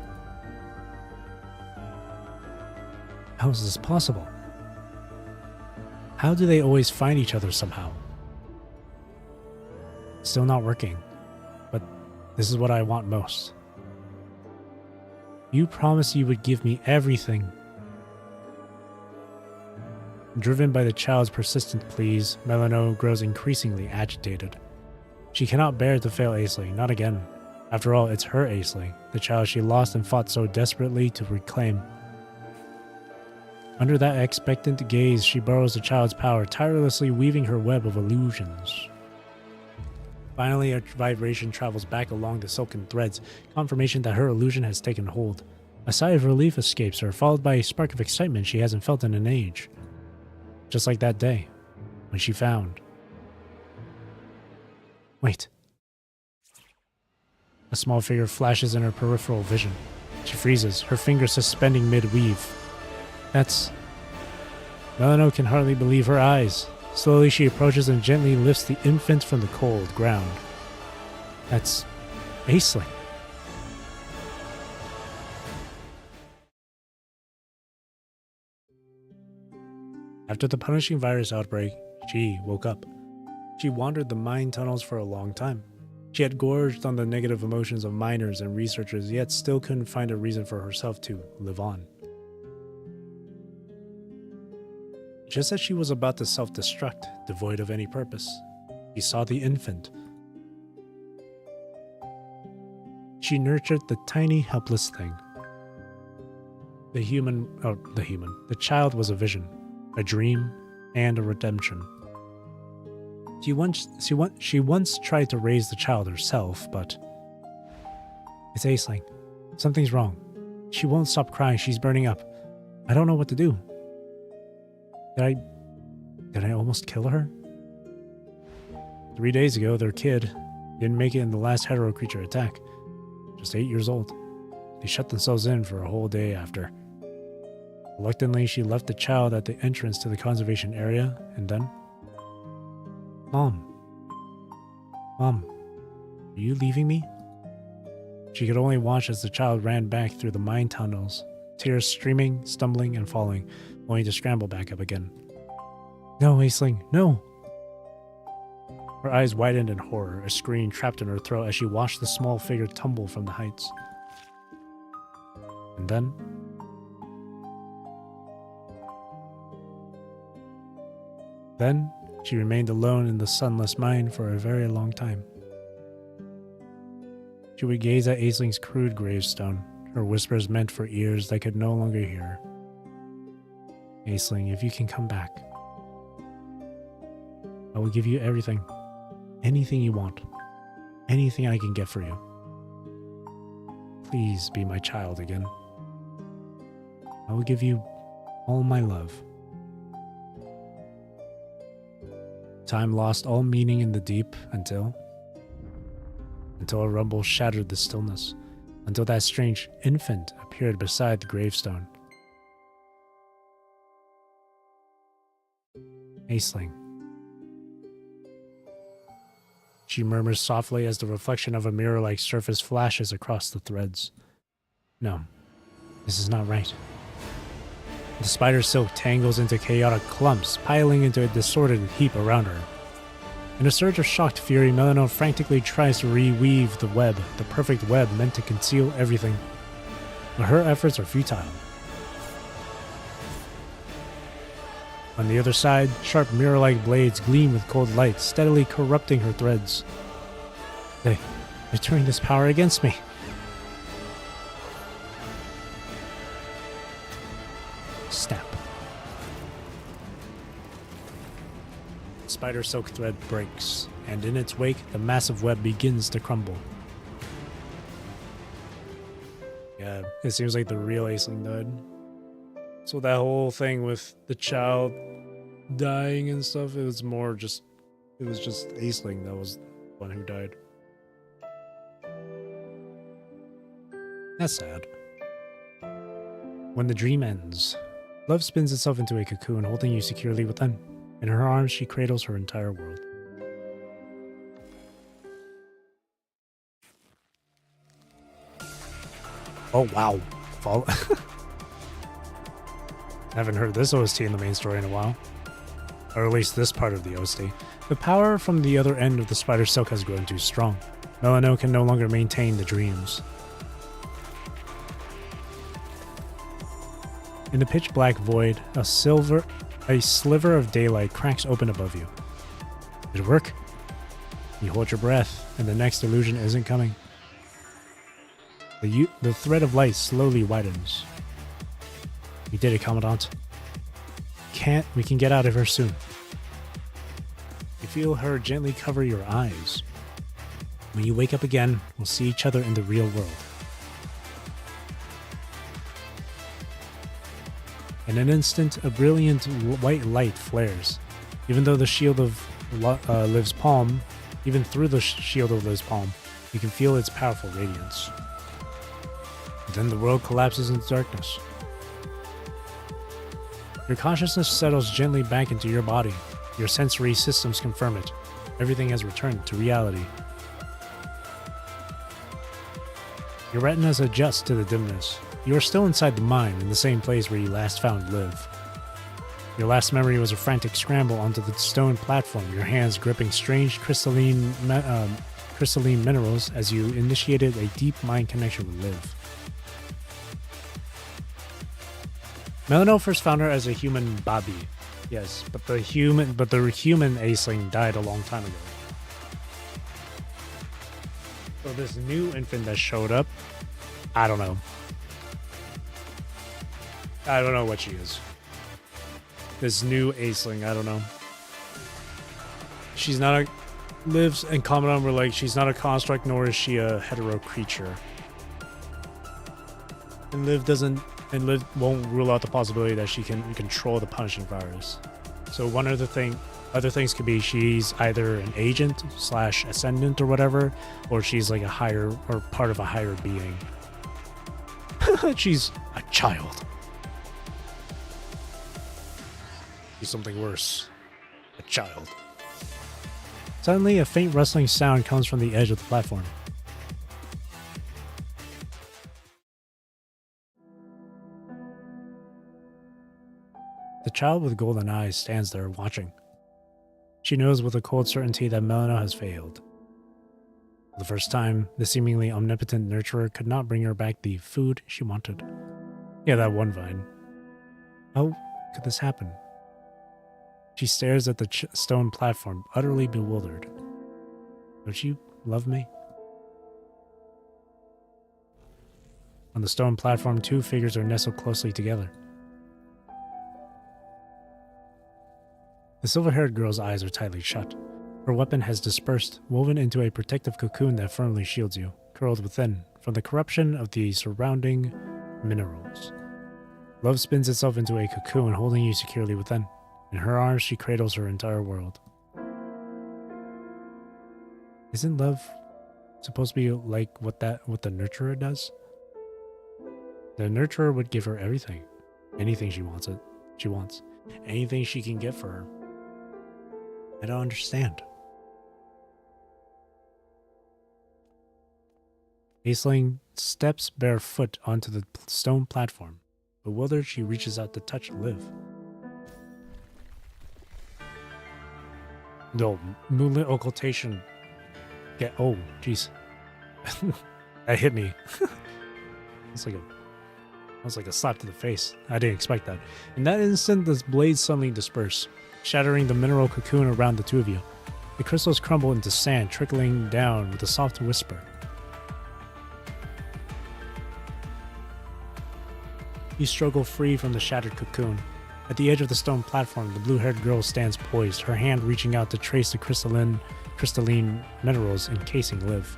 How is this possible? How do they always find each other somehow? Still not working, but this is what I want most. You promised you would give me everything. Driven by the child's persistent pleas, Melano grows increasingly agitated. She cannot bear to fail Aisling, not again. After all, it's her Aisling, the child she lost and fought so desperately to reclaim. Under that expectant gaze, she borrows the child's power, tirelessly weaving her web of illusions. Finally, a vibration travels back along the silken threads, confirmation that her illusion has taken hold. A sigh of relief escapes her, followed by a spark of excitement she hasn't felt in an age. Just like that day, when she found... Wait. A small figure flashes in her peripheral vision. She freezes, her fingers suspending mid-weave. That's... Melano can hardly believe her eyes. Slowly she approaches and gently lifts the infant from the cold ground. That's... Aisling. After the punishing virus outbreak, she woke up. She wandered the mine tunnels for a long time. She had gorged on the negative emotions of miners and researchers, yet still couldn't find a reason for herself to live on. Just as she was about to self-destruct, devoid of any purpose, she saw the infant. She nurtured the tiny, helpless thing. The child was a vision, a dream, and a redemption. She once tried to raise the child herself, but... It's Aisling. Something's wrong. She won't stop crying, she's burning up. I don't know what to do. Did I almost kill her? 3 days ago, their kid didn't make it in the last hetero creature attack. Just 8 years old. They shut themselves in for a whole day after. Reluctantly, she left the child at the entrance to the conservation area, and then... Mom, are you leaving me? She could only watch as the child ran back through the mine tunnels, tears streaming, stumbling, and falling, only to scramble back up again. No, Aisling, no! Her eyes widened in horror, a scream trapped in her throat as she watched the small figure tumble from the heights. And then... she remained alone in the sunless mine for a very long time. She would gaze at Aisling's crude gravestone, her whispers meant for ears that could no longer hear. Aisling, if you can come back. I will give you everything. Anything you want. Anything I can get for you. Please be my child again. I will give you all my love. Time lost all meaning in the deep until a rumble shattered the stillness, until that strange infant appeared beside the gravestone. Aisling. She murmurs softly as the reflection of a mirror-like surface flashes across the threads. No, this is not right. The spider silk tangles into chaotic clumps, piling into a disordered heap around her. In a surge of shocked fury, Melano frantically tries to reweave the web, the perfect web meant to conceal everything. But her efforts are futile. On the other side, sharp mirror-like blades gleam with cold light, steadily corrupting her threads. They're turning this power against me. Snap. The spider silk thread breaks, and in its wake, the massive web begins to crumble. Yeah, it seems like the real Aisling died. So that whole thing with the child dying and stuff, it was just Aisling that was the one who died. That's sad. When the dream ends, love spins itself into a cocoon, holding you securely within. In her arms, she cradles her entire world. Oh wow. I haven't heard this OST in the main story in a while. Or at least this part of the OST. The power from the other end of the spider silk has grown too strong. Melano can no longer maintain the dreams. In the pitch black void, a sliver of daylight cracks open above you. Did it work? You hold your breath, and the next illusion isn't coming. The thread of light slowly widens. You did it, Commandant. We can get out of here soon. You feel her gently cover your eyes. When you wake up again, we'll see each other in the real world. In an instant, a brilliant white light flares. Even through the shield of Liv's palm, you can feel its powerful radiance. Then the world collapses into darkness. Your consciousness settles gently back into your body. Your sensory systems confirm it. Everything has returned to reality. Your retinas adjust to the dimness. You are still inside the mine, in the same place where you last found Liv. Your last memory was a frantic scramble onto the stone platform, your hands gripping strange crystalline minerals as you initiated a deep mind connection with Liv. Melano first found her as a human Bobby. Yes, but the human Aisling died a long time ago. So this new infant that showed up, I don't know. I don't know what she is. This new Aisling, I don't know. She's not Liv's and Commandant were like, she's not a construct, nor is she a hetero creature. And Liv won't rule out the possibility that she can control the punishing virus. So other things could be she's either an agent / ascendant or whatever, or she's like a higher or part of a higher being. She's a child. She's something worse. A child. Suddenly, a faint rustling sound comes from the edge of the platform. The child with golden eyes stands there watching. She knows with a cold certainty that Melano has failed. For the first time, the seemingly omnipotent nurturer could not bring her back the food she wanted. Yeah, that one vine. How could this happen? She stares at the stone platform, utterly bewildered. Don't you love me? On the stone platform, two figures are nestled closely together. The silver-haired girl's eyes are tightly shut. Her weapon has dispersed, woven into a protective cocoon that firmly shields you, curled within, from the corruption of the surrounding minerals. Love spins itself into a cocoon, holding you securely within. In her arms, she cradles her entire world. Isn't love supposed to be like what the nurturer does? The nurturer would give her everything. Anything she wants. Anything she can get for her. I don't understand. Aisling steps barefoot onto the stone platform. Bewildered, she reaches out to touch Liv. No, moonlit occultation. Oh, jeez. That hit me. It's like a slap to the face. I didn't expect that. In that instant, the blades suddenly disperse, shattering the mineral cocoon around the two of you. The crystals crumble into sand, trickling down with a soft whisper. You struggle free from the shattered cocoon. At the edge of the stone platform, the blue-haired girl stands poised, her hand reaching out to trace the crystalline minerals encasing Liv.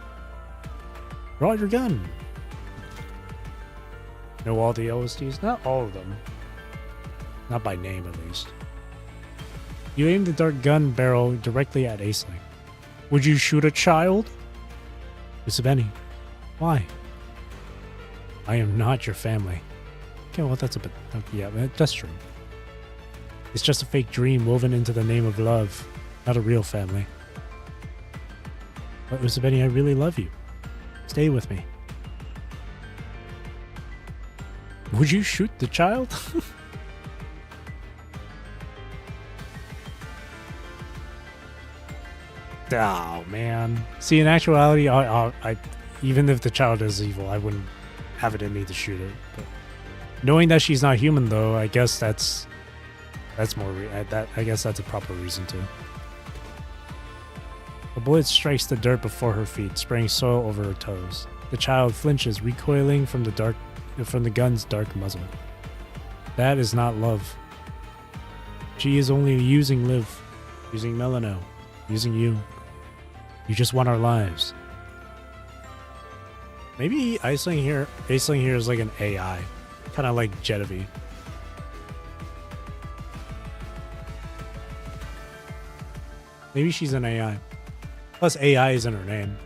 Draw your gun! Know all the OSTs? Not all of them. Not by name, at least. You aim the dark gun barrel directly at Aisling. Would you shoot a child? Usabeni. Why? I am not your family. Okay, well, that's a bit... yeah, that's true. It's just a fake dream woven into the name of love, not a real family. But Usabeni, I really love you. Stay with me. Would you shoot the child? Oh, man. See, in actuality, I even if the child is evil, I wouldn't have it in me to shoot it. But knowing that she's not human, though, I guess that's more. I guess that's a proper reason to. A bullet strikes the dirt before her feet, spraying soil over her toes. The child flinches, recoiling from the gun's dark muzzle. That is not love. She is only using Liv, using Melano, using you. You just want our lives. Maybe Aisling here is like an AI, kind of like Genevieve. Maybe she's an AI. Plus AI is in her name.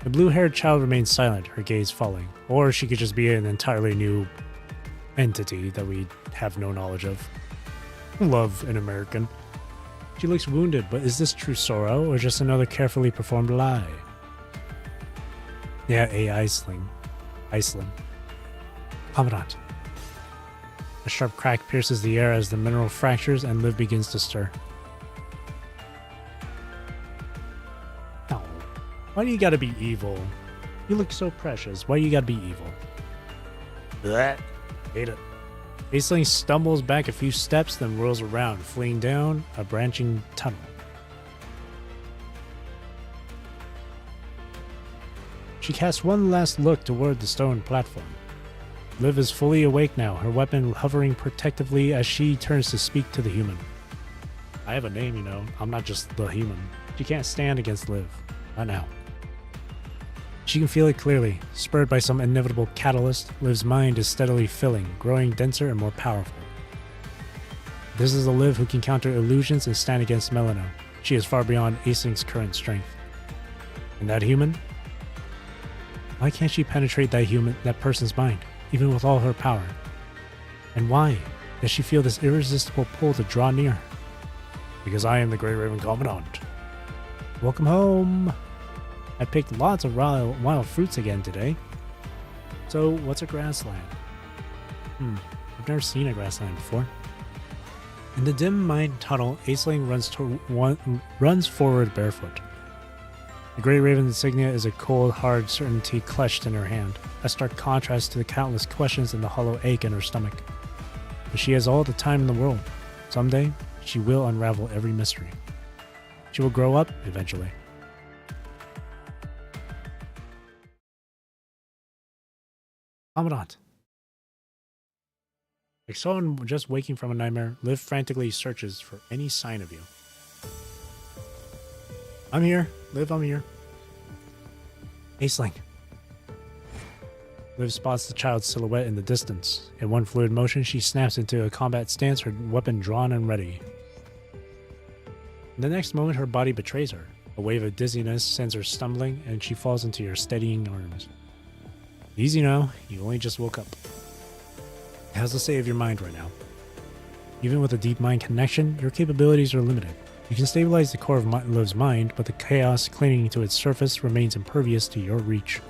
The blue-haired child remains silent, her gaze falling. Or she could just be an entirely new entity that we have no knowledge of. Love an American. She looks wounded, but is this true sorrow or just another carefully performed lie? Yeah, Aisling. Commandant. A sharp crack pierces the air as the mineral fractures and Liv begins to stir. Oh, why do you gotta be evil? You look so precious. Why you gotta be evil? Blech. Hate it. Aisling stumbles back a few steps, then whirls around, fleeing down a branching tunnel. She casts one last look toward the stone platform. Liv is fully awake now, her weapon hovering protectively as she turns to speak to the human. I have a name, you know. I'm not just the human. She can't stand against Liv. Not now. She can feel it clearly. Spurred by some inevitable catalyst, Liv's mind is steadily filling, growing denser and more powerful. This is a Liv who can counter illusions and stand against Melano. She is far beyond Aisling's current strength. And that human? Why can't she penetrate that person's mind, even with all her power? And why does she feel this irresistible pull to draw near? Because I am the Great Raven Commandant. Welcome home! I picked lots of wild fruits again today. So, what's a grassland? I've never seen a grassland before. In the dim mine tunnel, Aisling runs forward barefoot. The Great Raven insignia is a cold, hard certainty clutched in her hand, a stark contrast to the countless questions and the hollow ache in her stomach. But she has all the time in the world. Someday, she will unravel every mystery. She will grow up, eventually. Commandant. Like someone just waking from a nightmare, Liv frantically searches for any sign of you. I'm here. Liv, I'm here. Aisling. Liv spots the child's silhouette in the distance. In one fluid motion, she snaps into a combat stance, her weapon drawn and ready. In the next moment, her body betrays her. A wave of dizziness sends her stumbling, and she falls into your steadying arms. Easy now, you only just woke up. How's the state of your mind right now? Even with a deep mind connection, your capabilities are limited. You can stabilize the core of Liv's mind, but the chaos clinging to its surface remains impervious to your reach.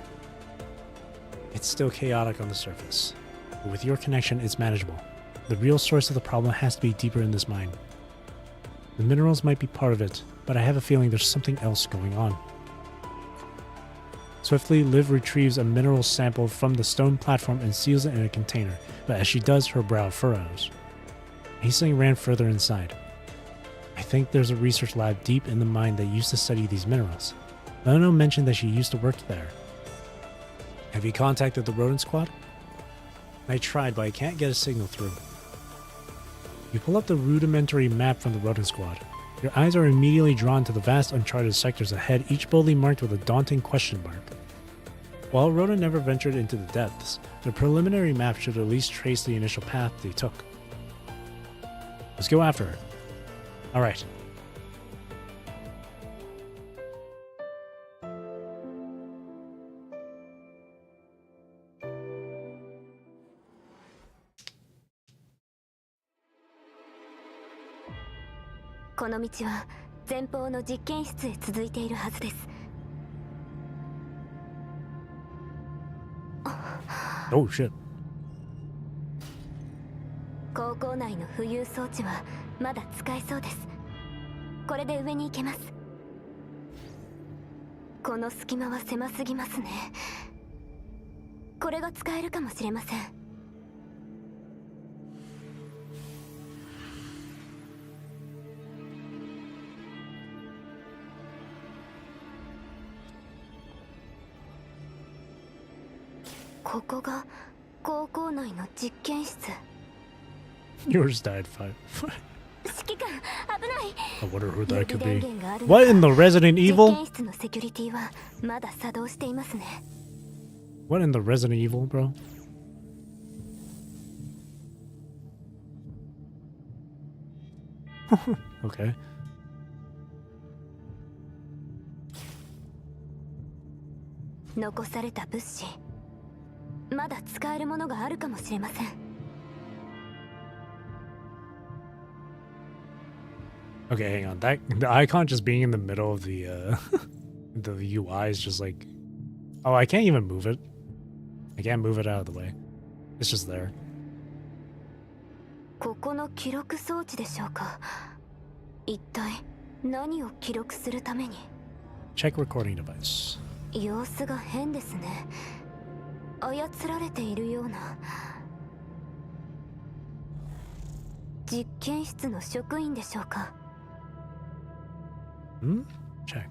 It's still chaotic on the surface, but with your connection, it's manageable. The real source of the problem has to be deeper in this mine. The minerals might be part of it, but I have a feeling there's something else going on. Swiftly, Liv retrieves a mineral sample from the stone platform and seals it in a container, but as she does, her brow furrows. Aisling ran further inside. I think there's a research lab deep in the mine that used to study these minerals. Leono mentioned that she used to work there. Have you contacted the rodent squad? I tried, but I can't get a signal through. You pull up the rudimentary map from the rodent squad. Your eyes are immediately drawn to the vast uncharted sectors ahead, each boldly marked with a daunting question mark. While Rhoda never ventured into the depths, the preliminary map should at least trace the initial path they took. Let's go after her. Alright. Oh shit. 高校内の浮遊装置はまだ使えそうです。これで上に行けます。この隙間は狭すぎますね。これが使えるかもしれません。ここが高校内の実験室。Yours died 5. 指揮官、危ない。 I wonder who that could be. What in the Resident Evil? 実験室のセキュリティはまだ作動していますね。What in the Resident Evil, bro? Okay. 残された物資、まだ使えるものがあるかもしれません。Okay, hang on. The icon just being in the middle of the the UI is just like, oh, I can't even move it. I can't move it out of the way. It's just there. ここの記録装置でしょうか。一体何を記録するために。 Check recording device. 様子が変ですね。操られているような。実験室の職員でしょうか。Check.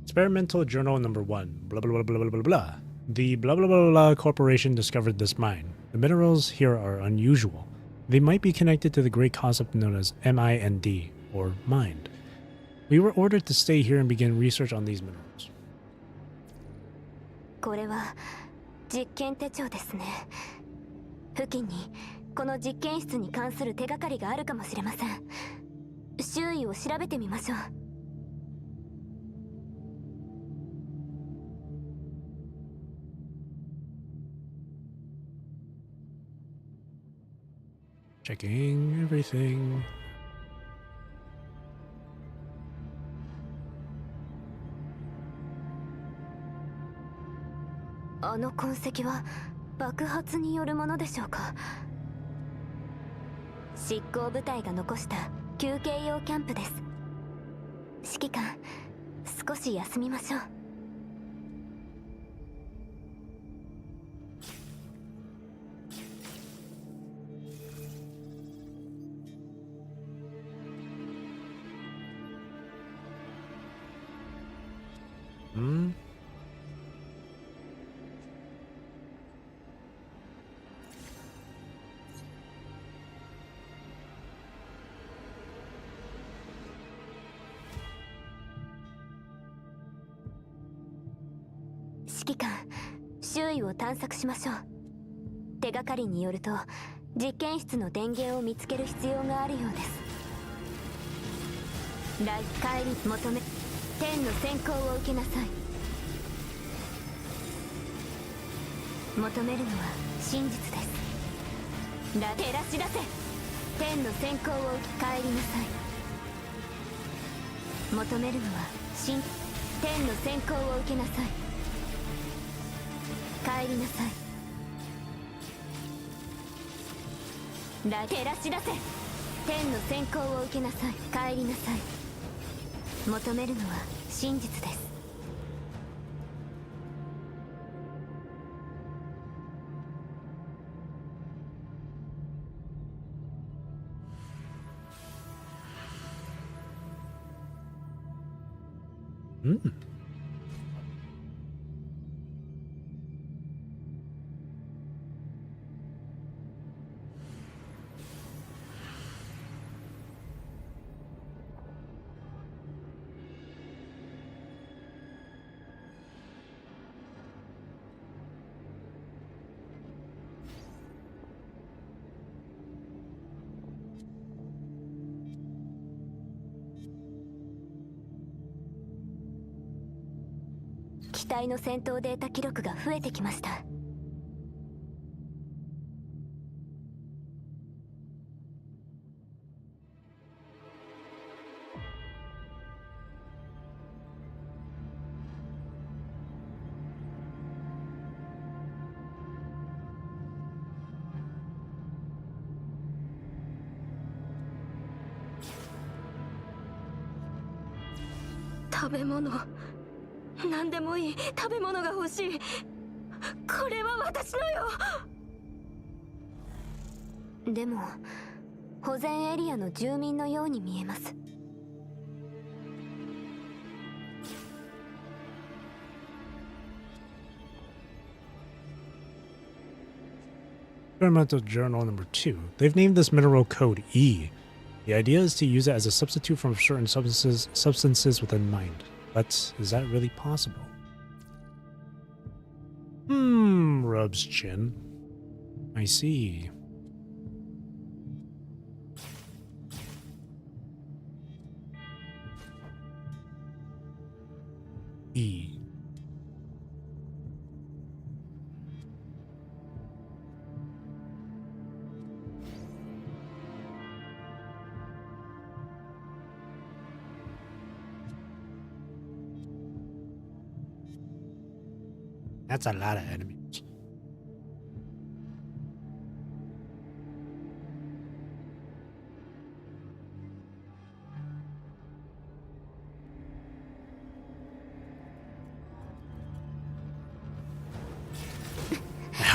Experimental Journal Number 1. Blah blah blah blah blah blah blah. The blah blah blah blah corporation discovered this mine. The minerals here are unusual. They might be connected to the great concept known as MIND, or mind. We were ordered to stay here and begin research on these minerals. これは実験手帳ですね。付近にこの実験室に関する手がかりがあるかもしれません。周囲を調べてみましょう。Checking everything. あの痕跡は爆発によるものでしょうか。執行部隊が残した休憩用キャンプです。指揮官、少し休みましょう。指揮官、周囲を探索しましょう。手がかりによると実験室の電源を見つける必要があるようです。帰り求め、天の先行を受けなさい。求めるのは真実です。照らし出せ。天の先行を受け帰りなさい。求めるのは天の先行を受けなさい。帰りなさい。照らし出せ。天の先行を受けなさい。帰りなさい。求めるのは真実です。機体の戦闘データ記録が増えてきました。食べ物、何でもいい。食べ物が欲しい。これは私のよ。でも保全エリアの住民のように見えます。Experimental Journal number 2. They've named this mineral code E. The idea is to use it as a substitute from certain substances within mind. But is that really possible? Rubs chin. I see. E. That's a lot of enemies.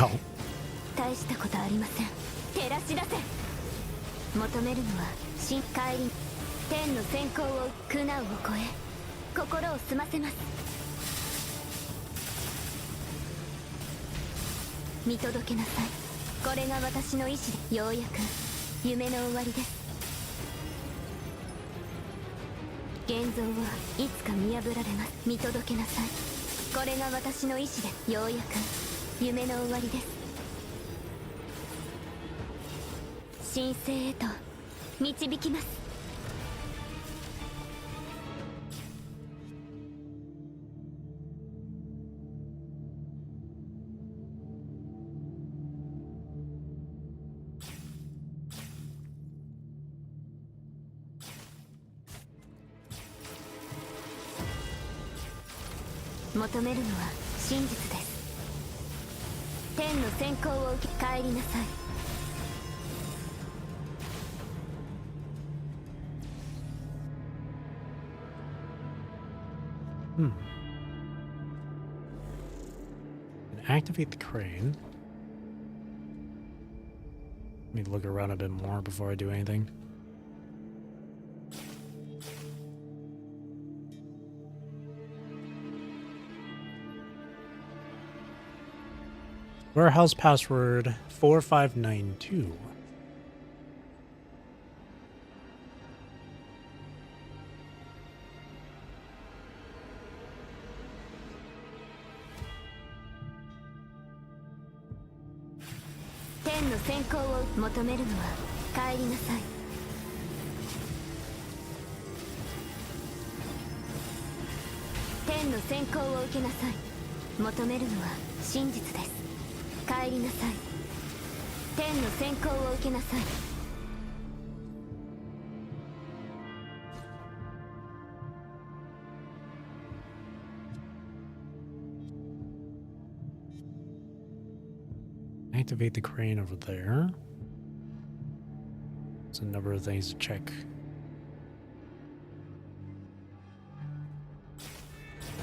Ow. 大したことありません。照らし出せ。求めるのは深海林。天の先行を苦難を超え心を澄ませます。見届けなさい。これが私の意志で。ようやく夢の終わりです。現像はいつか見破られます。見届けなさい。これが私の意志で。ようやく夢の終わりです。神聖へと導きます。求めるのは真実です。天の先行を受け帰りなさい。And activate the crane. Let me look around a bit more before I do anything. Warehouse password 4592. 天の先行を求めるのは帰りなさい。天の先行を受けなさい。求めるのは真実です。帰りなさい。天の先行を受けなさい。Activate the crane over there. There's a number of things to check.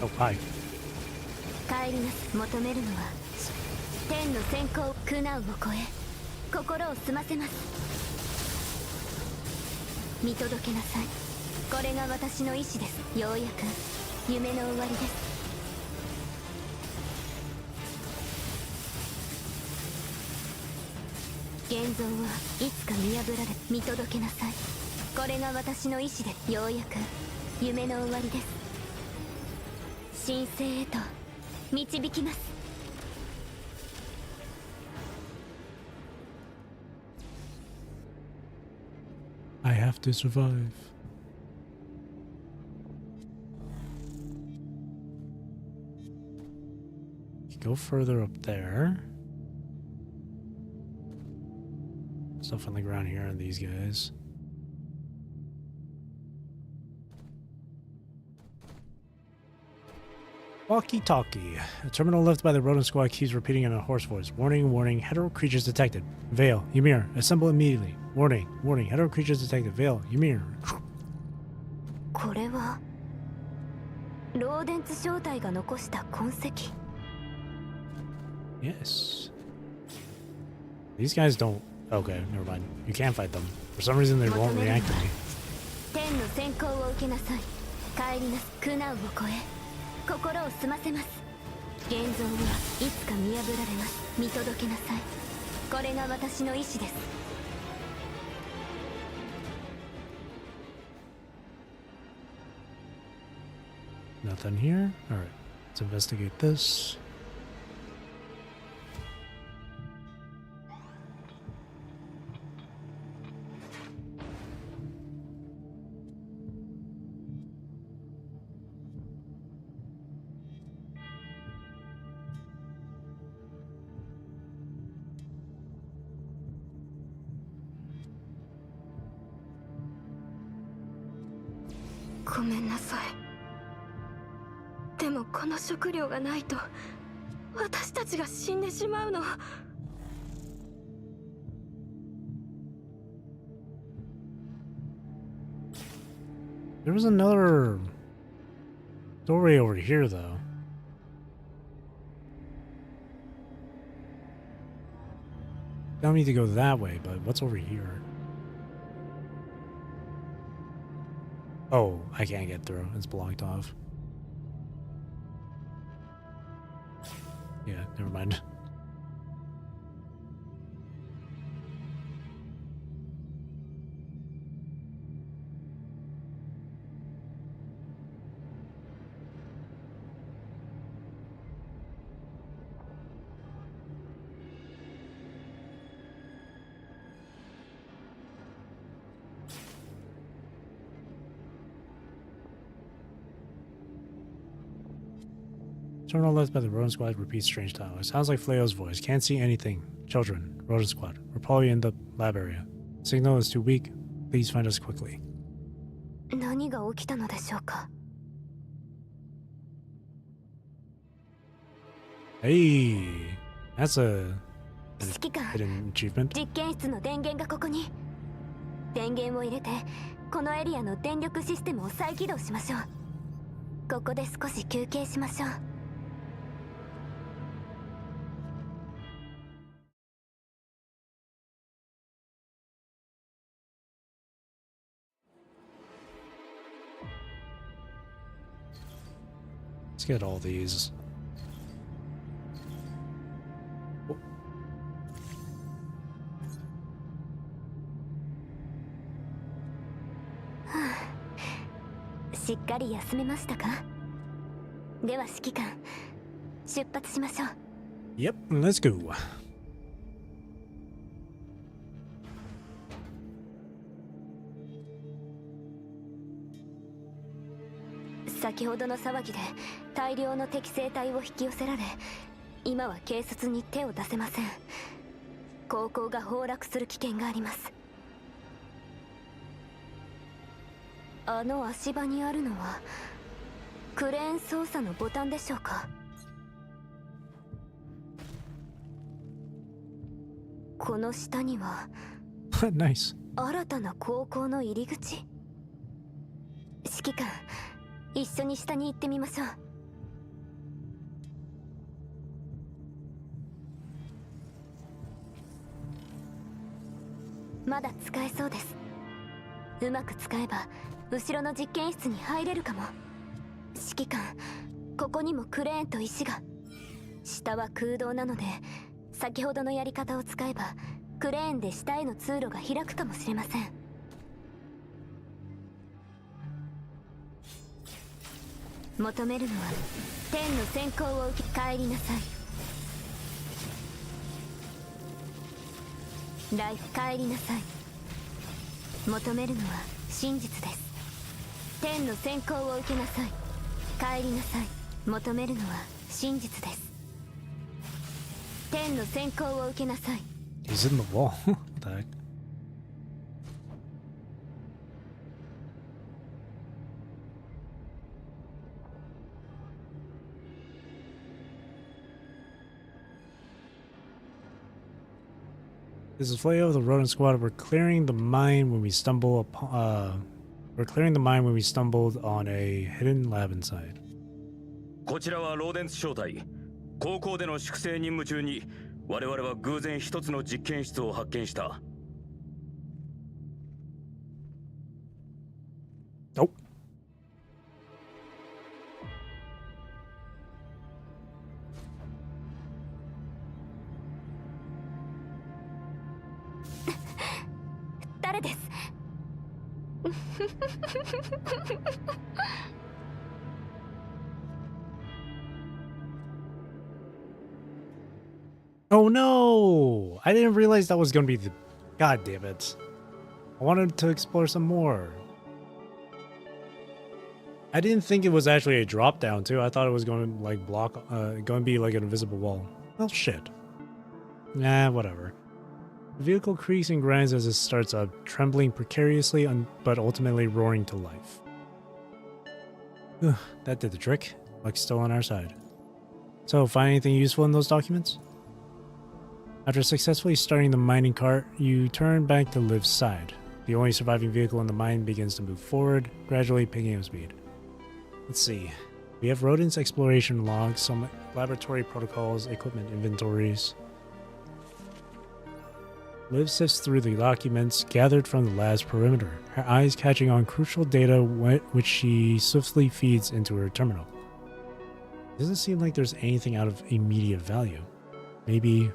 Oh, hi. 帰りなさい。求めるのは天の先行。苦難を超え心を澄ませます。見届けなさい。これが私の意志です。ようやく夢の終わりです。現像はいつか見破られ見届けなさい。これが私の意志でようやく夢の終わりです。神聖へと導きます。I have to survive. Go further up there. Stuff on the ground here and these guys. Walkie-talkie. A terminal left by the rodent squad keeps repeating in a hoarse voice. Warning, warning, hetero creatures detected. Vale, Ymir, assemble immediately. Warning, warning, hetero creatures detected. Vale, Ymir. これはローデンツ正体が残した痕跡。Yes. These guys don't... Okay, never mind. You can't fight them. For some reason they won't react to me. 天の先行を受けなさい。帰りなさい。苦難を超え心を澄ませます。現像はいつか見破られます。見届けなさい。これが私の意志です。Nothing here? Alright, let's investigate this.「ごめんなさい。でもこの食料がないと私たちが死んでしまうの。There was another doorway over here, though. Don't need to go that way, but what's over here? Oh, I can't get through. It's blocked off. Yeah, never mind. Terminal left by the rodent squad repeats strange dialogue. Sounds like Flao's voice. Can't see anything. Children, rodent squad. We're probably in the lab area. Signal is too weak. Please find us quickly. 何が起きたのでしょうか。 Hey, that's a 指揮官、 hidden achievement. 実験室の電源がここに。電源を入れてこのエリアの電力システムを再起動しましょう。ここで少し休憩しましょう。 Let's get all these. Oh. しっかり休めましたか。では指揮官、出発しましょう。 Yep, let's go. 先ほどの騒ぎで大量の敵生体を引き寄せられ、今は警察に手を出せません。航行が崩落する危険があります。あの足場にあるのはクレーン操作のボタンでしょうか。この下にはNice. 新たな航行の入り口。指揮官、一緒に下に行ってみましょう。まだ使えそうです。うまく使えば後ろの実験室に入れるかも。指揮官、ここにもクレーンと石が。下は空洞なので、先ほどのやり方を使えばクレーンで下への通路が開くかもしれません。求めるのは天の先行を受け、帰りなさい。ライフ、帰りなさい。求めるのは真実です。天の先行を受けなさい。帰りなさい。求めるのは真実です。天の先行を受けなさい。 He's in the wall. What the heck? This is Flayo of the Rodent Squad. We're clearing the mine when we stumble upon. We're clearing the mine when we stumbled on a hidden lab inside. こちらはローデンツ小隊。高校での粛清任務中に我々は偶然一つの実験室を発見した。Oh. Oh no! I didn't realize that was gonna be the... God damn it. I wanted to explore some more. I didn't think it was actually a drop down too. I thought it was going to like block, going to be like an invisible wall. Well, shit. Nah, whatever. The vehicle creaks and grinds as it starts up, trembling precariously but ultimately roaring to life. That did the trick. Luck's still on our side. So, find anything useful in those documents? After successfully starting the mining cart, you turn back to Liv's side. The only surviving vehicle in the mine begins to move forward, gradually picking up speed. Let's see. We have rodents exploration logs, some laboratory protocols, equipment inventories. Liv sifts through the documents gathered from the lab's perimeter, her eyes catching on crucial data which she swiftly feeds into her terminal. It doesn't seem like there's anything out of immediate value. Maybe...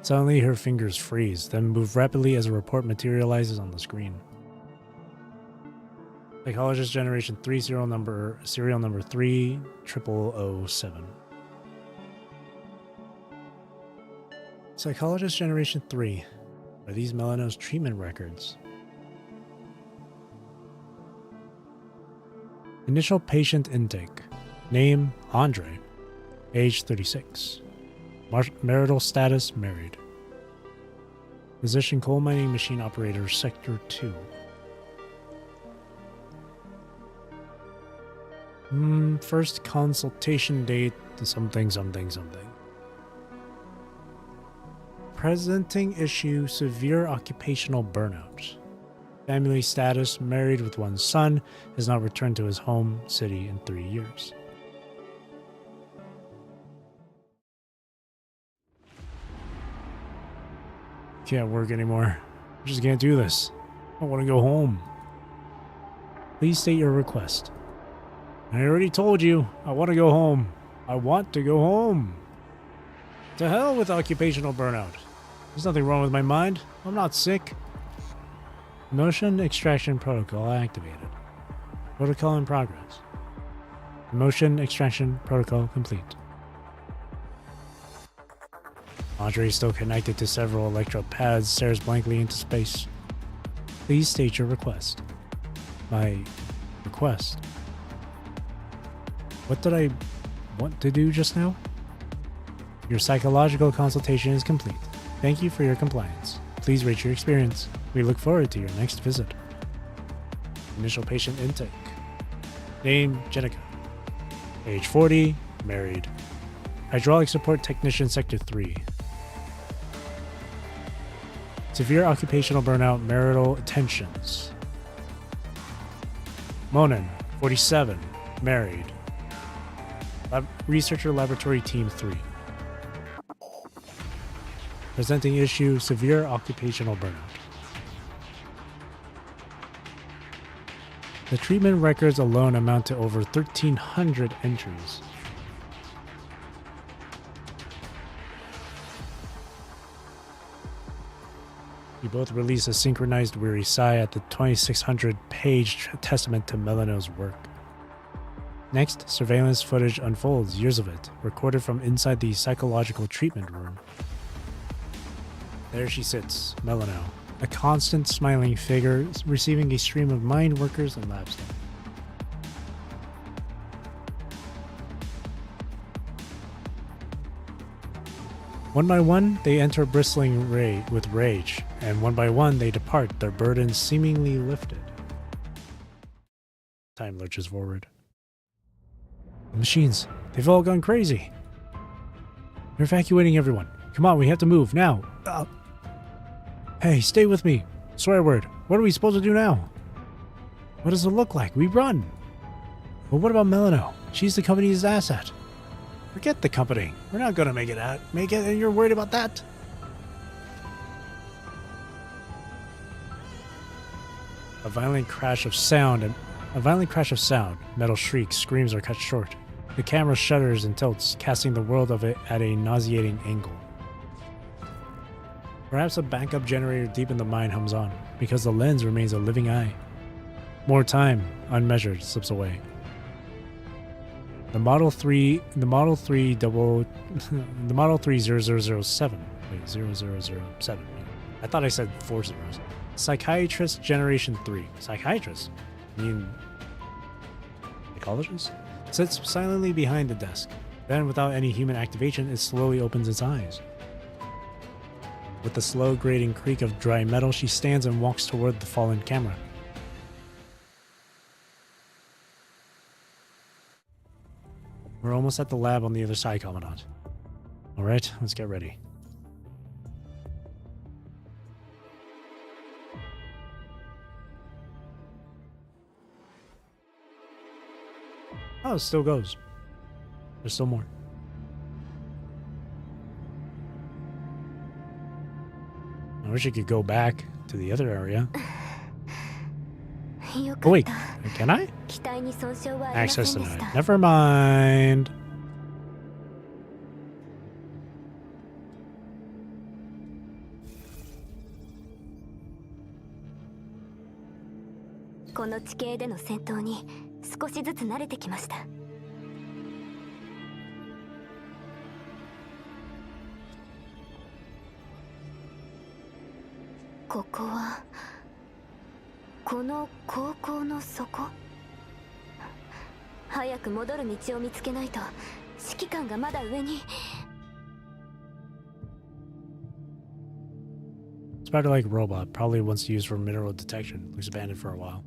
Suddenly, her fingers freeze, then move rapidly as a report materializes on the screen. Psychologist Generation 3 serial number 30007. Psychologist Generation 3. Are these Melano's treatment records? Initial patient intake. Name, Andre. Age 36. Marital status, married. Position, coal mining machine operator, Sector 2. First consultation date, something. Presenting issue, severe occupational burnout. Family status, married with one son, has not returned to his home city in 3 years. Can't work anymore. I just can't do this. I want to go home. Please state your request. I already told you. I want to go home. I want to go home. To hell with occupational burnout. There's nothing wrong with my mind. I'm not sick. Emotion extraction protocol activated. Protocol in progress. Emotion extraction protocol complete. Andre, still connected to several electrode pads, stares blankly into space. Please state your request. My request? What did I want to do just now? Your psychological consultation is complete. Thank you for your compliance. Please rate your experience. We look forward to your next visit. Initial patient intake. Name, Jenica. Age 40, married. Hydraulic support technician, sector 3. Severe occupational burnout, marital tensions. Monin, 47, married. Researcher laboratory team 3. Presenting issue, severe occupational burnout. The treatment records alone amount to over 1,300 entries. You both release a synchronized weary sigh at the 2,600-page testament to Melano's work. Next, surveillance footage unfolds, years of it, recorded from inside the psychological treatment room. There she sits, Melano, a constant smiling figure receiving a stream of mind workers and lab staff. One by one, they enter bristling with rage, and one by one they depart, their burdens seemingly lifted. Time lurches forward. The machines, they've all gone crazy. They're evacuating everyone. Come on, we have to move, now. Hey, stay with me. Swear word. What are we supposed to do now? What does it look like? We run. But what about Melano? She's the company's asset. Forget the company. We're not going to make it, and you're worried about that? A violent crash of sound. Metal shrieks, screams are cut short. The camera shudders and tilts, casting the world of it at a nauseating angle. Perhaps a backup generator deep in the mine hums on, because the lens remains a living eye. More time, unmeasured, slips away. The Model 3007. Wait, 0007. I thought I said 4 zeros. Psychiatrist Generation 3. Psychiatrist? I mean, psychologist? Sits silently behind the desk. Then, without any human activation, it slowly opens its eyes. With the slow grating creak of dry metal, she stands and walks toward the fallen camera. We're almost at the lab on the other side, Commandant. Alright, let's get ready. Oh, it still goes. There's still more. I wish I could go back to the other area. Oh wait, can I? Access denied. Never mind. Spider-like robot, probably once used for mineral detection. Looks abandoned for a while.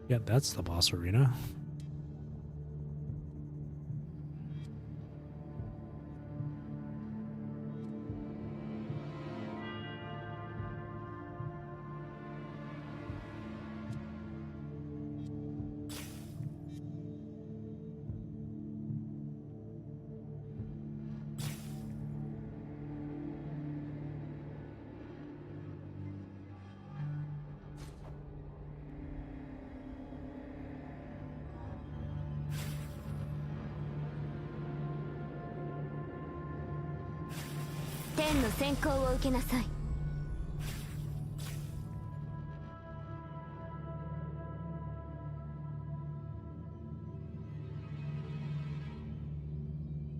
Yeah, that's the boss arena.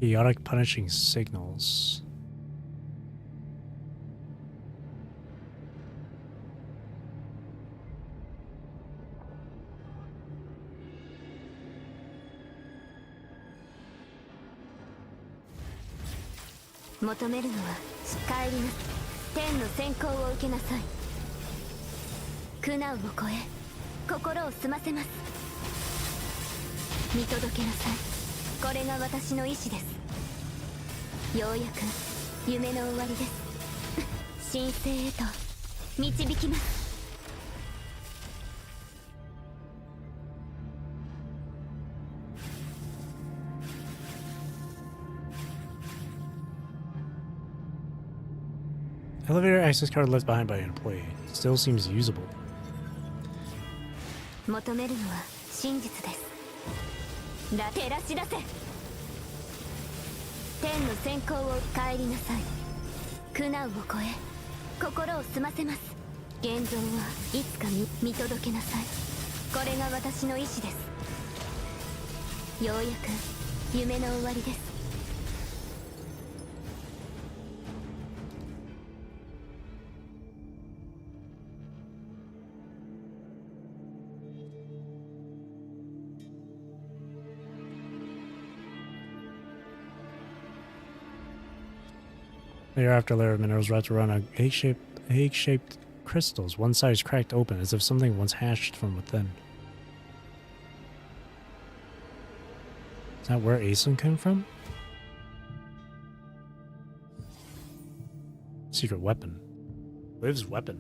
Chaotic punishing signals. 求めるのは帰りな天の先行を受けなさい。苦難を超え心を澄ませます。見届けなさい。これが私の意志です。ようやく夢の終わりです。神聖へと導きます。Elevator access card left behind by an employee. Still seems usable. 求めるのは真実です。照らし出せ。天の先行を帰りなさい。苦難を超え心を澄ませます。現存はいつか見届けなさい。これが私の意志です。ようやく夢の終わりです。Layer after layer of minerals wrapped around a egg-shaped crystals. One side is cracked open as if something once hatched from within. Is that where Aeson came from? Secret weapon. Liv's weapon.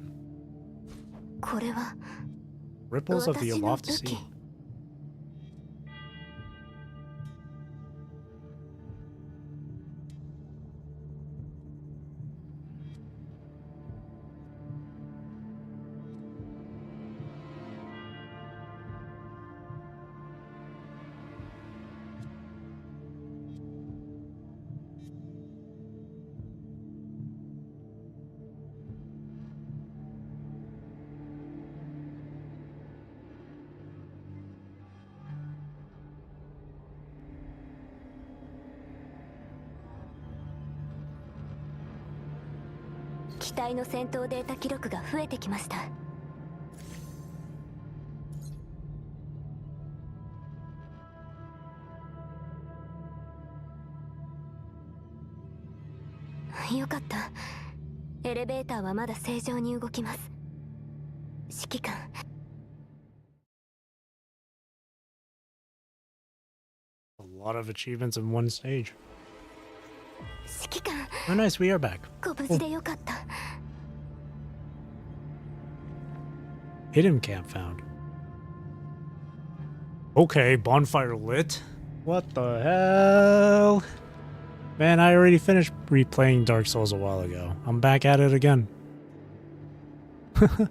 これは Ripples of the 私の aloft 武器。 sea.「機体の戦闘データ記録が増えてきました。よかった。エレベーターはまだ正常に動きます。指揮官。 A lot of achievements in one stage. 指揮官、 Oh, nice, we are back. ご無事でよかった。 Hidden camp found. Okay, bonfire lit. What the hell? Man, I already finished replaying Dark Souls a while ago. I'm back at it again. The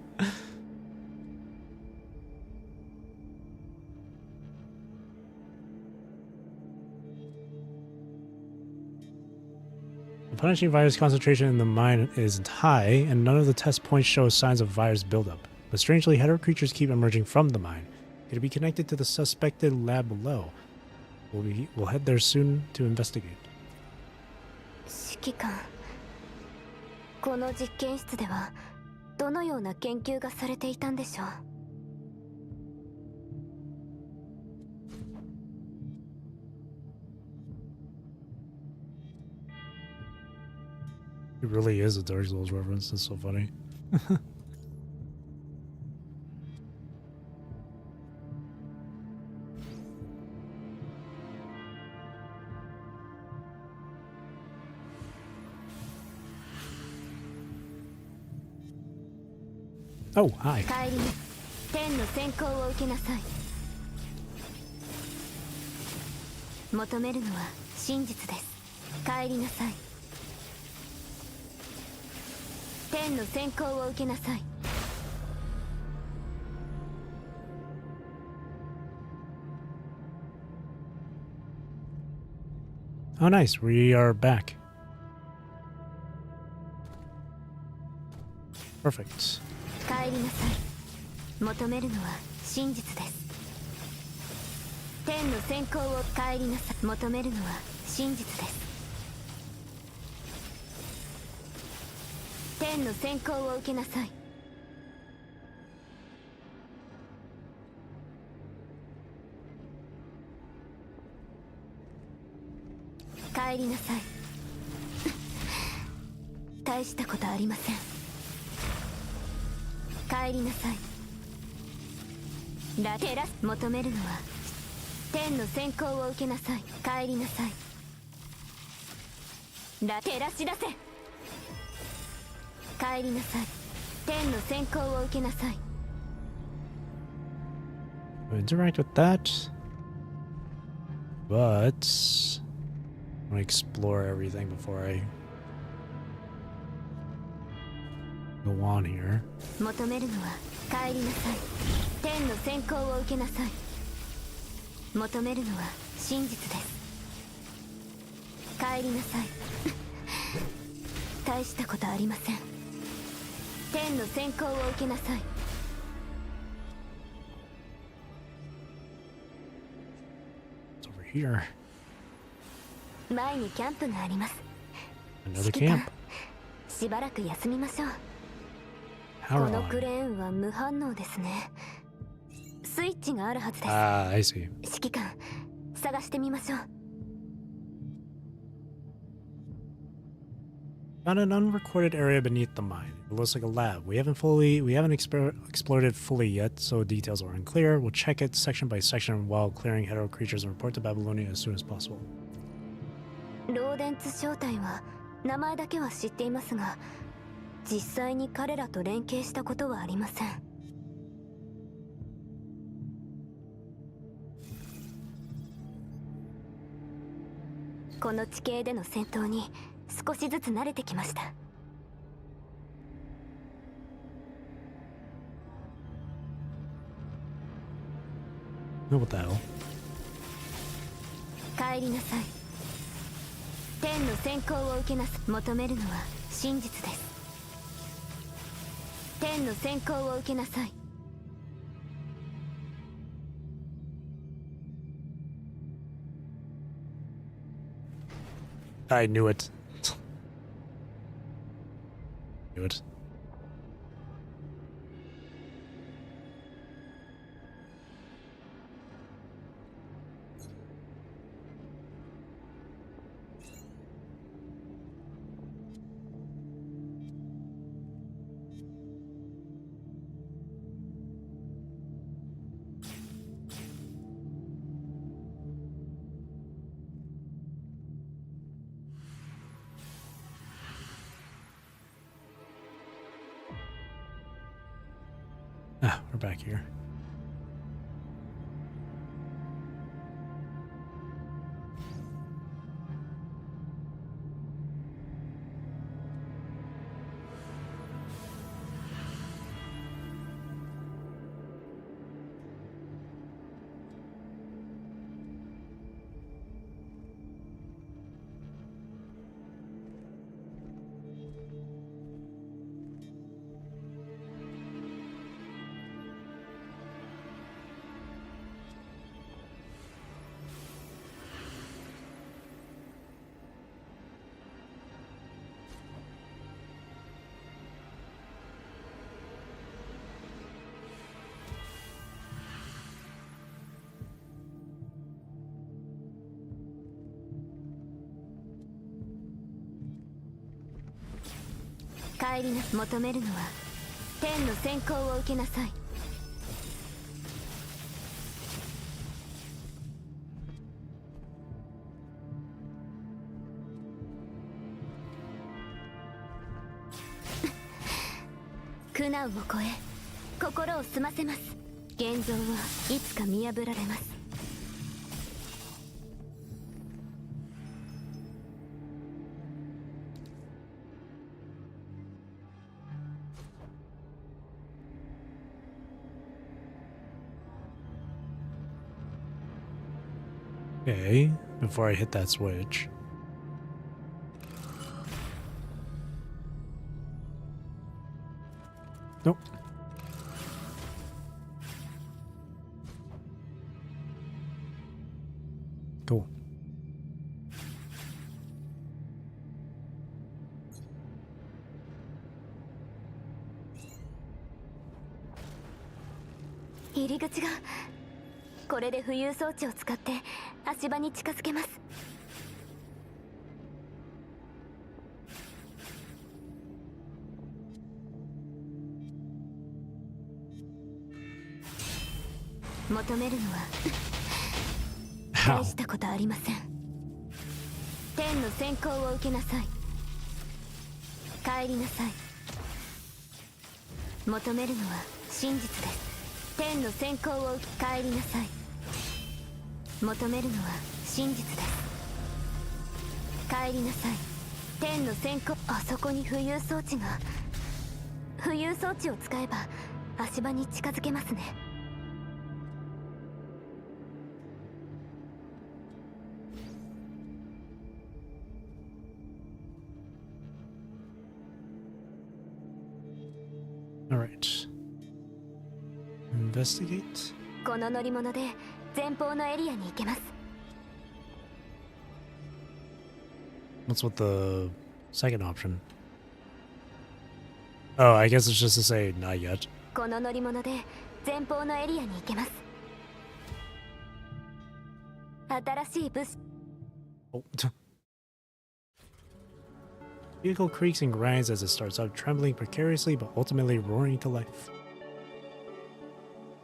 punishing virus concentration in the mine is high, and none of the test points show signs of virus buildup. But strangely, hetero creatures keep emerging from the mine. Could it be connected to the suspected lab below? We'll head there soon to investigate. 指揮官、この実験室ではどのような研究がされていたんでしょう。 It really is a Dark Souls reference. That's so funny. Oh, hi. 帰りな。天の先行を受けなさい。求めるのは真実です。帰りなさい。天の先行を受けなさい。 Oh, nice. We are back. Perfect. 帰りなさい。求めるのは真実です。天の先行を帰りなさい。求めるのは真実です。天の先行を受けなさい。帰りなさい。大したことありません。帰りなさい。ラテラス求めるのは天の先行を受けなさい。帰りなさい。ラテラし出せ。帰りなさい。天の先行を受けなさい。Interact with that, but I want to explore everything before I go on here. 求めるのは帰りなさい。天の先行を受けなさい。求めるのは真実です。帰りなさい。大したことありません。天の先行を受けなさい。It's over here. 前にキャンプがあります。 Another 指揮官 camp. しばらく休みましょう。 How このク on? レーンは無反応ですね。スイッチがあるはずです。 Ah, I see. 指揮官、探してみましょう。 Found an unrecorded area beneath the mine. It looks like a lab. We haven't explored it fully yet, so details are unclear. We'll check it section by section while clearing hetero creatures and report to Babylonia as soon as possible. ローデンツ正体は名前だけは知っていますが、実際に彼らと連携したことはありません。この地形での戦闘に少しずつ慣れてきました。 What the hell? 帰りなさい。天の先行を受けなさい。求めるのは真実です。天の先行を受けなさい。 I knew it. Knew it. Ah, we're back here.「帰りな。求めるのは天の先行を受けなさい。」苦難を超え心を澄ませます。現像はいつか見破られます。 Okay, before I hit that switch. Nope. Cool.「入り口がこれで浮遊装置を使って足場に近づけます。」求めるのは Ow. 大したことありません。天の先行を受けなさい。帰りなさい。求めるのは真実です。天の先行を受け帰りなさい。求めるのは真実です。帰りなさい。天の先行。あそこに浮遊装置が。浮遊装置を使えば足場に近づけますね。Alright. Investigate. この乗り物で前方のエリアに行けます。 What's with the second option? Oh, I guess it's just to say not yet. この乗り物で前方のエリアに行けます。新しい物資。 Oh. Vehicle creaks and grinds as it starts up, trembling precariously but ultimately roaring to life.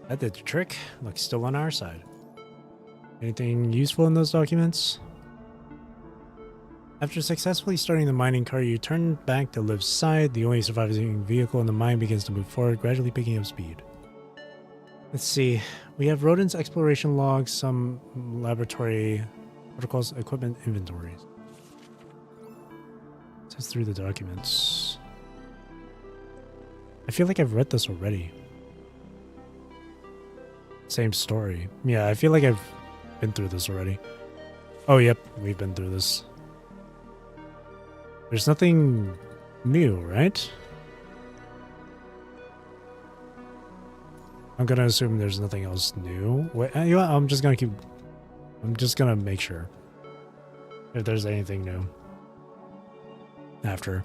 That did the trick. Looks still on our side. Anything useful in those documents? After successfully starting the mining car, you turn back to Liv's side. The only surviving vehicle in the mine begins to move forward, gradually picking up speed. Let's see. We have Rodent's exploration logs, some laboratory protocols, equipment inventories. It says through the documents. I feel like I've read this already. Same story. Yeah, I feel like I've been through this already. Oh, yep, we've been through this. There's nothing new, right? I'm gonna assume there's nothing else new. Wait, you know what? I'm just gonna make sure if there's anything new after.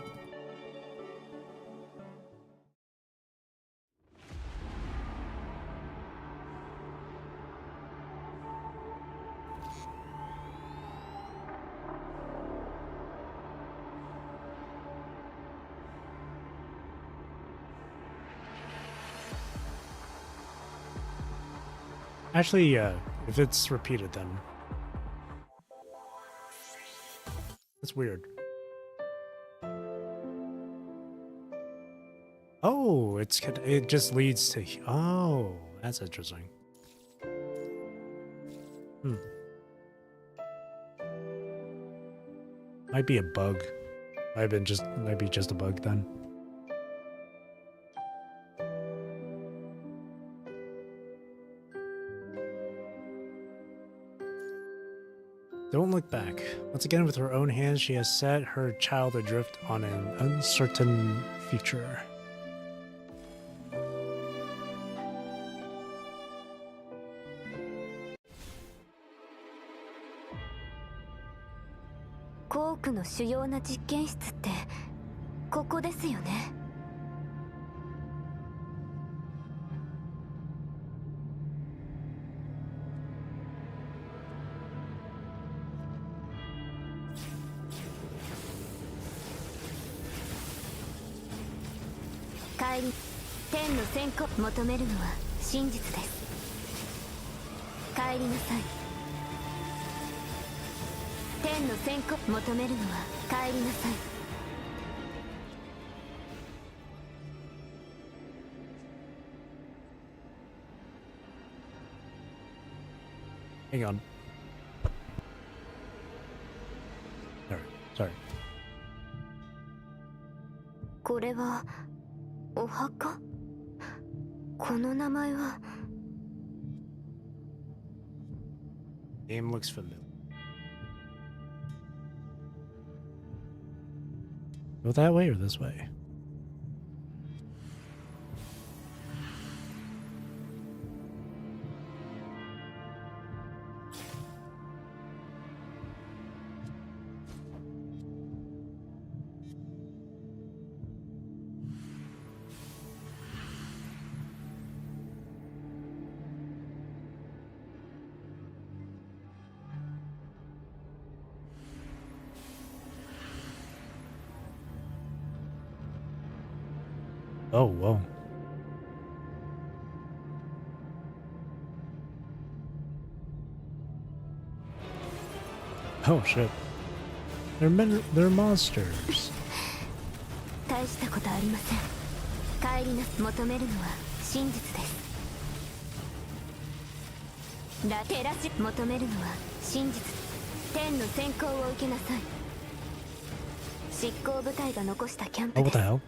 Actually, yeah, if it's repeated, then that's weird. Oh, it just leads to. Oh, that's interesting. Might be a bug. Might be just a bug then. Don't look back. Once again, with her own hands, she has set her child adrift on an uncertain future. Cork の主要な実験室ってここですよね。帰り、天の先行求めるのは真実です。帰りなさい。天の先行求めるのは帰りなさい。Hang on. Sorry. これはお墓？この名前は。 Name looks familiar. Go that way or this way? Oh, whoa. Oh shit. They're monsters. 大したことありません。帰りな求めるのは真実です。照らし求めるのは真実。天の先行を受けなさい。執行部隊が残したキャンプ Oh, で what す。 the hell?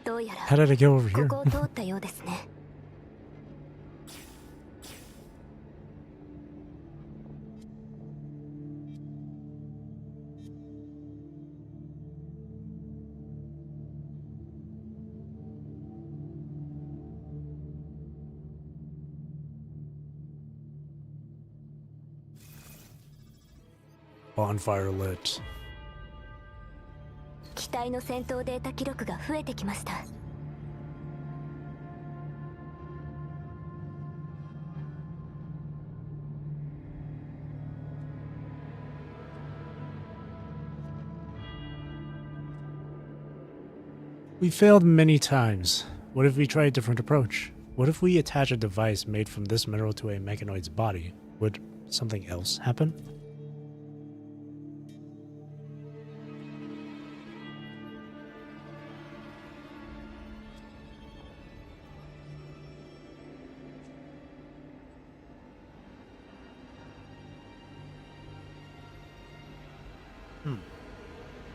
どうやら How did it get over こ here? こを通ったようですね。Bonfire lit. 機体の戦闘データ記録が増えてきました。We failed many times. What if we try a different approach? What if we attach a device made from this mineral to a mechanoid's body? Would something else happen?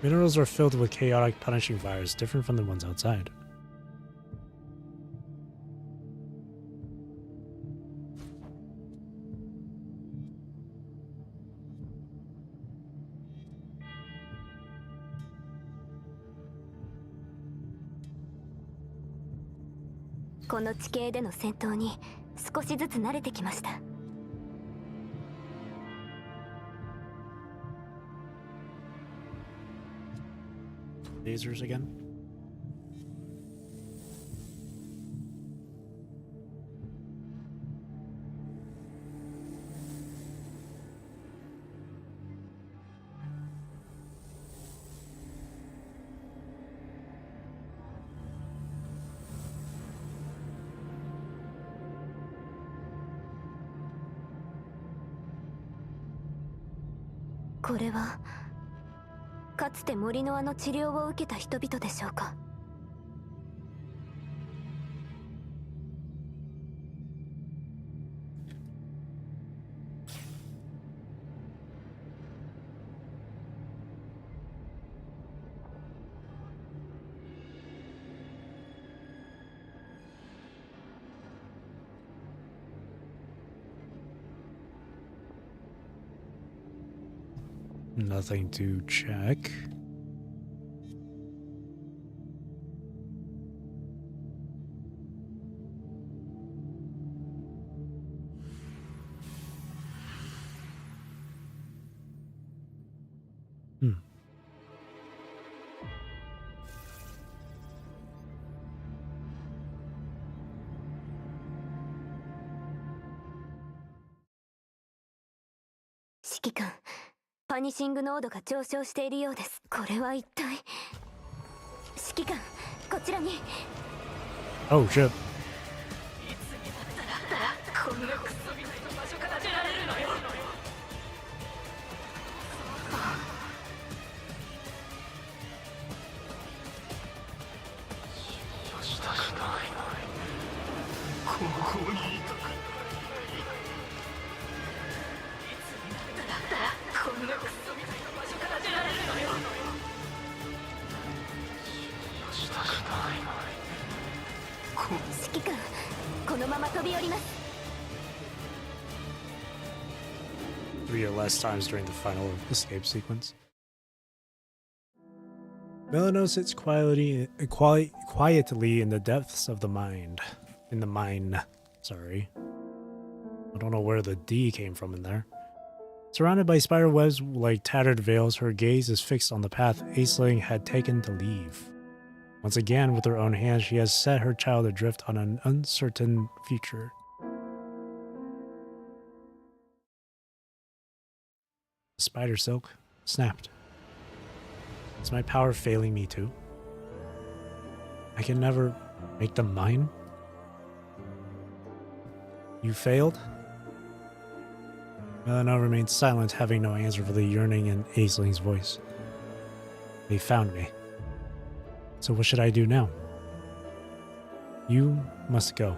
Minerals are filled with chaotic, punishing fires, different from the ones outside. This この地形での戦闘に少しずつ慣れてきました。Lasers again? This これはかつて森の治療を受けた人々でしょうか。Nothing to check. Hmm. Siki-君、パニシング濃度が上昇しているようです。これは一体。指揮官、こちらに。Oh shit. こんなクソみたいな場所から出られるのよ。したくない。ここにいたくない。いつになったらこんなクソみたいな場所から出られるのよ。したくない。指揮官、このまま飛び降ります。Three or less times during the final escape sequence. Melano sits quietly in the depths of the mind. In the mine. Sorry. I don't know where the D came from in there. Surrounded by spider webs like tattered veils, her gaze is fixed on the path Aisling had taken to leave. Once again, with her own hands, she has set her child adrift on an uncertain future. The spider silk snapped. Is my power failing me too? I can never make them mine? You failed? Melina remained silent, having no answer for the yearning in Aisling's voice. They found me. So what should I do now? You must go.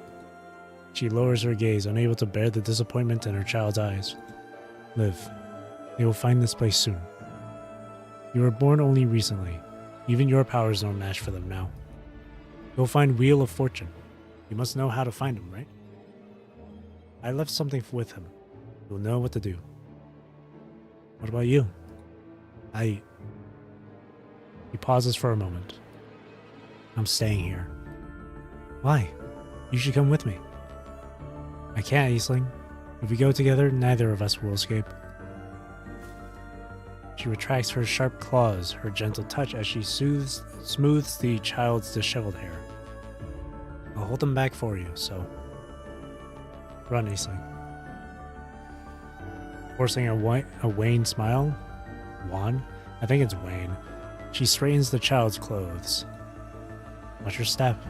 She lowers her gaze, unable to bear the disappointment in her child's eyes. Liv, they will find this place soon. You were born only recently. Even your power is no match for them now. You'll find Wheel of Fortune. You must know how to find him, right? I left something with him. You'll know what to do. What about you? He pauses for a moment. I'm staying here. Why? You should come with me. I can't, Aisling. If we go together, neither of us will escape. She retracts her sharp claws, her gentle touch as she smooths the child's disheveled hair. I'll hold them back for you, so... Run, Aisling. Forcing a wan smile? Wan? I think it's Wayne. She straightens the child's clothes. Watch your step.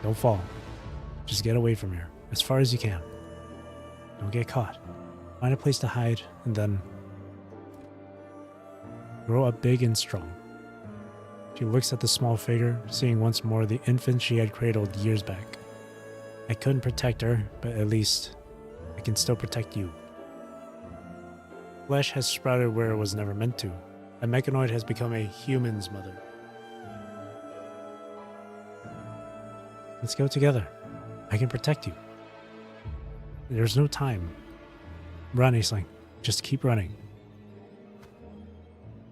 Don't fall. Just get away from here, as far as you can. Don't get caught. Find a place to hide, and then... grow up big and strong. She looks at the small figure, seeing once more the infant she had cradled years back. I couldn't protect her, but at least I can still protect you. Flesh has sprouted where it was never meant to. A mechanoid has become a human's mother. Let's go together. I can protect you. There's no time. Run, Aisling. Just keep running.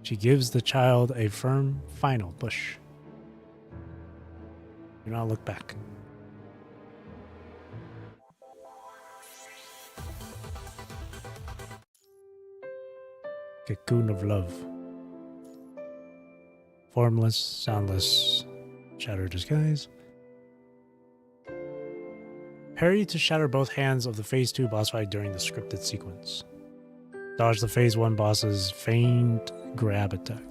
She gives the child a firm, final push. Do not look back. Cocoon of love. Formless, soundless, shattered disguise. Parry to shatter both hands of the Phase 2 boss fight during the scripted sequence. Dodge the Phase 1 boss's feigned grab attack.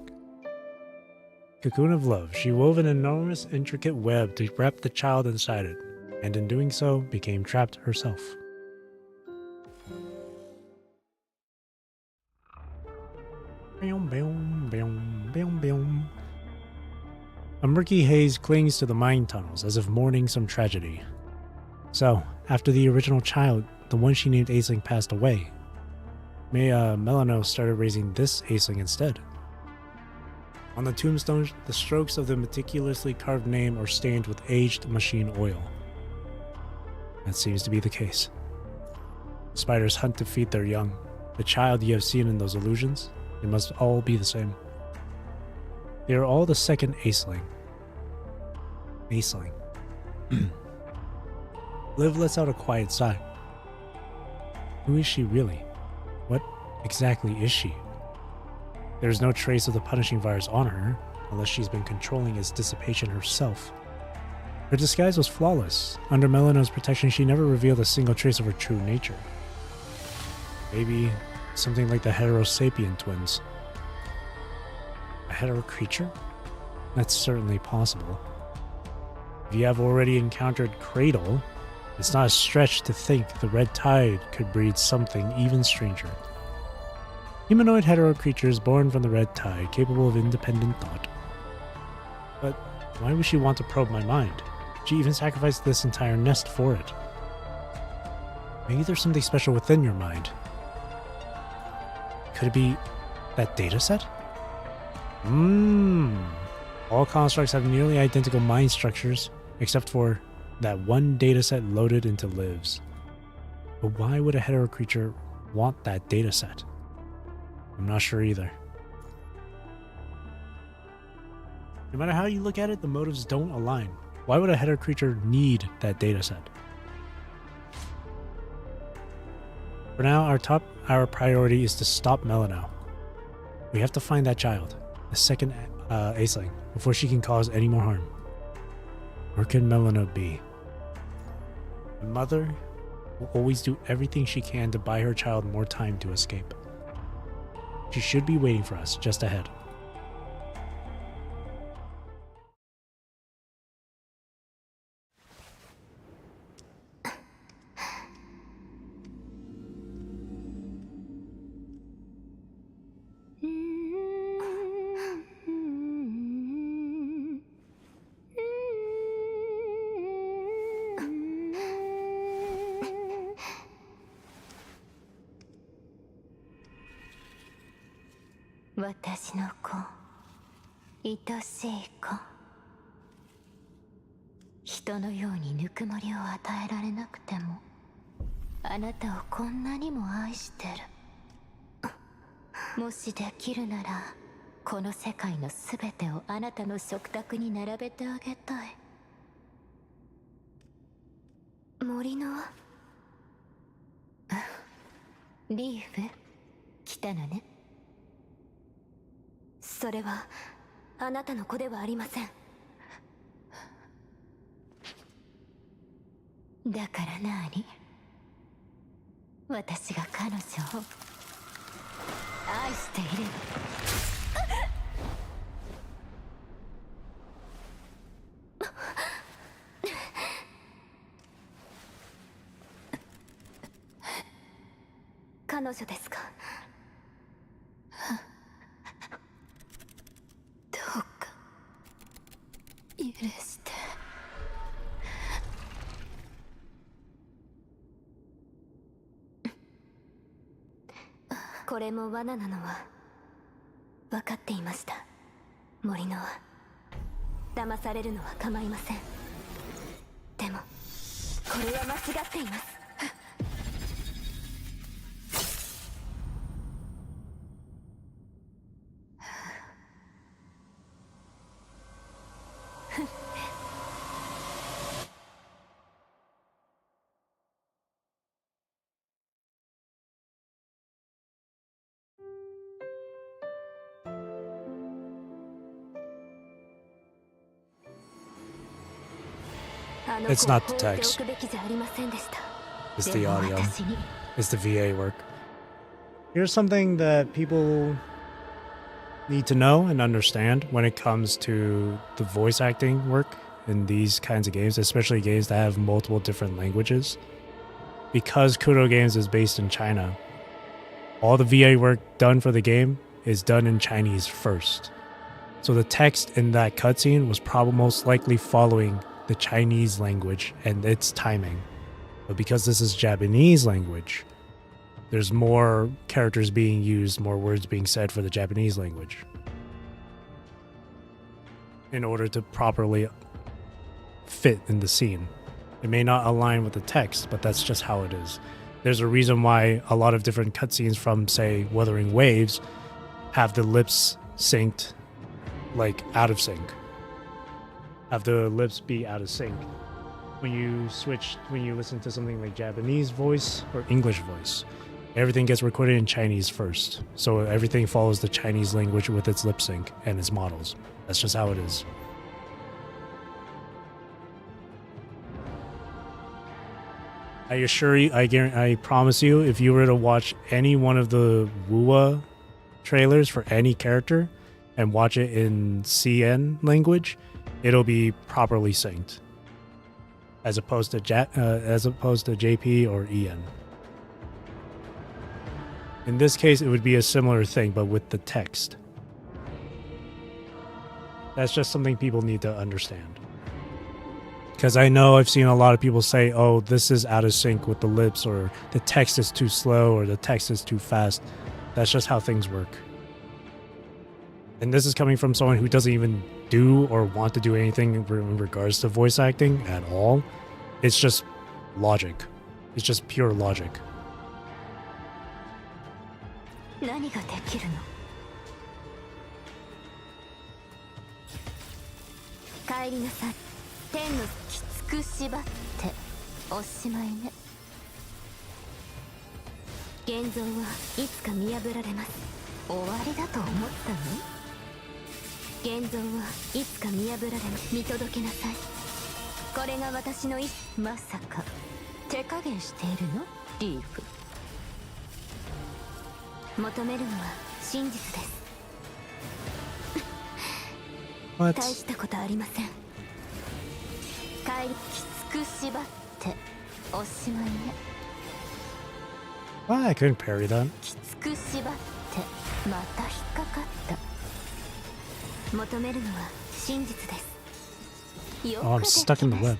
Cocoon of love. She wove an enormous, intricate web to wrap the child inside it, and in doing so, became trapped herself. A murky haze clings to the mine tunnels as if mourning some tragedy. So, after the original child, the one she named Aisling, passed away, Melina started raising this Aisling instead. On the tombstone, the strokes of the meticulously carved name are stained with aged machine oil. That seems to be the case. Spiders hunt to feed their young. The child you have seen in those illusions, they must all be the same. They are all the second Aisling. Aisling. Liv lets out a quiet sigh. Who is she really? What exactly is she? There is no trace of the punishing virus on her, unless she's been controlling its dissipation herself. Her disguise was flawless. Under Melina's protection, she never revealed a single trace of her true nature. Maybe something like the Heterosapien twins. A hetero creature? That's certainly possible. If you have already encountered Cradle, it's not a stretch to think the Red Tide could breed something even stranger. Humanoid hetero creatures born from the Red Tide, capable of independent thought. But why would she want to probe my mind? She even sacrificed this entire nest for it. Maybe there's something special within your mind. Could it be that data set? All constructs have nearly identical mind structures, except for that one dataset loaded into Liv's. But why would a hetero creature want that dataset? I'm not sure either. No matter how you look at it, the motives don't align. Why would a hetero creature need that dataset? For now, our priority is to stop Melina. We have to find that child, the second Aisling, before she can cause any more harm. Where can Melina be? The mother will always do everything she can to buy her child more time to escape. She should be waiting for us just ahead. 私の子、愛しい子。人のようにぬくもりを与えられなくても、あなたをこんなにも愛してる。もしできるなら、この世界のすべてをあなたの食卓に並べてあげたい。森のリーフ来たのね。それはあなたの子ではありません。だから何？私が彼女を愛しているの。彼女ですか？どうか許して。これも罠なのは分かっていました。森のは騙されるのは構いません。でもこれは間違っています。It's not the text. It's the audio. It's the VA work. Here's something that people need to know and understand when it comes to the voice acting work in these kinds of games, especially games that have multiple different languages. Because Kudo Games is based in China, all the VA work done for the game is done in Chinese first. So the text in that cutscene was probably most likely following the Chinese language and its timing. But because this is Japanese language, there's more characters being used, more words being said for the Japanese language in order to properly fit in the scene. It may not align with the text, but that's just how it is. There's a reason why a lot of different cutscenes from, say, Wuthering Waves have the lips synced, like out of sync. Have the lips be out of sync. When you listen to something like Japanese voice or English voice, everything gets recorded in Chinese first. So everything follows the Chinese language with its lip sync and its models. That's just how it is. I assure you, I promise you, if you were to watch any one of the Wuwa trailers for any character and watch it in CN language, it'll be properly synced, as opposed to JP or EN. In this case, it would be a similar thing, but with the text. That's just something people need to understand. Because I know I've seen a lot of people say, oh, this is out of sync with the lips, or the text is too slow, or the text is too fast. That's just how things work. And this is coming from someone who doesn't even do or want to do anything in regards to voice acting at all. It's just logic. It's just pure logic. 何ができるの？帰りなさい。天のきつく縛っておしまいね。現像はいつか見破られます。終わりだと思ったの？現像はいつか見破られます。見届けなさい。これが私のまさか手加減しているの？リーフ。求めるのは真実です。大したことありません。帰りきつく縛っておしまいね。Why I couldn't parry that. きつく縛ってまた引っかかった。求めるのは真実です。よく I'm stuck in the web.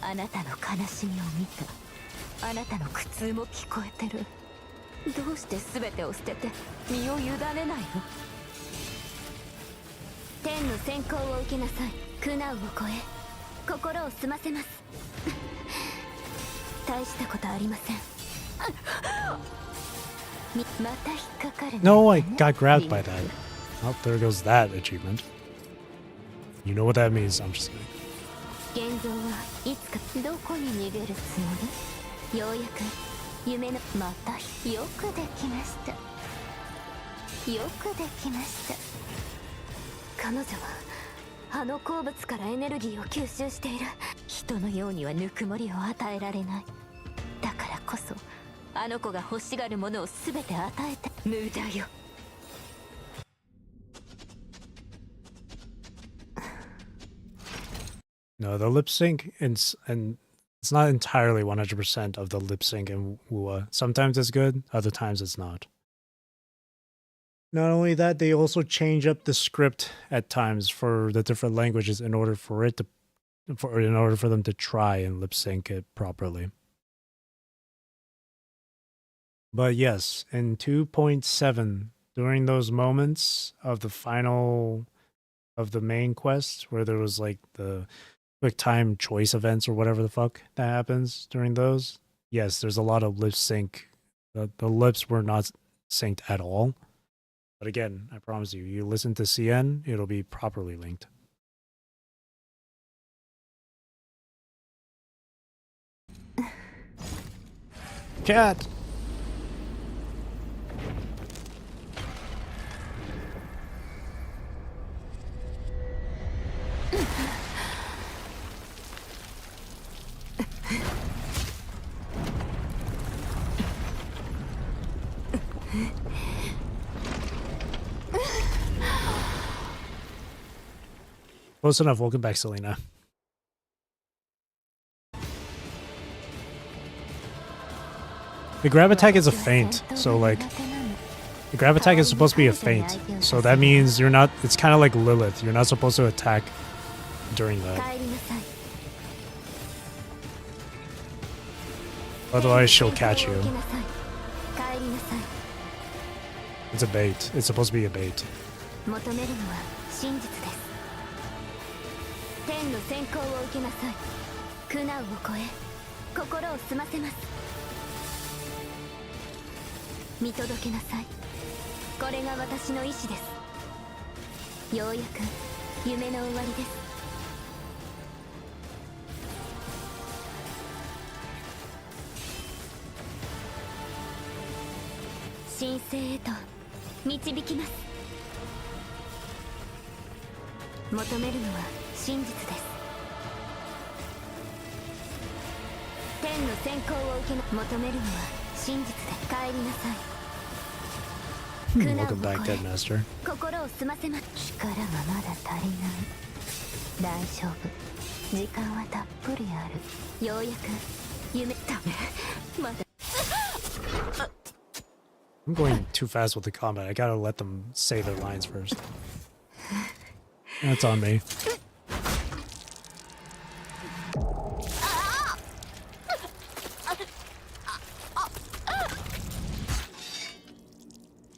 あなたの悲しみを見た。あなたの苦痛も聞こえてる。どうして全てを捨てて身を委ねないの？天の先行を受けなさい。苦難を超え心を澄ませます。大したことありません。また引っかかる No, I got grabbed by that. Oh, there goes that achievement. You know what that means. I'm just kidding. 現像はいつかどこに逃げるつもり？ようやく夢のまたよくできました。よくできました。彼女はあの鉱物からエネルギーを吸収している。人のようにはぬくもりを与えられない。だからこそあの子が欲しがるものを全て与えて無駄よ。No, the lip sync and it's not entirely 100% of the lip sync in Wua. Sometimes it's good, other times it's not. Not only that, they also change up the script at times for the different languages in order for them to try and lip sync it properly. But yes, in 2.7, during those moments of the final of the main quest where there was like the quick time choice events or whatever the fuck that happens during those, yes, there's a lot of lip sync. The lips were not synced at all. But again, I promise you, you listen to CN, it'll be properly linked. Cat! Close enough. Welcome back, Selena. The grab attack is a feint, so like the grab attack is supposed to be a feint, so that means you're not. It's kind of like Lilith. You're not supposed to attack during that. Otherwise, she'll catch you. It's a bait. It's supposed to be a bait. 天の先行を受けなさい。苦難を超え心を澄ませます。見届けなさい。これが私の意志です。ようやく夢の終わりです。神聖へと導きます。求めるのは真実です。天の先行を受け求めるのは真実で帰りなさい。Welcome back, Dead Master. 心を澄ませます。力がまだ足りない。大丈夫。時間はたっぷりある。ようやく夢ダメ。まだ。I'm going too fast with the combat. I gotta let them say their lines first. That's on me.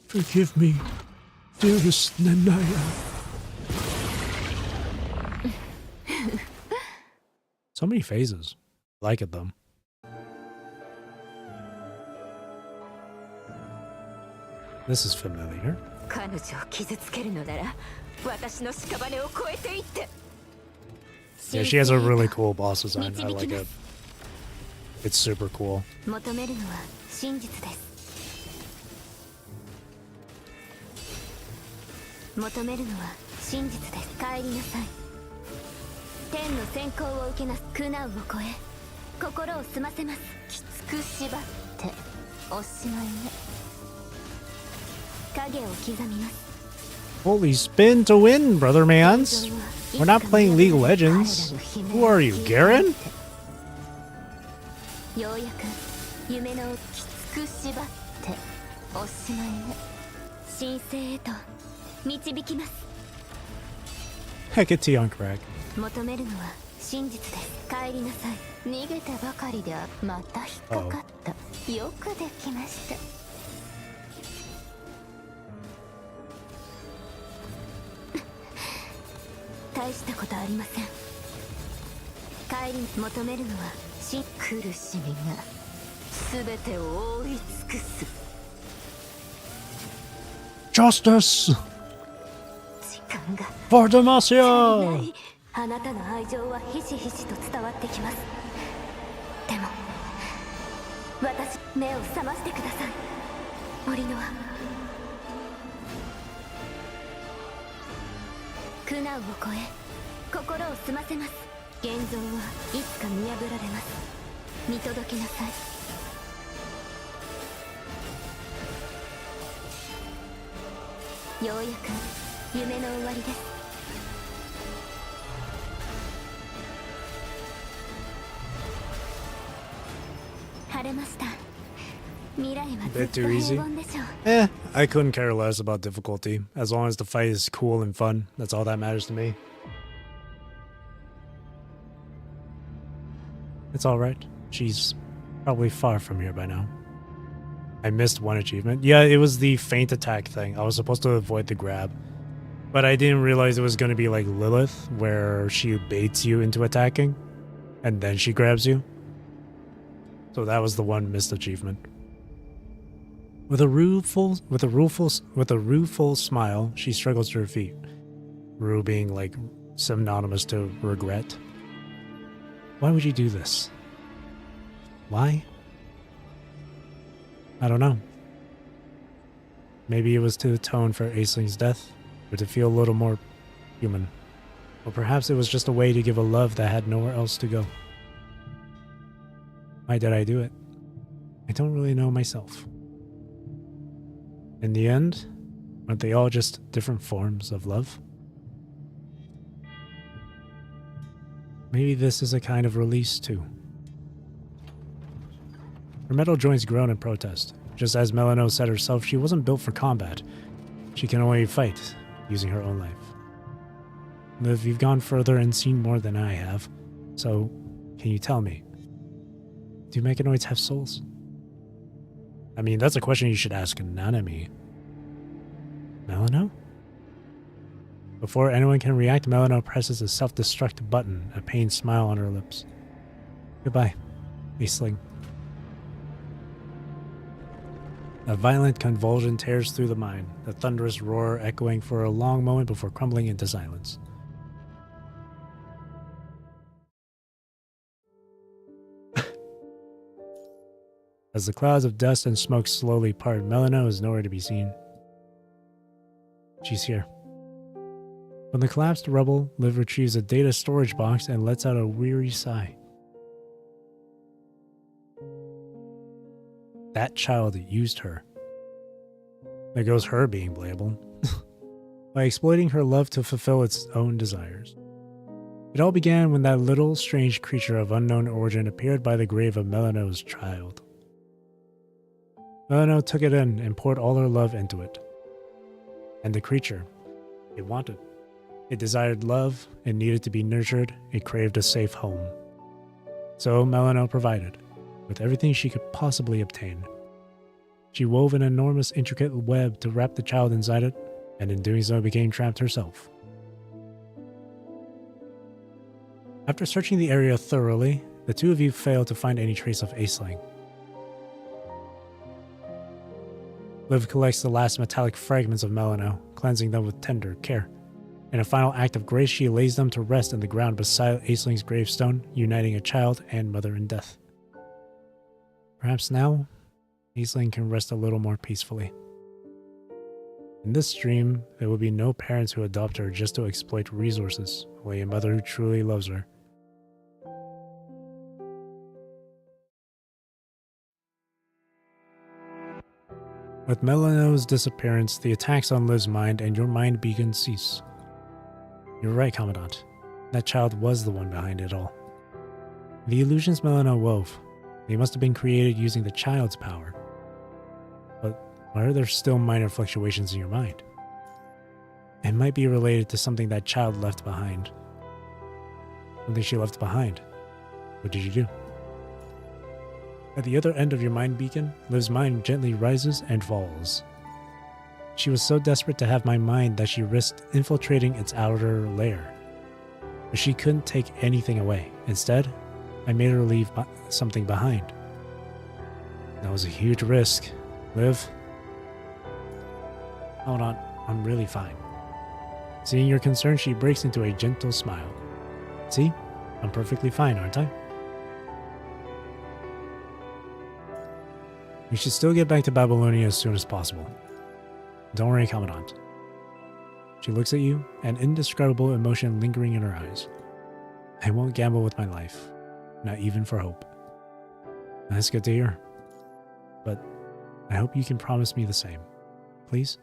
Forgive me, dearest Nanaya. So many phases. I like it though. This is familiar. 彼女を傷つけるのなら私の屍を越えていって。 Yeah, she has a really cool boss design. I like it. It's super cool. 求めるのは真実です。求めるのは真実です。帰りなさい。天の先行を受けなす。苦難を超え心を澄ませます。きつく縛っておしまいね。影を刻みます。 Holy spin to win, brother mans. We're not playing League of Legends. Who are you, Garen? ようやく夢のきつく縛っておしまいね。神聖へと導きます。Heck, it's on crack. 求めるのは真実です。帰りなさい。逃げてばかりでまた引っかかった。よくできました。大したことありません。帰り求めるのは苦しみが全てを覆い尽くす。 Justice 時間が for 足りな Demacia! い。あなたの愛情はひしひしと伝わってきます。でも私、目を覚ましてください。森のは苦難を超え心を澄ませます。現像はいつか見破られます。見届けなさい。ようやく夢の終わりです。晴れました。未来はずっ Bit と too 平 easy. 凡でしょう。 I couldn't care less about difficulty. As long as the fight is cool and fun, that's all that matters to me. It's alright. She's probably far from here by now. I missed one achievement. Yeah, it was the feint attack thing. I was supposed to avoid the grab. But I didn't realize it was going to be like Lilith, where she baits you into attacking, and then she grabs you. So that was the one missed achievement. With a rueful smile, she struggles to her feet. Rue being like synonymous to regret. Why would you do this? Why? I don't know. Maybe it was to atone for Aisling's death, or to feel a little more human. Or perhaps it was just a way to give a love that had nowhere else to go. Why did I do it? I don't really know myself. In the end, aren't they all just different forms of love? Maybe this is a kind of release too. Her metal joints groan in protest. Just as Melano said herself, she wasn't built for combat. She can only fight using her own life. Liv, you've gone further and seen more than I have. So, can you tell me, do mechanoids have souls? I mean, that's a question you should ask Nanami. Melano? Before anyone can react, Melano presses a self-destruct button, a pained smile on her lips. Goodbye, Aisling. A violent convulsion tears through the mind, the thunderous roar echoing for a long moment before crumbling into silence. As the clouds of dust and smoke slowly part, Melano is nowhere to be seen. She's here. From the collapsed rubble, Liv retrieves a data storage box and lets out a weary sigh. That child used her. There goes her being playable. By exploiting her love to fulfill its own desires. It all began when that little strange creature of unknown origin appeared by the grave of Melano's child. Melano took it in and poured all her love into it. And the creature, it wanted. It desired love, it needed to be nurtured, it craved a safe home. So Melano provided, with everything she could possibly obtain. She wove an enormous intricate web to wrap the child inside it, and in doing so became trapped herself. After searching the area thoroughly, the two of you failed to find any trace of Aisling. Liv collects the last metallic fragments of Melano, cleansing them with tender care. In a final act of grace, she lays them to rest in the ground beside Aisling's gravestone, uniting a child and mother in death. Perhaps now, Aisling can rest a little more peacefully. In this dream, there will be no parents who adopt her just to exploit resources, only a mother who truly loves her. With Melano's disappearance, the attacks on Liv's mind and your mind beacon cease. You're right, Commandant. That child was the one behind it all. The illusions Melano wove, they must have been created using the child's power. But why are there still minor fluctuations in your mind? It might be related to something that child left behind. Something she left behind. What did you do? At the other end of your mind beacon, Liv's mind gently rises and falls. She was so desperate to have my mind that she risked infiltrating its outer layer. But she couldn't take anything away. Instead, I made her leave something behind. That was a huge risk. Liv? Hold on, I'm really fine. Seeing your concern, she breaks into a gentle smile. See? I'm perfectly fine, aren't I? We should still get back to Babylonia as soon as possible. Don't worry, Commandant. She looks at you, an indescribable emotion lingering in her eyes. I won't gamble with my life, not even for hope. That's good to hear. But I hope you can promise me the same. Please?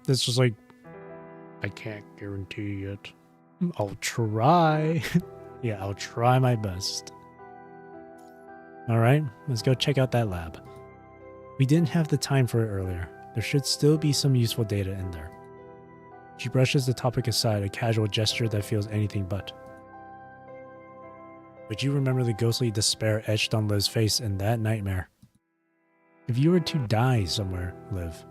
It's just like, I can't guarantee it. I'll try. Yeah, I'll try my best. Alright, let's go check out that lab. We didn't have the time for it earlier. There should still be some useful data in there. She brushes the topic aside, a casual gesture that feels anything but. But you remember the ghostly despair etched on Liv's face in that nightmare. If you were to die somewhere, Liv,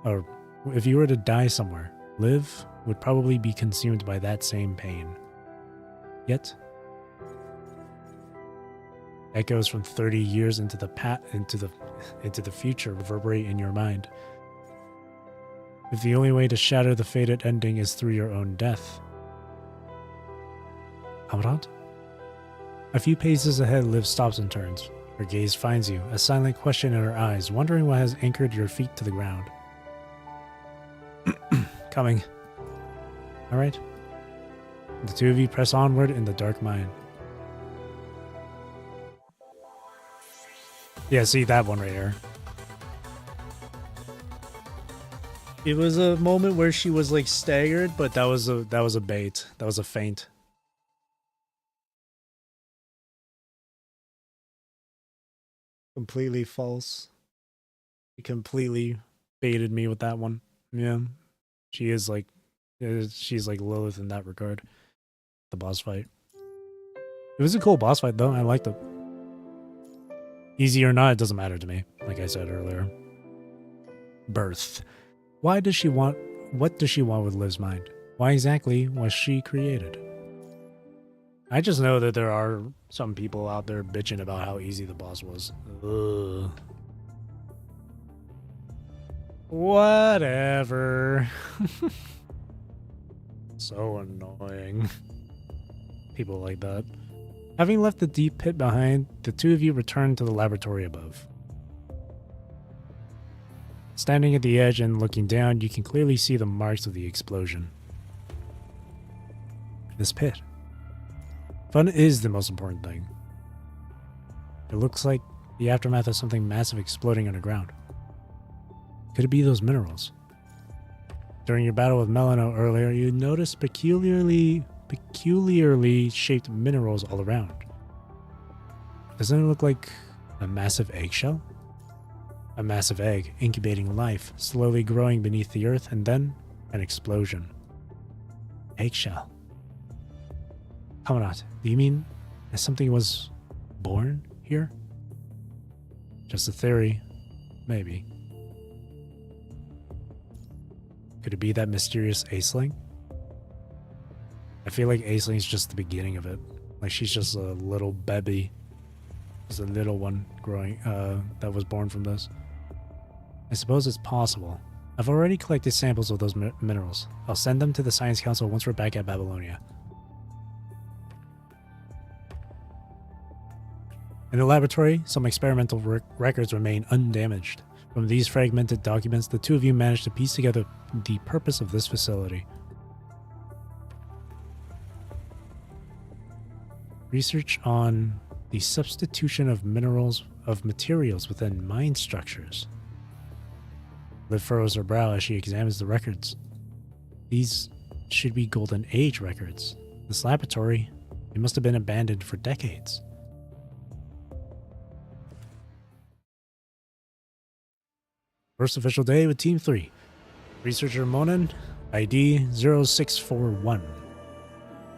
or if you were to die somewhere, Liv would probably be consumed by that same pain. Yet, echoes from 30 years into the future reverberate in your mind. If the only way to shatter the fated ending is through your own death. Commandant? A few paces ahead, Liv stops and turns. Her gaze finds you, a silent question in her eyes, wondering what has anchored your feet to the ground. Coming. Alright. The two of you press onward in the dark mine. Yeah, see that one right here. It was a moment where she was like staggered, but that was a bait. That was a feint. Completely false. He completely baited me with that one. Yeah. She's like Lilith in that regard. The boss fight. It was a cool boss fight though. I liked it. Easy or not, it doesn't matter to me, like I said earlier. Birth. What does she want with Liv's mind? Why exactly was she created? I just know that there are some people out there bitching about how easy the boss was. Ugh. Whatever. So annoying. People like that. Having left the deep pit behind, the two of you return to the laboratory above. Standing at the edge and looking down, you can clearly see the marks of the explosion. This pit. Fun is the most important thing. It looks like the aftermath of something massive exploding underground. Could it be those minerals? During your battle with Melano earlier, you noticed peculiarly shaped minerals all around. Doesn't it look like a massive eggshell? A massive egg incubating life, slowly growing beneath the earth, and then an explosion. Eggshell. Commandant, do you mean that something was born here? Just a theory. Maybe. Could it be that mysterious Aisling? I feel like Aisling's just the beginning of it. Like she's just a little baby. Just a little one growing, that was born from this. I suppose it's possible. I've already collected samples of those minerals. I'll send them to the Science Council once we're back at Babylonia. In the laboratory, some experimental records remain undamaged. From these fragmented documents, the two of you managed to piece together the purpose of this facility. Research on the substitution of materials within mine structures. Liv furrows her brow as she examines the records. These should be Golden Age records. This laboratory, it must have been abandoned for decades. First official day with Team 3. Researcher Monin, ID 0641.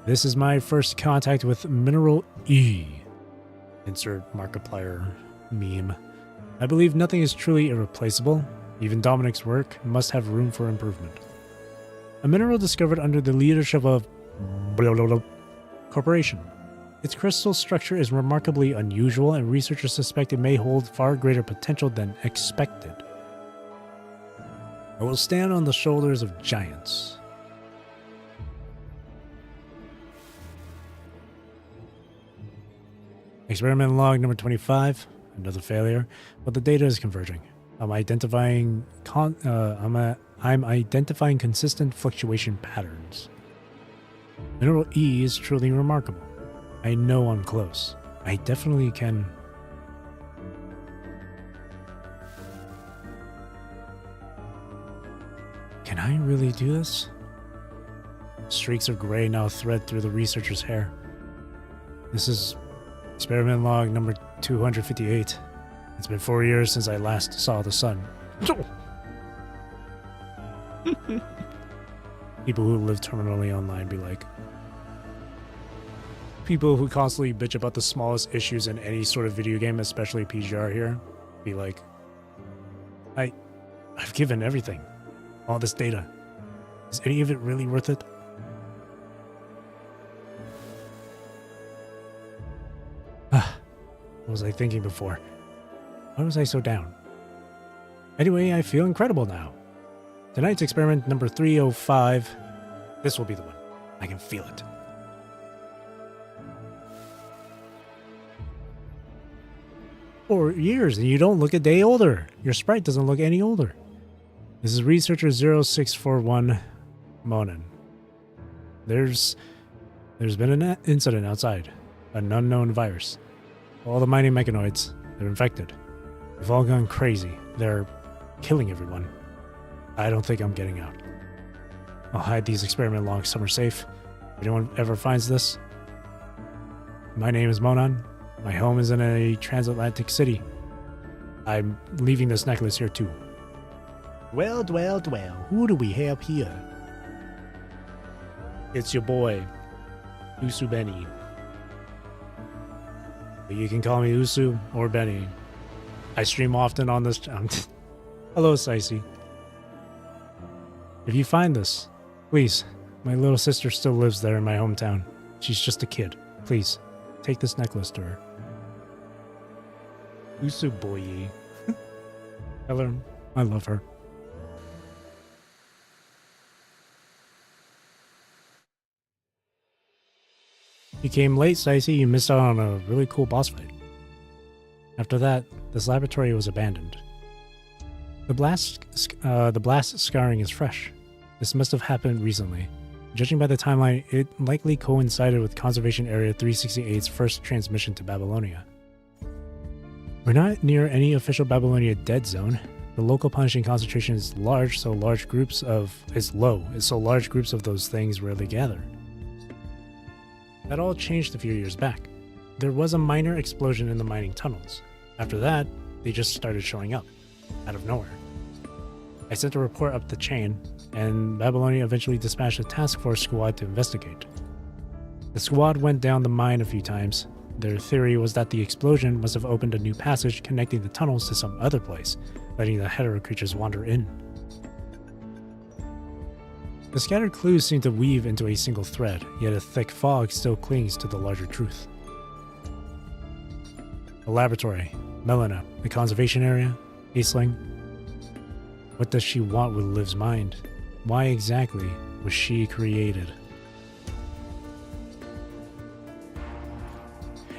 This is my first contact with Mineral E. Insert Markiplier meme. I believe nothing is truly irreplaceable. Even Dominic's work must have room for improvement. A mineral discovered under the leadership of blah, blah, blah, Corporation. Its crystal structure is remarkably unusual, and researchers suspect it may hold far greater potential than expected. I will stand on the shoulders of giants. Experiment log number 25. Another failure, but the data is converging. I'm identifying consistent fluctuation patterns. Mineral E is truly remarkable. I know I'm close. I definitely can. Can I really do this? Streaks of gray now thread through the researcher's hair. This is experiment log number 258. It's been 4 years since I last saw the sun. People who live terminally online be like, people who constantly bitch about the smallest issues in any sort of video game, especially PGR here, be like, I've given everything. All this data. Is any of it really worth it? What was I thinking before? Why was I so down? Anyway, I feel incredible now. Tonight's experiment number 305. This will be the one. I can feel it. For years, and you don't look a day older. Your sprite doesn't look any older. This is researcher 0641 Monin. There's been an incident outside. An unknown virus. All the mining mechanoids, they're infected. They've all gone crazy. They're killing everyone. I don't think I'm getting out. I'll hide these experiment logs somewhere safe. If anyone ever finds this. My name is Monan. My home is in a transatlantic city. I'm leaving this necklace here too. Well, who do we have here? It's your boy, Usu Benny. You can call me Usu or Benny. I stream often on this. Hello, Sicey. If you find this, please, my little sister still lives there in my hometown. She's just a kid. Please, take this necklace to her. Usu boy. Tell her I love her. You came late, Sicey. You missed out on a really cool boss fight. After that, this laboratory was abandoned. The blast scarring is fresh. This must have happened recently. Judging by the timeline, it likely coincided with Conservation Area 368's first transmission to Babylonia. We're not near any official Babylonia dead zone. The local punishing concentration is large, so large groups of those things rarely gather. That all changed a few years back. There was a minor explosion in the mining tunnels. After that, they just started showing up, out of nowhere. I sent a report up the chain, and Babylonia eventually dispatched a task force squad to investigate. The squad went down the mine a few times. Their theory was that the explosion must have opened a new passage connecting the tunnels to some other place, letting the hetero creatures wander in. The scattered clues seem to weave into a single thread, yet a thick fog still clings to the larger truth. The laboratory, Melina, the conservation area, Aisling. What does she want with Liv's mind? Why exactly was she created?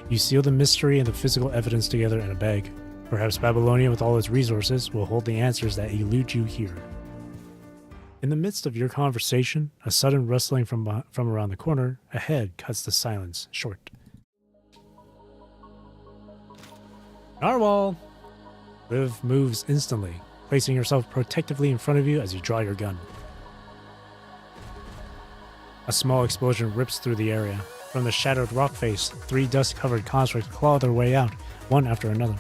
You seal the mystery and the physical evidence together in a bag. Perhaps Babylonia, with all its resources, will hold the answers that elude you here. In the midst of your conversation, a sudden rustling from around the corner ahead cuts the silence short. Narwhal! Liv moves instantly, placing herself protectively in front of you as you draw your gun. A small explosion rips through the area. From the shattered rock face, 3 dust-covered constructs claw their way out, one after another.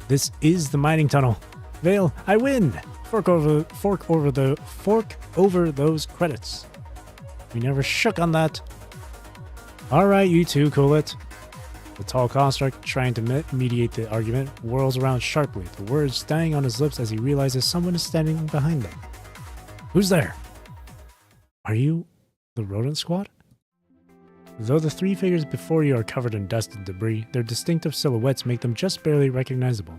This is the mining tunnel. Vale, I win! Fork over those credits. We never shook on that. Alright, you two, cool it. The tall construct, trying to mediate the argument, whirls around sharply, the words dying on his lips as he realizes someone is standing behind them. Who's there? Are you the rodent squad? Though the three figures before you are covered in dust and debris, their distinctive silhouettes make them just barely recognizable.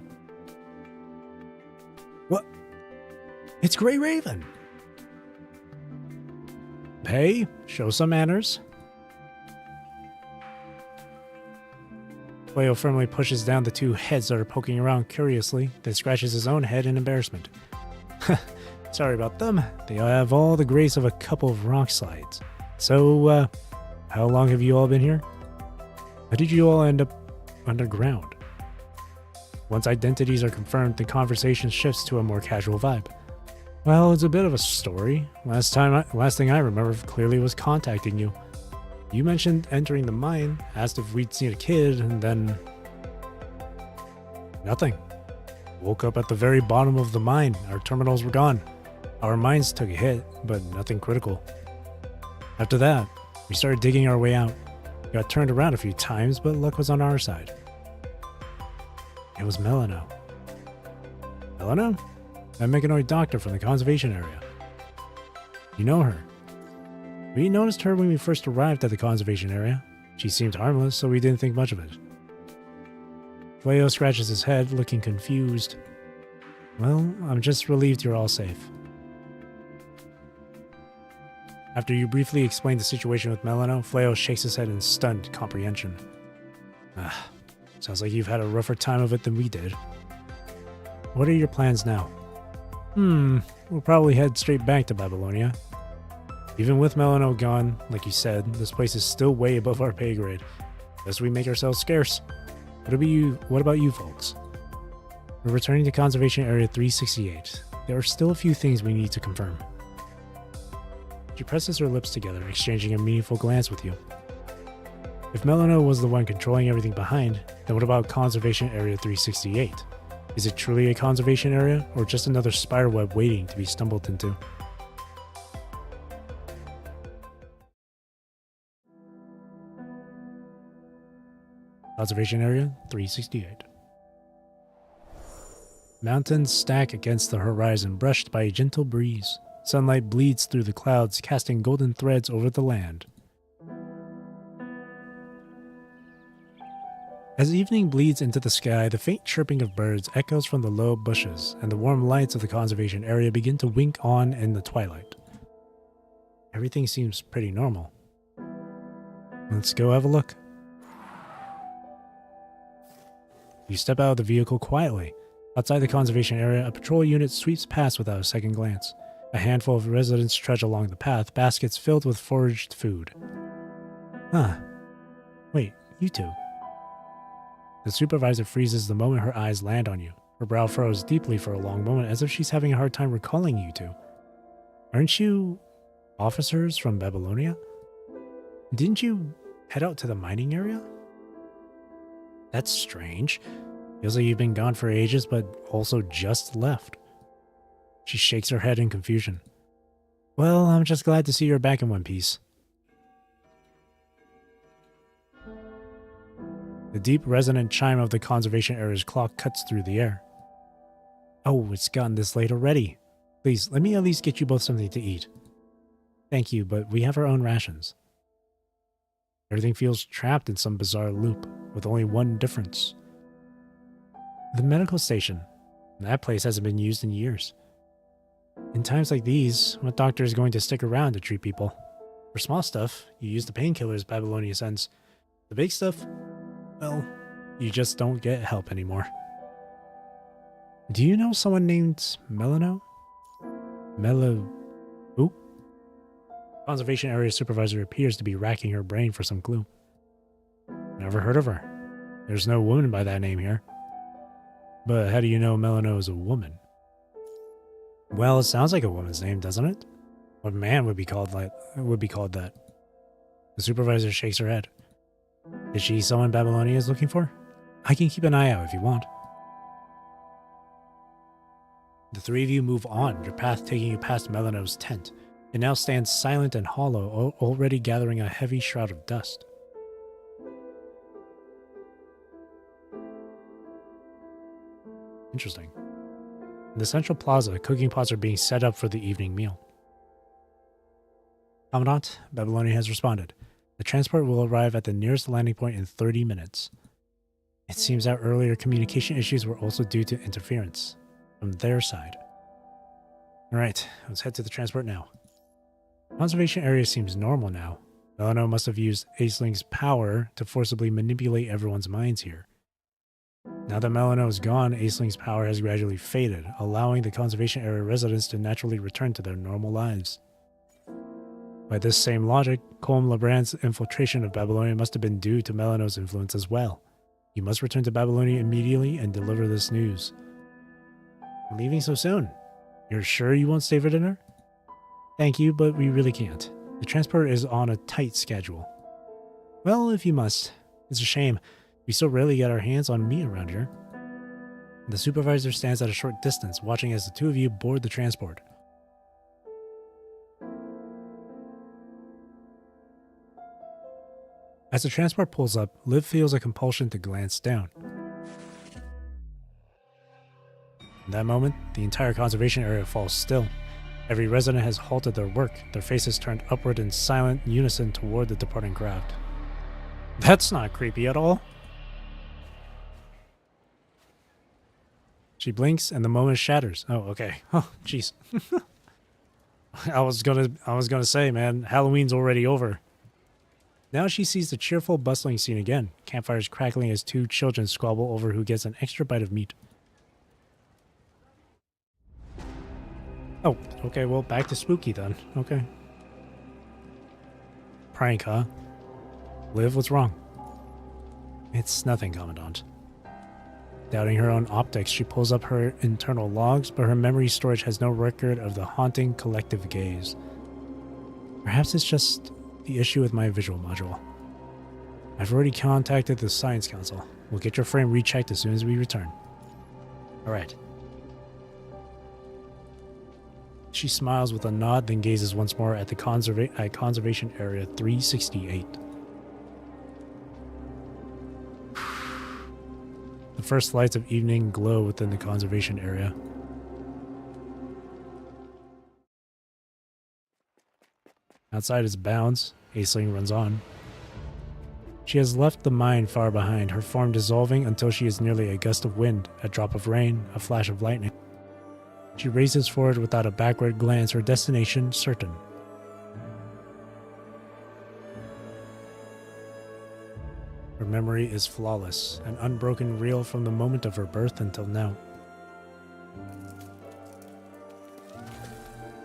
What? It's Grey Raven! Hey, show some manners. Leo firmly pushes down the two heads that are poking around curiously, then scratches his own head in embarrassment. Sorry about them. They have all the grace of a couple of rock slides. So, how long have you all been here? How did you all end up underground? Once identities are confirmed, the conversation shifts to a more casual vibe. Well, it's a bit of a story. Last thing I remember clearly was contacting you. You mentioned entering the mine, asked if we'd seen a kid, and then... nothing. Woke up at the very bottom of the mine. Our terminals were gone. Our mines took a hit, but nothing critical. After that, we started digging our way out. Got turned around a few times, but luck was on our side. It was Melano. Melano? That mechanoid doctor from the conservation area. You know her. We noticed her when we first arrived at the conservation area. She seemed harmless, so we didn't think much of it. Leo scratches his head, looking confused. Well, I'm just relieved you're all safe. After you briefly explain the situation with Melano, Fleo shakes his head in stunned comprehension. Sounds like you've had a rougher time of it than we did. What are your plans now? We'll probably head straight back to Babylonia. Even with Melano gone, like you said, this place is still way above our pay grade. Thus we make ourselves scarce. What about you folks? We're returning to Conservation Area 368. There are still a few things we need to confirm. She presses her lips together, exchanging a meaningful glance with you. If Melano was the one controlling everything behind, then what about Conservation Area 368? Is it truly a conservation area, or just another spiderweb waiting to be stumbled into? Conservation Area 368. Mountains stack against the horizon, brushed by a gentle breeze. Sunlight bleeds through the clouds, casting golden threads over the land. As evening bleeds into the sky, the faint chirping of birds echoes from the low bushes, and the warm lights of the conservation area begin to wink on in the twilight. Everything seems pretty normal. Let's go have a look. You step out of the vehicle quietly. Outside the conservation area, a patrol unit sweeps past without a second glance. A handful of residents trudge along the path, baskets filled with foraged food. Wait, you two. The supervisor freezes the moment her eyes land on you. Her brow furrows deeply for a long moment, as if she's having a hard time recalling you two. Aren't you officers from Babylonia? Didn't you head out to the mining area? That's strange. Feels like you've been gone for ages, but also just left. She shakes her head in confusion. Well, I'm just glad to see you're back in one piece. The deep, resonant chime of the conservation area's clock cuts through the air. Oh, it's gotten this late already. Please, let me at least get you both something to eat. Thank you, but we have our own rations. Everything feels trapped in some bizarre loop, with only one difference. The medical station. That place hasn't been used in years. In times like these, what doctor is going to stick around to treat people? For small stuff, you use the painkillers Babylonia sends. The big stuff, well, you just don't get help anymore. Do you know someone named Melano? Who? Conservation Area Supervisor appears to be racking her brain for some clue. Never heard of her. There's no woman by that name here. But how do you know Melano is a woman? Well, it sounds like a woman's name, doesn't it? What man would be called that? The supervisor shakes her head. Is she someone Babylonia is looking for? I can keep an eye out if you want. The three of you move on, your path taking you past Melano's tent. It now stands silent and hollow, already gathering a heavy shroud of dust. Interesting. In the central plaza, cooking pots are being set up for the evening meal. Commandant, Babylonia has responded. The transport will arrive at the nearest landing point in 30 minutes. It seems that earlier communication issues were also due to interference from their side. Alright, let's head to the transport now. Conservation area seems normal now. Melano must have used Aisling's power to forcibly manipulate everyone's minds here. Now that Melano is gone, Aisling's power has gradually faded, allowing the conservation area residents to naturally return to their normal lives. By this same logic, Colm Lebrand's infiltration of Babylonia must have been due to Melano's influence as well. You must return to Babylonia immediately and deliver this news. I'm leaving so soon. You're sure you won't stay for dinner? Thank you, but we really can't. The transport is on a tight schedule. Well, if you must. It's a shame. We so rarely get our hands on meat around here. The supervisor stands at a short distance, watching as the two of you board the transport. As the transport pulls up, Liv feels a compulsion to glance down. In that moment, the entire conservation area falls still. Every resident has halted their work, their faces turned upward in silent unison toward the departing craft. That's not creepy at all. She blinks and the moment shatters. Oh, okay. Oh, jeez. I was gonna say, man, Halloween's already over. Now she sees the cheerful, bustling scene again. Campfires crackling as two children squabble over who gets an extra bite of meat. Oh, okay, well, back to spooky then. Okay. Prank, huh? Liv, what's wrong? It's nothing, Commandant. Doubting her own optics, she pulls up her internal logs, but her memory storage has no record of the haunting collective gaze. Perhaps it's just the issue with my visual module. I've already contacted the Science Council. We'll get your frame rechecked as soon as we return. Alright. She smiles with a nod, then gazes once more at the Conservation Area 368. The first lights of evening glow within the conservation area. Outside its bounds, Aisling runs on. She has left the mine far behind, her form dissolving until she is nearly a gust of wind, a drop of rain, a flash of lightning. She races forward without a backward glance, her destination certain. Her memory is flawless, an unbroken reel from the moment of her birth until now.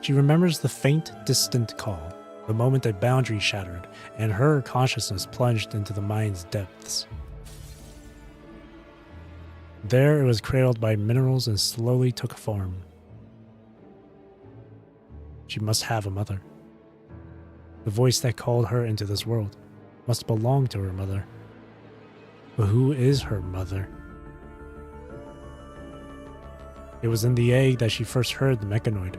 She remembers the faint, distant call, the moment a boundary shattered, and her consciousness plunged into the mine's depths. There it was cradled by minerals and slowly took form. She must have a mother. The voice that called her into this world must belong to her mother. But who is her mother? It was in the egg that she first heard the mechanoid,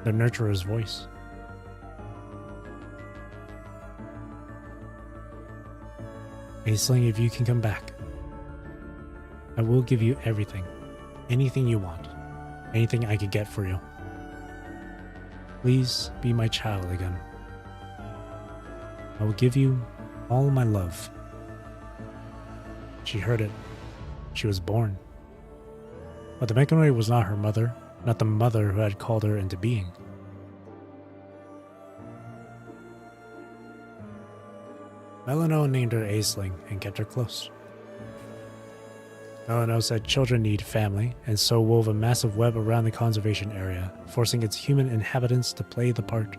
the nurturer's voice. Aisling, if you can come back, I will give you everything, anything you want, anything I could get for you. Please be my child again. I will give you all my love. She heard it. She was born. But the mechanoid was not her mother, not the mother who had called her into being. Melano named her Aisling and kept her close. Melano said children need family, and so wove a massive web around the conservation area, forcing its human inhabitants to play the part.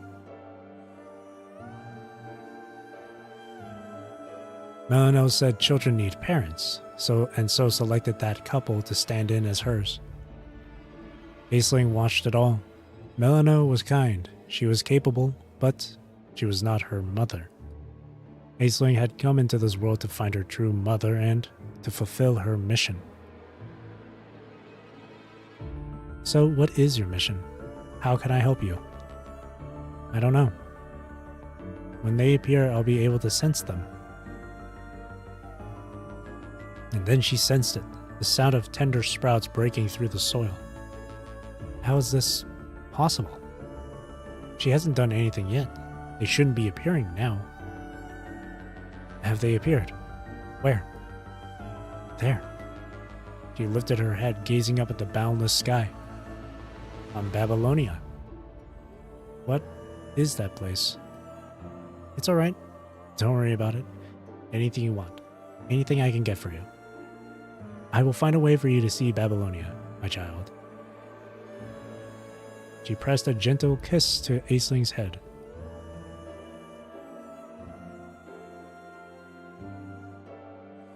Melano said children need parents, so selected that couple to stand in as hers. Aisling watched it all. Melano was kind, she was capable, but she was not her mother. Aisling had come into this world to find her true mother and to fulfill her mission. So, what is your mission? How can I help you? I don't know. When they appear, I'll be able to sense them. And then she sensed it, the sound of tender sprouts breaking through the soil. How is this possible? She hasn't done anything yet. They shouldn't be appearing now. Have they appeared? Where? There. She lifted her head, gazing up at the boundless sky. On Babylonia. What is that place? It's alright. Don't worry about it. Anything you want. Anything I can get for you. I will find a way for you to see Babylonia, my child. She pressed a gentle kiss to Aisling's head.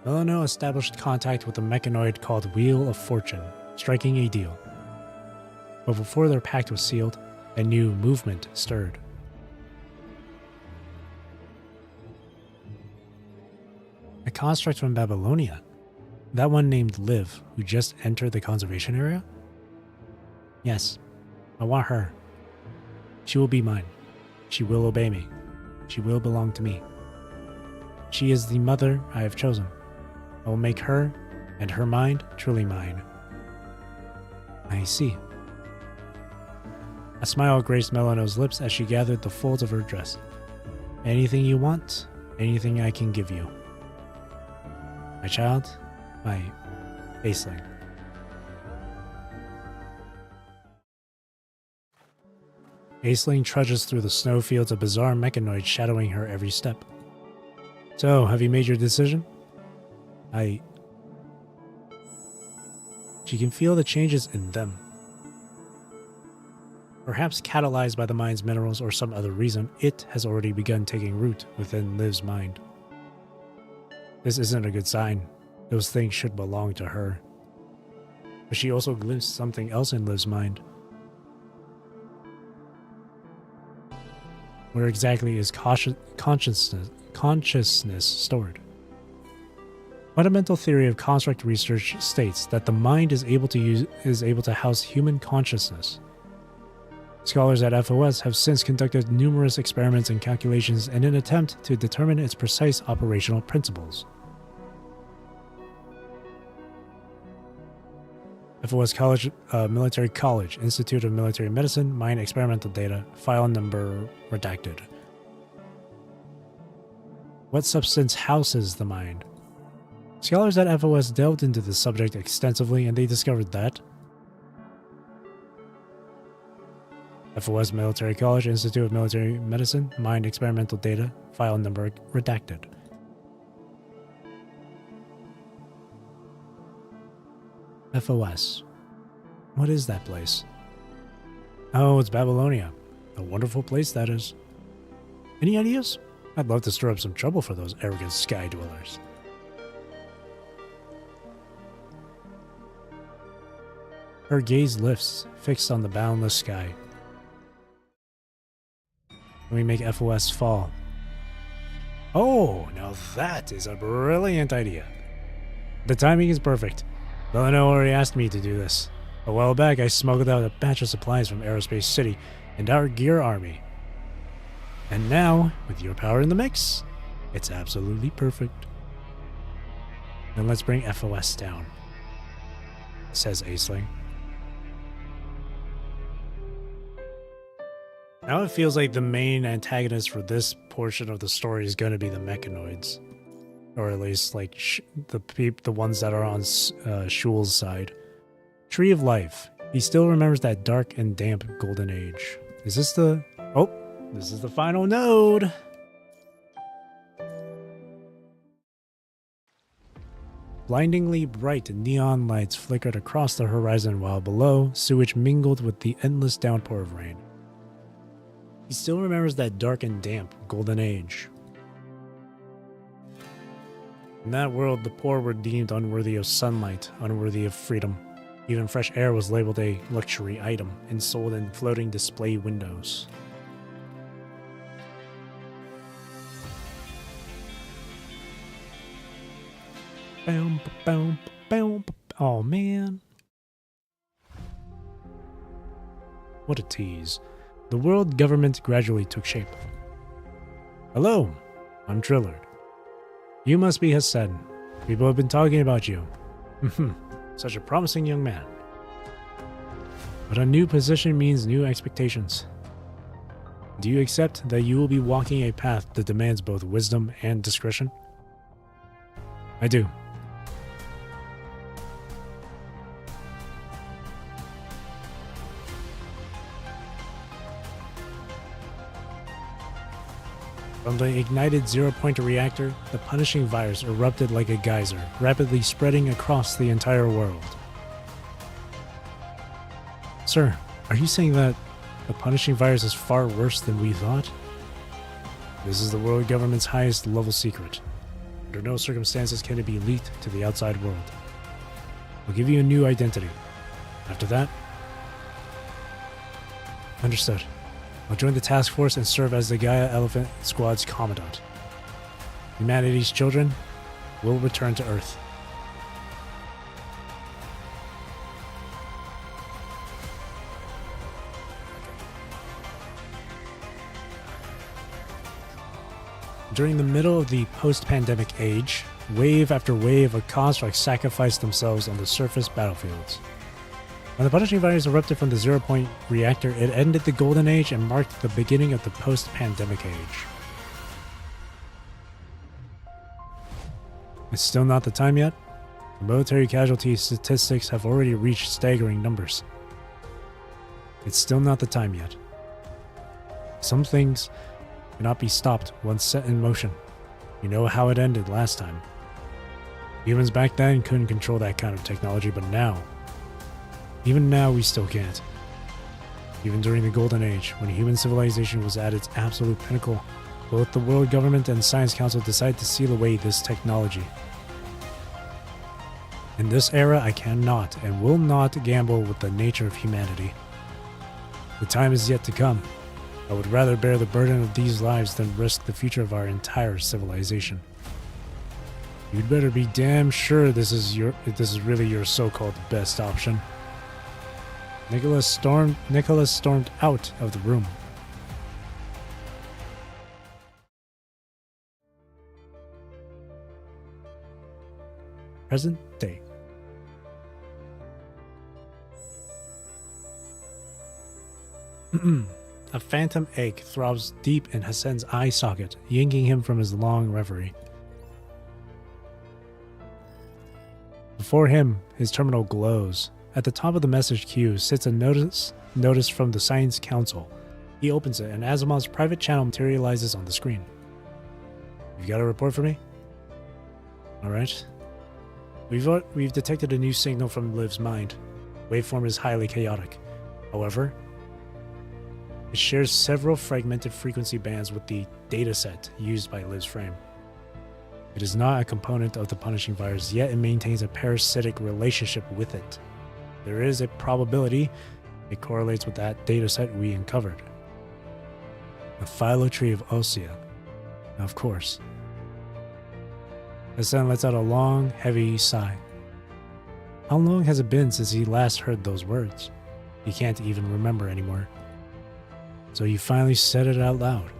Milano established contact with a mechanoid called Wheel of Fortune, striking a deal. But before their pact was sealed, a new movement stirred. A construct from Babylonia? That one named Liv, who just entered the conservation area? Yes, I want her. She will be mine. She will obey me. She will belong to me. She is the mother I have chosen. I will make her and her mind truly mine. I see. A smile graced Milano's lips as she gathered the folds of her dress. Anything you want, anything I can give you. My child, my Aisling. Aisling trudges through the snowfields, a bizarre mechanoid shadowing her every step. So, have you made your decision? She can feel the changes in them. Perhaps catalyzed by the mind's minerals or some other reason, it has already begun taking root within Liv's mind. This isn't a good sign. Those things should belong to her. But she also glimpsed something else in Liv's mind. Where exactly is consciousness stored? Fundamental theory of construct research states that the mind is able to house human consciousness. Scholars at FOS have since conducted numerous experiments and calculations in an attempt to determine its precise operational principles. FOS College, Military College, Institute of Military Medicine, Mind Experimental Data, file number redacted. What substance houses the mind? Scholars at FOS delved into the subject extensively and they discovered that FOS Military College, Institute of Military Medicine, Mind Experimental Data, file number redacted. FOS. What is that place? Oh, it's Babylonia. A wonderful place that is. Any ideas? I'd love to stir up some trouble for those arrogant sky dwellers. Her gaze lifts, fixed on the boundless sky. We make FOS fall. Oh, now that is a brilliant idea. The timing is perfect. Milano already asked me to do this. A while back, I smuggled out a batch of supplies from Aerospace City and our gear army. And now, with your power in the mix, it's absolutely perfect. Then let's bring FOS down, says Aisling. Now it feels like the main antagonist for this portion of the story is going to be the mechanoids. Or at least, like, the ones that are on Shul's side. Tree of Life. He still remembers that dark and damp golden age. Is this the... Oh, this is the final node! Blindingly bright neon lights flickered across the horizon while below, sewage mingled with the endless downpour of rain. He still remembers that dark and damp golden age. In that world, the poor were deemed unworthy of sunlight, unworthy of freedom. Even fresh air was labeled a luxury item and sold in floating display windows. Oh man. What a tease. The world government gradually took shape. Hello, I'm Trillard. You must be Hassan. People have been talking about you. Such a promising young man. But a new position means new expectations. Do you accept that you will be walking a path that demands both wisdom and discretion? I do. From the ignited zero-point reactor, the punishing virus erupted like a geyser, rapidly spreading across the entire world. Sir, are you saying that the punishing virus is far worse than we thought? This is the world government's highest level secret. Under no circumstances can it be leaked to the outside world. We'll give you a new identity. After that... Understood. I'll join the task force and serve as the Gaia Elephant Squad's commandant. Humanity's children will return to Earth. During the middle of the post-pandemic age, wave after wave of constructs sacrificed themselves on the surface battlefields. When the punishing virus erupted from the zero-point reactor, it ended the Golden Age and marked the beginning of the post-pandemic age. It's still not the time yet. The military casualty statistics have already reached staggering numbers. It's still not the time yet. Some things cannot be stopped once set in motion. You know how it ended last time. Humans back then couldn't control that kind of technology, but now... Even now, we still can't. Even during the Golden Age, when human civilization was at its absolute pinnacle, both the World Government and Science Council decided to seal away this technology. In this era, I cannot and will not gamble with the nature of humanity. The time is yet to come. I would rather bear the burden of these lives than risk the future of our entire civilization. You'd better be damn sure this is really your so-called best option. Nicholas stormed out of the room. Present day. A phantom ache throbs deep in Hassan's eye socket, yanking him from his long reverie. Before him, his terminal glows. At the top of the message queue sits a notice from the Science Council. He opens it, and Asimov's private channel materializes on the screen. "You've got a report for me?" "Alright. We've detected a new signal from Liv's mind. Waveform is highly chaotic. However, it shares several fragmented frequency bands with the dataset used by Liv's frame. It is not a component of the punishing virus, yet it maintains a parasitic relationship with it. There is a probability it correlates with that dataset we uncovered. The phylotree of Ossia. Of course." Hassan lets out a long, heavy sigh. How long has it been since he last heard those words? He can't even remember anymore. So you finally said it out loud.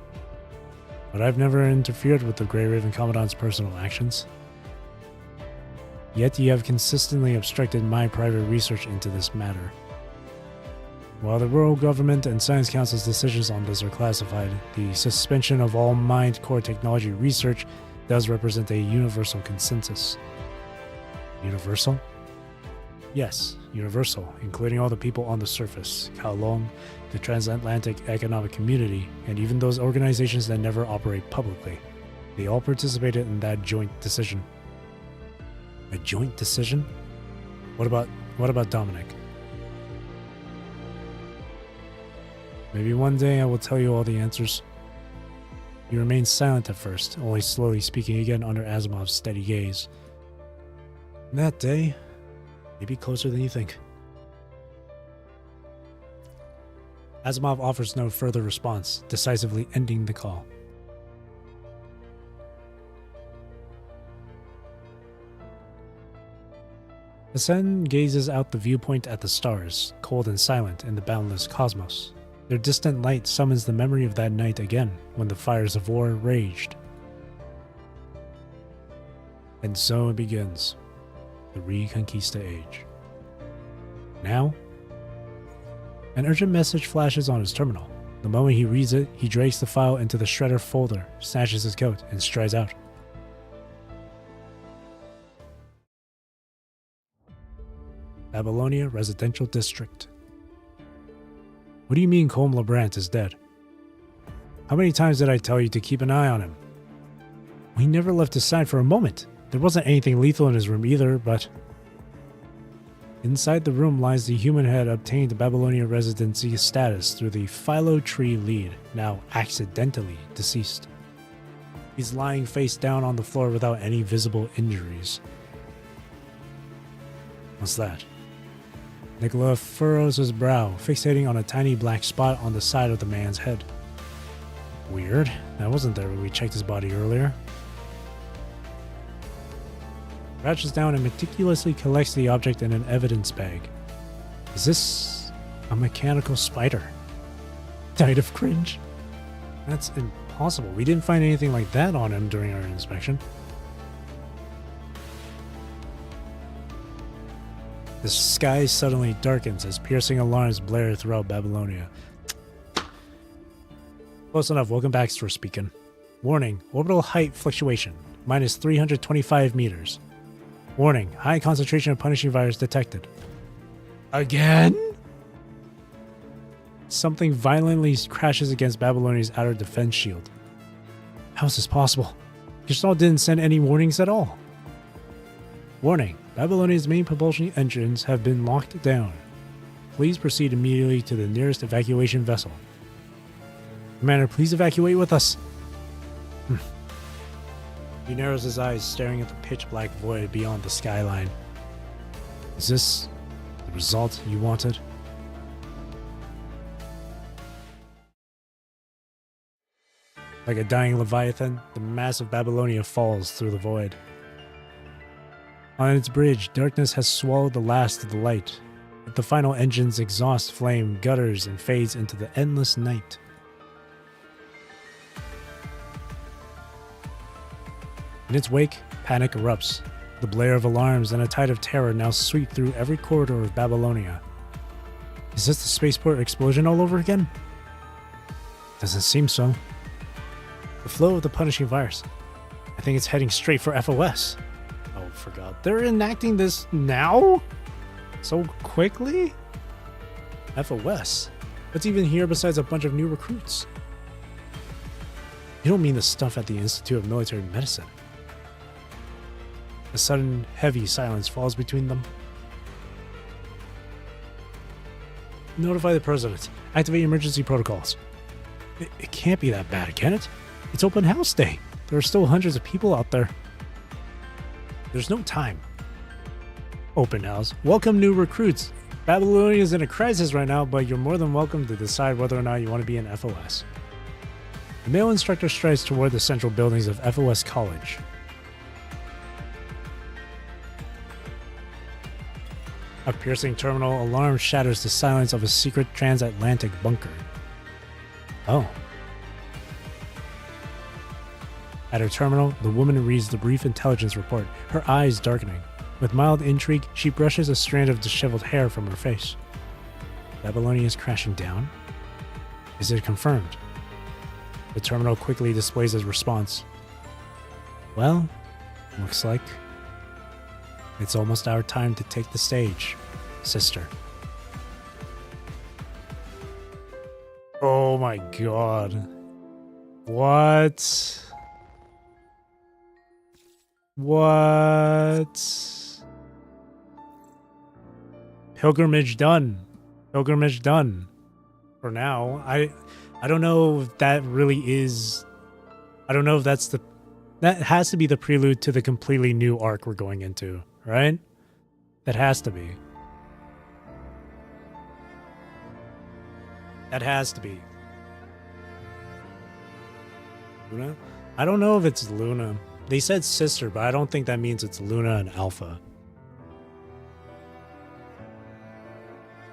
But I've never interfered with the Grey Raven Commandant's personal actions. Yet you have consistently obstructed my private research into this matter. While the World Government and Science Council's decisions on this are classified, the suspension of all mind core technology research does represent a universal consensus. Universal? Yes, universal, including all the people on the surface, Kowloon, the Transatlantic Economic Community, and even those organizations that never operate publicly. They all participated in that joint decision. A joint decision? What about Dominic? Maybe one day I will tell you all the answers. He remained silent at first, only slowly speaking again under Asimov's steady gaze. And that day, may be closer than you think. Asimov offers no further response, decisively ending the call. The sun gazes out the viewpoint at the stars, cold and silent in the boundless cosmos. Their distant light summons the memory of that night again, when the fires of war raged. And so it begins, the Reconquista Age. Now, an urgent message flashes on his terminal. The moment he reads it, he drags the file into the shredder folder, snatches his coat, and strides out. Babylonia Residential District. What do you mean Colm LeBrant is dead? How many times did I tell you to keep an eye on him? We never left his side for a moment. There wasn't anything lethal in his room either, but... Inside the room lies the human head obtained Babylonia residency status through the Philo Tree lead, now accidentally deceased. He's lying face down on the floor without any visible injuries. What's that? Nicola furrows his brow, fixating on a tiny black spot on the side of the man's head. Weird. That wasn't there when we checked his body earlier. Crouches down and meticulously collects the object in an evidence bag. Is this a mechanical spider? Died of cringe. That's impossible. We didn't find anything like that on him during our inspection. The sky suddenly darkens as piercing alarms blare throughout Babylonia. Close enough. Welcome back, Store speaking. Warning, orbital height fluctuation, minus 325 meters. Warning, high concentration of punishing virus detected. Again? Something violently crashes against Babylonia's outer defense shield. How is this possible? Gestalt didn't send any warnings at all. Warning, Babylonia's main propulsion engines have been locked down. Please proceed immediately to the nearest evacuation vessel. Commander, please evacuate with us. He narrows his eyes, staring at the pitch-black void beyond the skyline. Is this the result you wanted? Like a dying leviathan, the mass of Babylonia falls through the void. On its bridge, darkness has swallowed the last of the light. The final engine's exhaust flame gutters and fades into the endless night. In its wake, panic erupts. The blare of alarms and a tide of terror now sweep through every corridor of Babylonia. Is this the spaceport explosion all over again? Doesn't seem so. The flow of the punishing virus. I think it's heading straight for FOS. Oh, forgot. They're enacting this now? So quickly? FOS? What's even here besides a bunch of new recruits? You don't mean the stuff at the Institute of Military Medicine. A sudden, heavy silence falls between them. Notify the president. Activate emergency protocols. It can't be that bad, can it? It's open house day. There are still hundreds of people out there. There's no time. Open house. Welcome new recruits. Babylonia is in a crisis right now, but you're more than welcome to decide whether or not you want to be in FOS. The male instructor strides toward the central buildings of FOS College. A piercing terminal alarm shatters the silence of a secret transatlantic bunker. Oh. At her terminal, the woman reads the brief intelligence report, her eyes darkening. With mild intrigue, she brushes a strand of disheveled hair from her face. Babylonia is crashing down? Is it confirmed? The terminal quickly displays his response. Well, looks like it's almost our time to take the stage, sister. Oh my god. What? What? Pilgrimage done. Pilgrimage done. For now. I don't know if that really is... I don't know if that's the... That has to be the prelude to the completely new arc we're going into, right? That has to be. That has to be. Luna? I don't know if it's Luna. They said sister, but I don't think that means it's Luna and Alpha.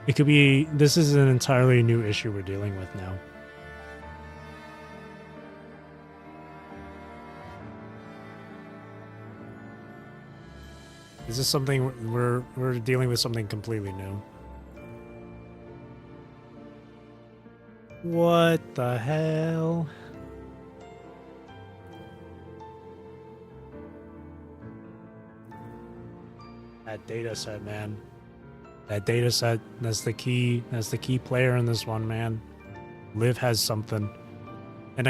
It could be, this is an entirely new issue we're dealing with now. This is something we're dealing with something completely new. What the hell? That data set, man. That data set, that's the key player in this one, man. Liv has something. And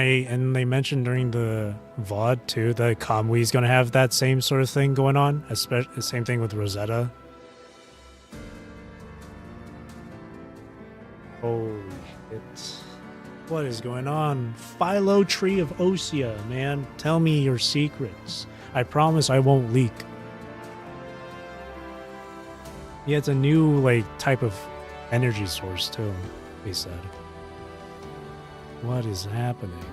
they mentioned during the VOD too that Kamwi's gonna have that same sort of thing going on. Especially the same thing with Rosetta. Holy shit. What is going on? Philo Tree of Osea, man. Tell me your secrets. I promise I won't leak. Yeah, it's a new like type of energy source too, he said. What is happening?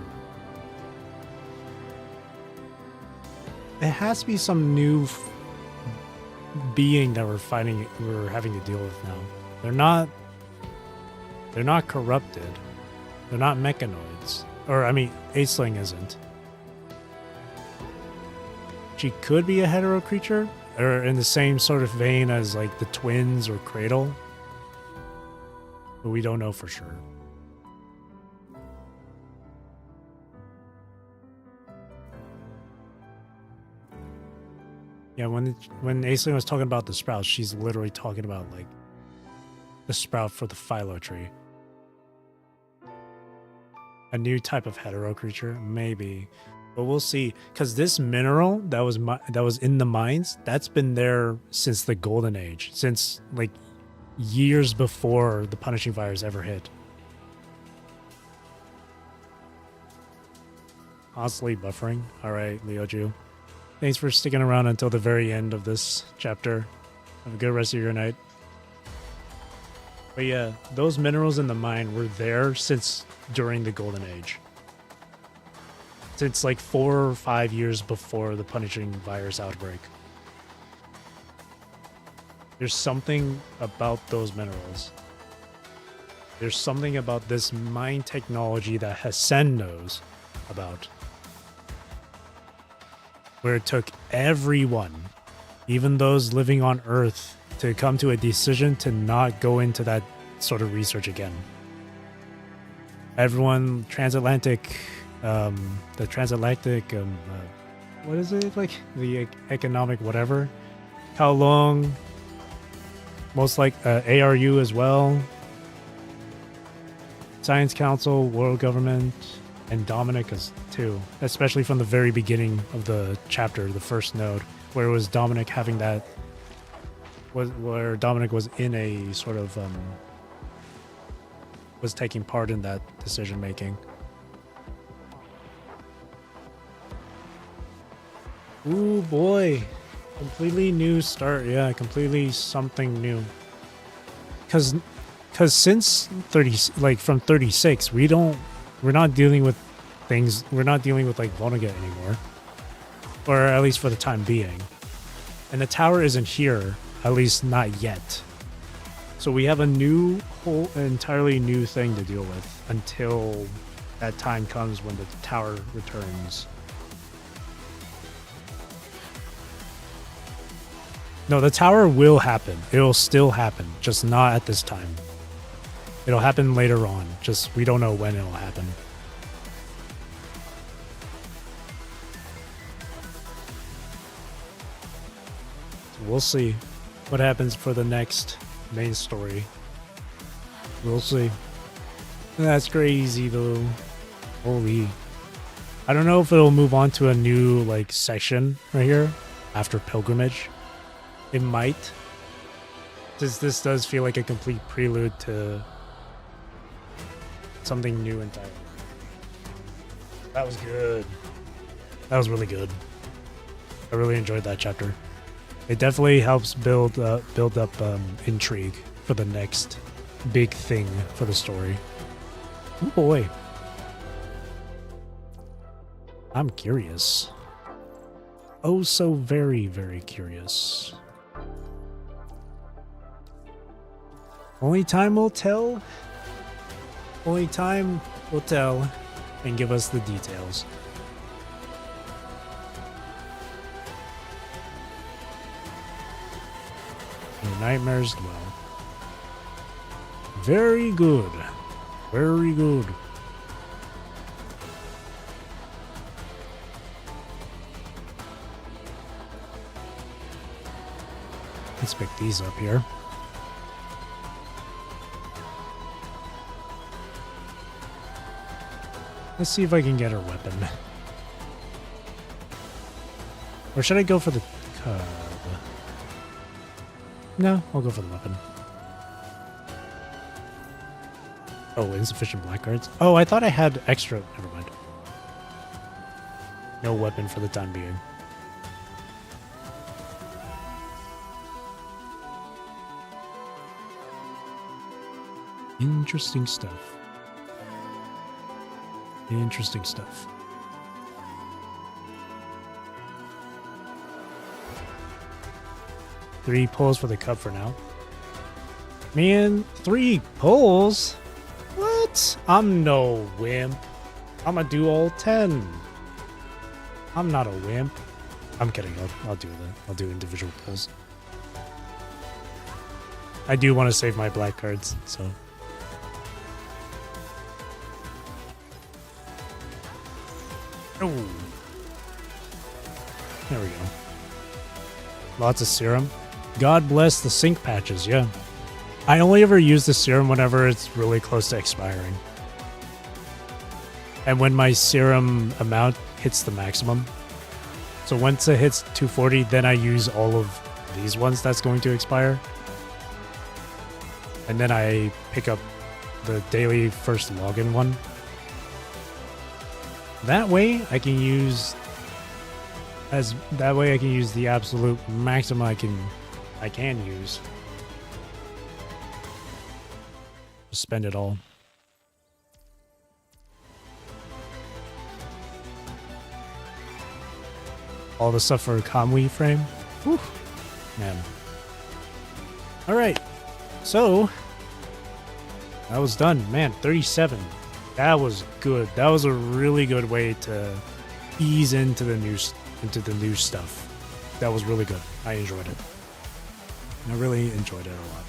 It has to be some new being that we're having to deal with now. They're not corrupted. They're not mechanoids. Or I mean, Aisling isn't. She could be a hetero creature, or in the same sort of vein as like the twins or Cradle. But we don't know for sure. Yeah, when Aisling was talking about the sprout, she's literally talking about like the sprout for the Philo tree. A new type of hetero creature, maybe, but we'll see. Because this mineral that was in the mines, that's been there since the Golden Age, since like years before the Punishing Fires ever hit. Constantly buffering. All right, Leoju. Thanks for sticking around until the very end of this chapter. Have a good rest of your night. But yeah, those minerals in the mine were there since during the Golden Age. Since like 4 or 5 years before the Punishing Virus outbreak. There's something about those minerals. There's something about this mine technology that Hassan knows about. Where it took everyone, even those living on Earth, to come to a decision to not go into that sort of research again. Everyone, transatlantic, the transatlantic, what is it, like, the economic whatever, Kowloon, most like ARU as well, Science Council, World Government, and Dominic is too, especially from the very beginning of the chapter, the first node, where it was Dominic having that, where Dominic was in a sort of, was taking part in that decision making. Ooh boy, completely new start. Yeah, completely something new. Cause since 30, like from 36, we're not dealing with things. We're not dealing with like Vonnegut anymore, or at least for the time being. And the tower isn't here, at least not yet. So we have a entirely new thing to deal with until that time comes when the tower returns. No, the tower will happen. It'll still happen, just not at this time. It'll happen later on, just we don't know when it'll happen. So we'll see what happens for the next main story. We'll see. That's crazy though. Holy. I don't know if it'll move on to a new like section right here after Pilgrimage. It might. This does feel like a complete prelude to something new entirely. That was good. That was really good. I really enjoyed that chapter. It definitely helps build up intrigue for the next big thing for the story. Oh boy. I'm curious. Oh, so very, very curious. Only time will tell. Only time will tell and give us the details. Your nightmares dwell. Very good. Very good. Let's pick these up here. Let's see if I can get her weapon. Or should I go for the cub? No, I'll go for the weapon. Oh, insufficient black cards? Oh, I thought I had extra. Never mind. No weapon for the time being. Interesting stuff. Interesting stuff. Three pulls for the cup for now. Man, 3 pulls? What? I'm no wimp. I'm gonna do all 10. I'm not a wimp. I'm kidding. I'll do that. I'll do individual pulls. I do want to save my black cards, so. Oh. There we go. Lots of serum. God bless the sync patches, yeah. I only ever use the serum whenever it's really close to expiring. And when my serum amount hits the maximum. So once it hits 240, then I use all of these ones that's going to expire. And then I pick up the daily first login one. That way I can use the absolute maximum I can use. Just spend it all. All the stuff for Kamui frame. Whew. Man. Alright. So that was done. Man, 37. That was good. That was a really good way to ease into the new stuff. That was really good. I enjoyed it. I really enjoyed it a lot.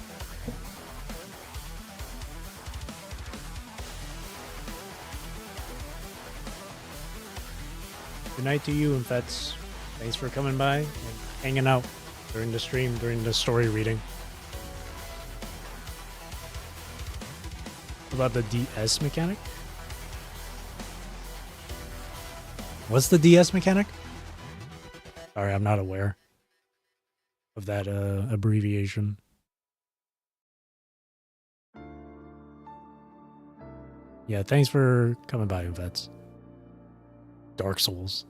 Good night to you, Infets. Thanks for coming by and hanging out during the stream, during the story reading. About the DS mechanic? What's the DS mechanic? Sorry, I'm not aware of that abbreviation. Yeah, thanks for coming by, Vets. Dark Souls.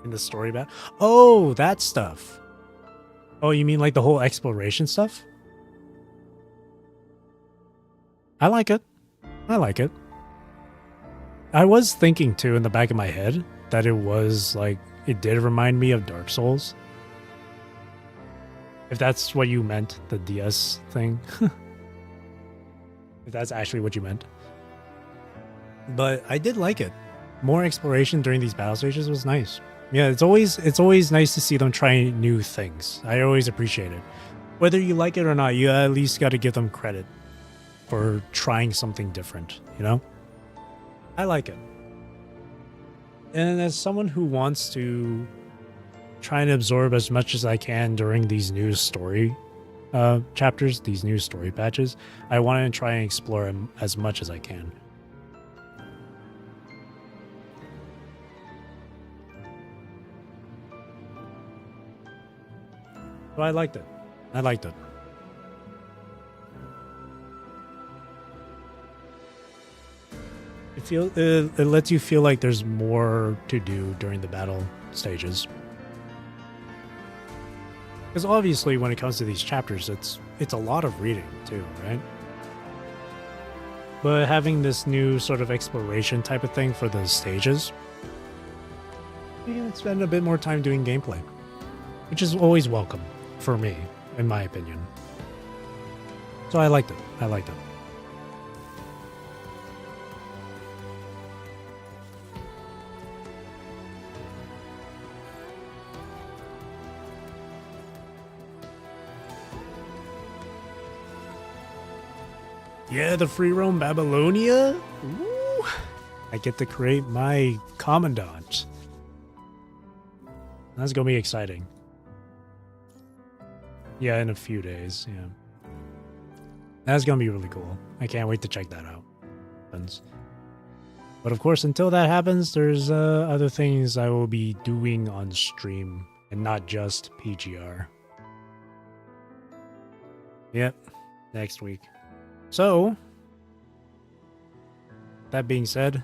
In the story battle? Oh, that stuff. Oh, you mean like the whole exploration stuff? I like it. I like it. I was thinking too in the back of my head that it was like, it did remind me of Dark Souls. If that's what you meant, the DS thing. If that's actually what you meant. But I did like it. More exploration during these battle stages was nice. Yeah, it's always nice to see them try new things. I always appreciate it. Whether you like it or not, you at least got to give them credit for trying something different, you know? I like it. And as someone who wants to try and absorb as much as I can during these new story chapters, these new story patches, I want to try and explore as much as I can. So I liked it. I liked it. It lets you feel like there's more to do during the battle stages. Because obviously when it comes to these chapters, it's a lot of reading too, right? But having this new sort of exploration type of thing for the stages, you can spend a bit more time doing gameplay, which is always welcome for me, in my opinion. So I liked it. I liked it. Yeah, the free roam Babylonia. Ooh. I get to create my commandant. That's gonna be exciting. Yeah, in a few days. Yeah, that's gonna be really cool. I can't wait to check that out. But of course, until that happens, there's other things I will be doing on stream and not just PGR. Yep, next week. So, that being said,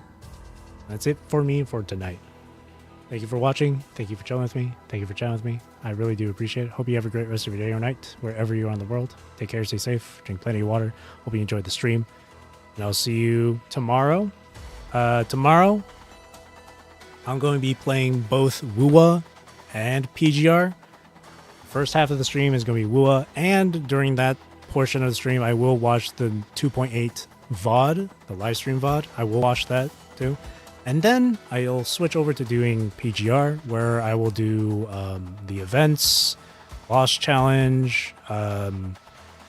that's it for me for tonight. Thank you for watching. Thank you for chilling with me. Thank you for chatting with me. I really do appreciate it. Hope you have a great rest of your day or night, wherever you are in the world. Take care, stay safe, drink plenty of water. Hope you enjoyed the stream. And I'll see you tomorrow. Tomorrow, I'm going to be playing both WUA and PGR. First half of the stream is going to be WUA, and during that portion of the stream, I will watch the 2.8 VOD, the live stream VOD. I will watch that too. And then I'll switch over to doing PGR, where I will do the events, boss challenge.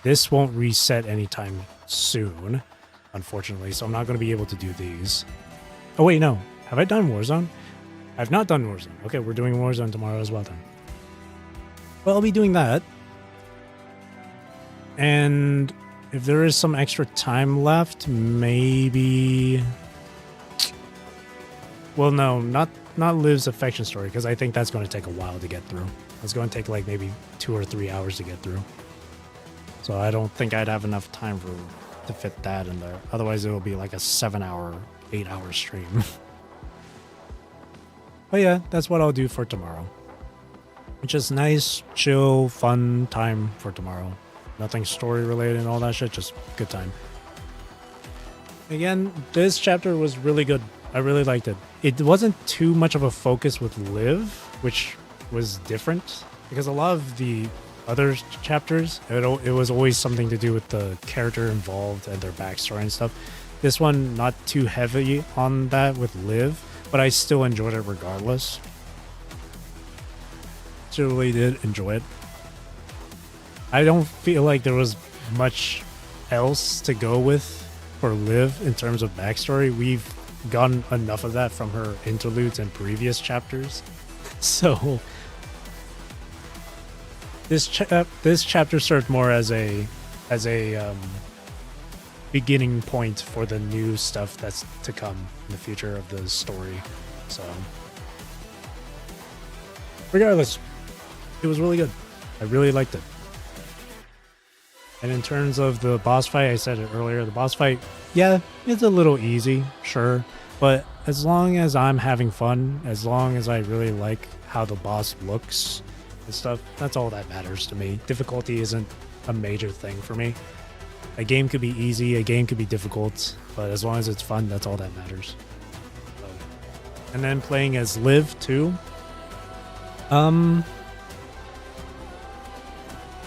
This won't reset anytime soon, unfortunately, so I'm not going to be able to do these. Oh, wait, no. Have I done Warzone? I've not done Warzone. Okay, we're doing Warzone tomorrow as well then. Well, I'll be doing that. And if there is some extra time left, maybe... Well, no, not Liv's affection story, because I think that's going to take a while to get through. It's going to take like maybe 2 or 3 hours to get through. So I don't think I'd have enough time to fit that in there. Otherwise, it will be like a 7-hour, 8-hour stream. But yeah, that's what I'll do for tomorrow. Just nice, chill, fun time for tomorrow. Nothing story related and all that shit, just good time. Again, this chapter was really good. I really liked it. It wasn't too much of a focus with Liv, which was different, because a lot of the other chapters, it was always something to do with the character involved and their backstory and stuff. This one, not too heavy on that with Liv, but I still enjoyed it regardless. Still really did enjoy it. I don't feel like there was much else to go with for Liv in terms of backstory. We've gotten enough of that from her interludes in previous chapters. So this chapter served more as a beginning point for the new stuff that's to come in the future of the story. So regardless, it was really good. I really liked it. And in terms of the boss fight, I said it earlier, the boss fight, yeah, it's a little easy, sure. But as long as I'm having fun, as long as I really like how the boss looks and stuff, that's all that matters to me. Difficulty isn't a major thing for me. A game could be easy, a game could be difficult, but as long as it's fun, that's all that matters. So. And then playing as Liv too.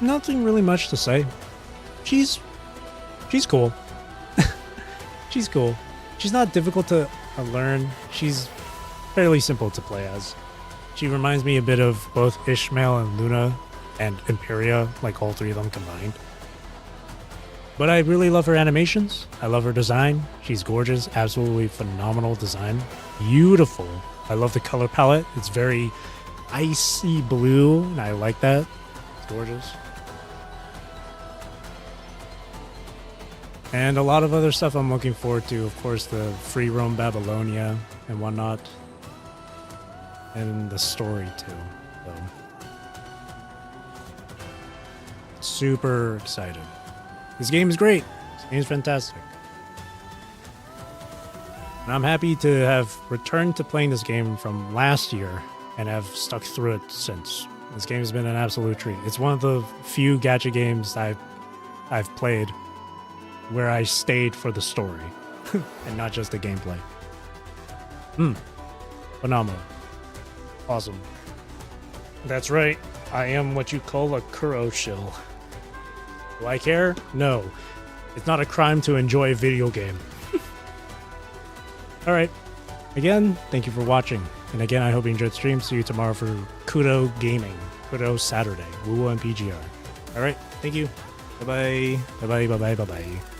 Nothing really much to say. She's cool. She's cool. She's not difficult to learn. She's fairly simple to play as. She reminds me a bit of both Ishmael and Luna and Imperia, like all three of them combined. But I really love her animations. I love her design. She's gorgeous. Absolutely phenomenal design. Beautiful. I love the color palette. It's very icy blue, and I like that. It's gorgeous. And a lot of other stuff I'm looking forward to. Of course, the free roam Babylonia and whatnot. And the story, too. So. Super excited. This game is great. This game is fantastic. And I'm happy to have returned to playing this game from last year and have stuck through it since. This game has been an absolute treat. It's one of the few gacha games I've played where I stayed for the story and not just the gameplay. Phenomenal. Awesome. That's right. I am what you call a Kuro shill. Do I care? No. It's not a crime to enjoy a video game. Alright. Again, thank you for watching. And again, I hope you enjoyed the stream. See you tomorrow for Kudo Gaming. Kudo Saturday. Woo and PGR. Alright, thank you. Bye-bye. Bye-bye, bye-bye, bye-bye.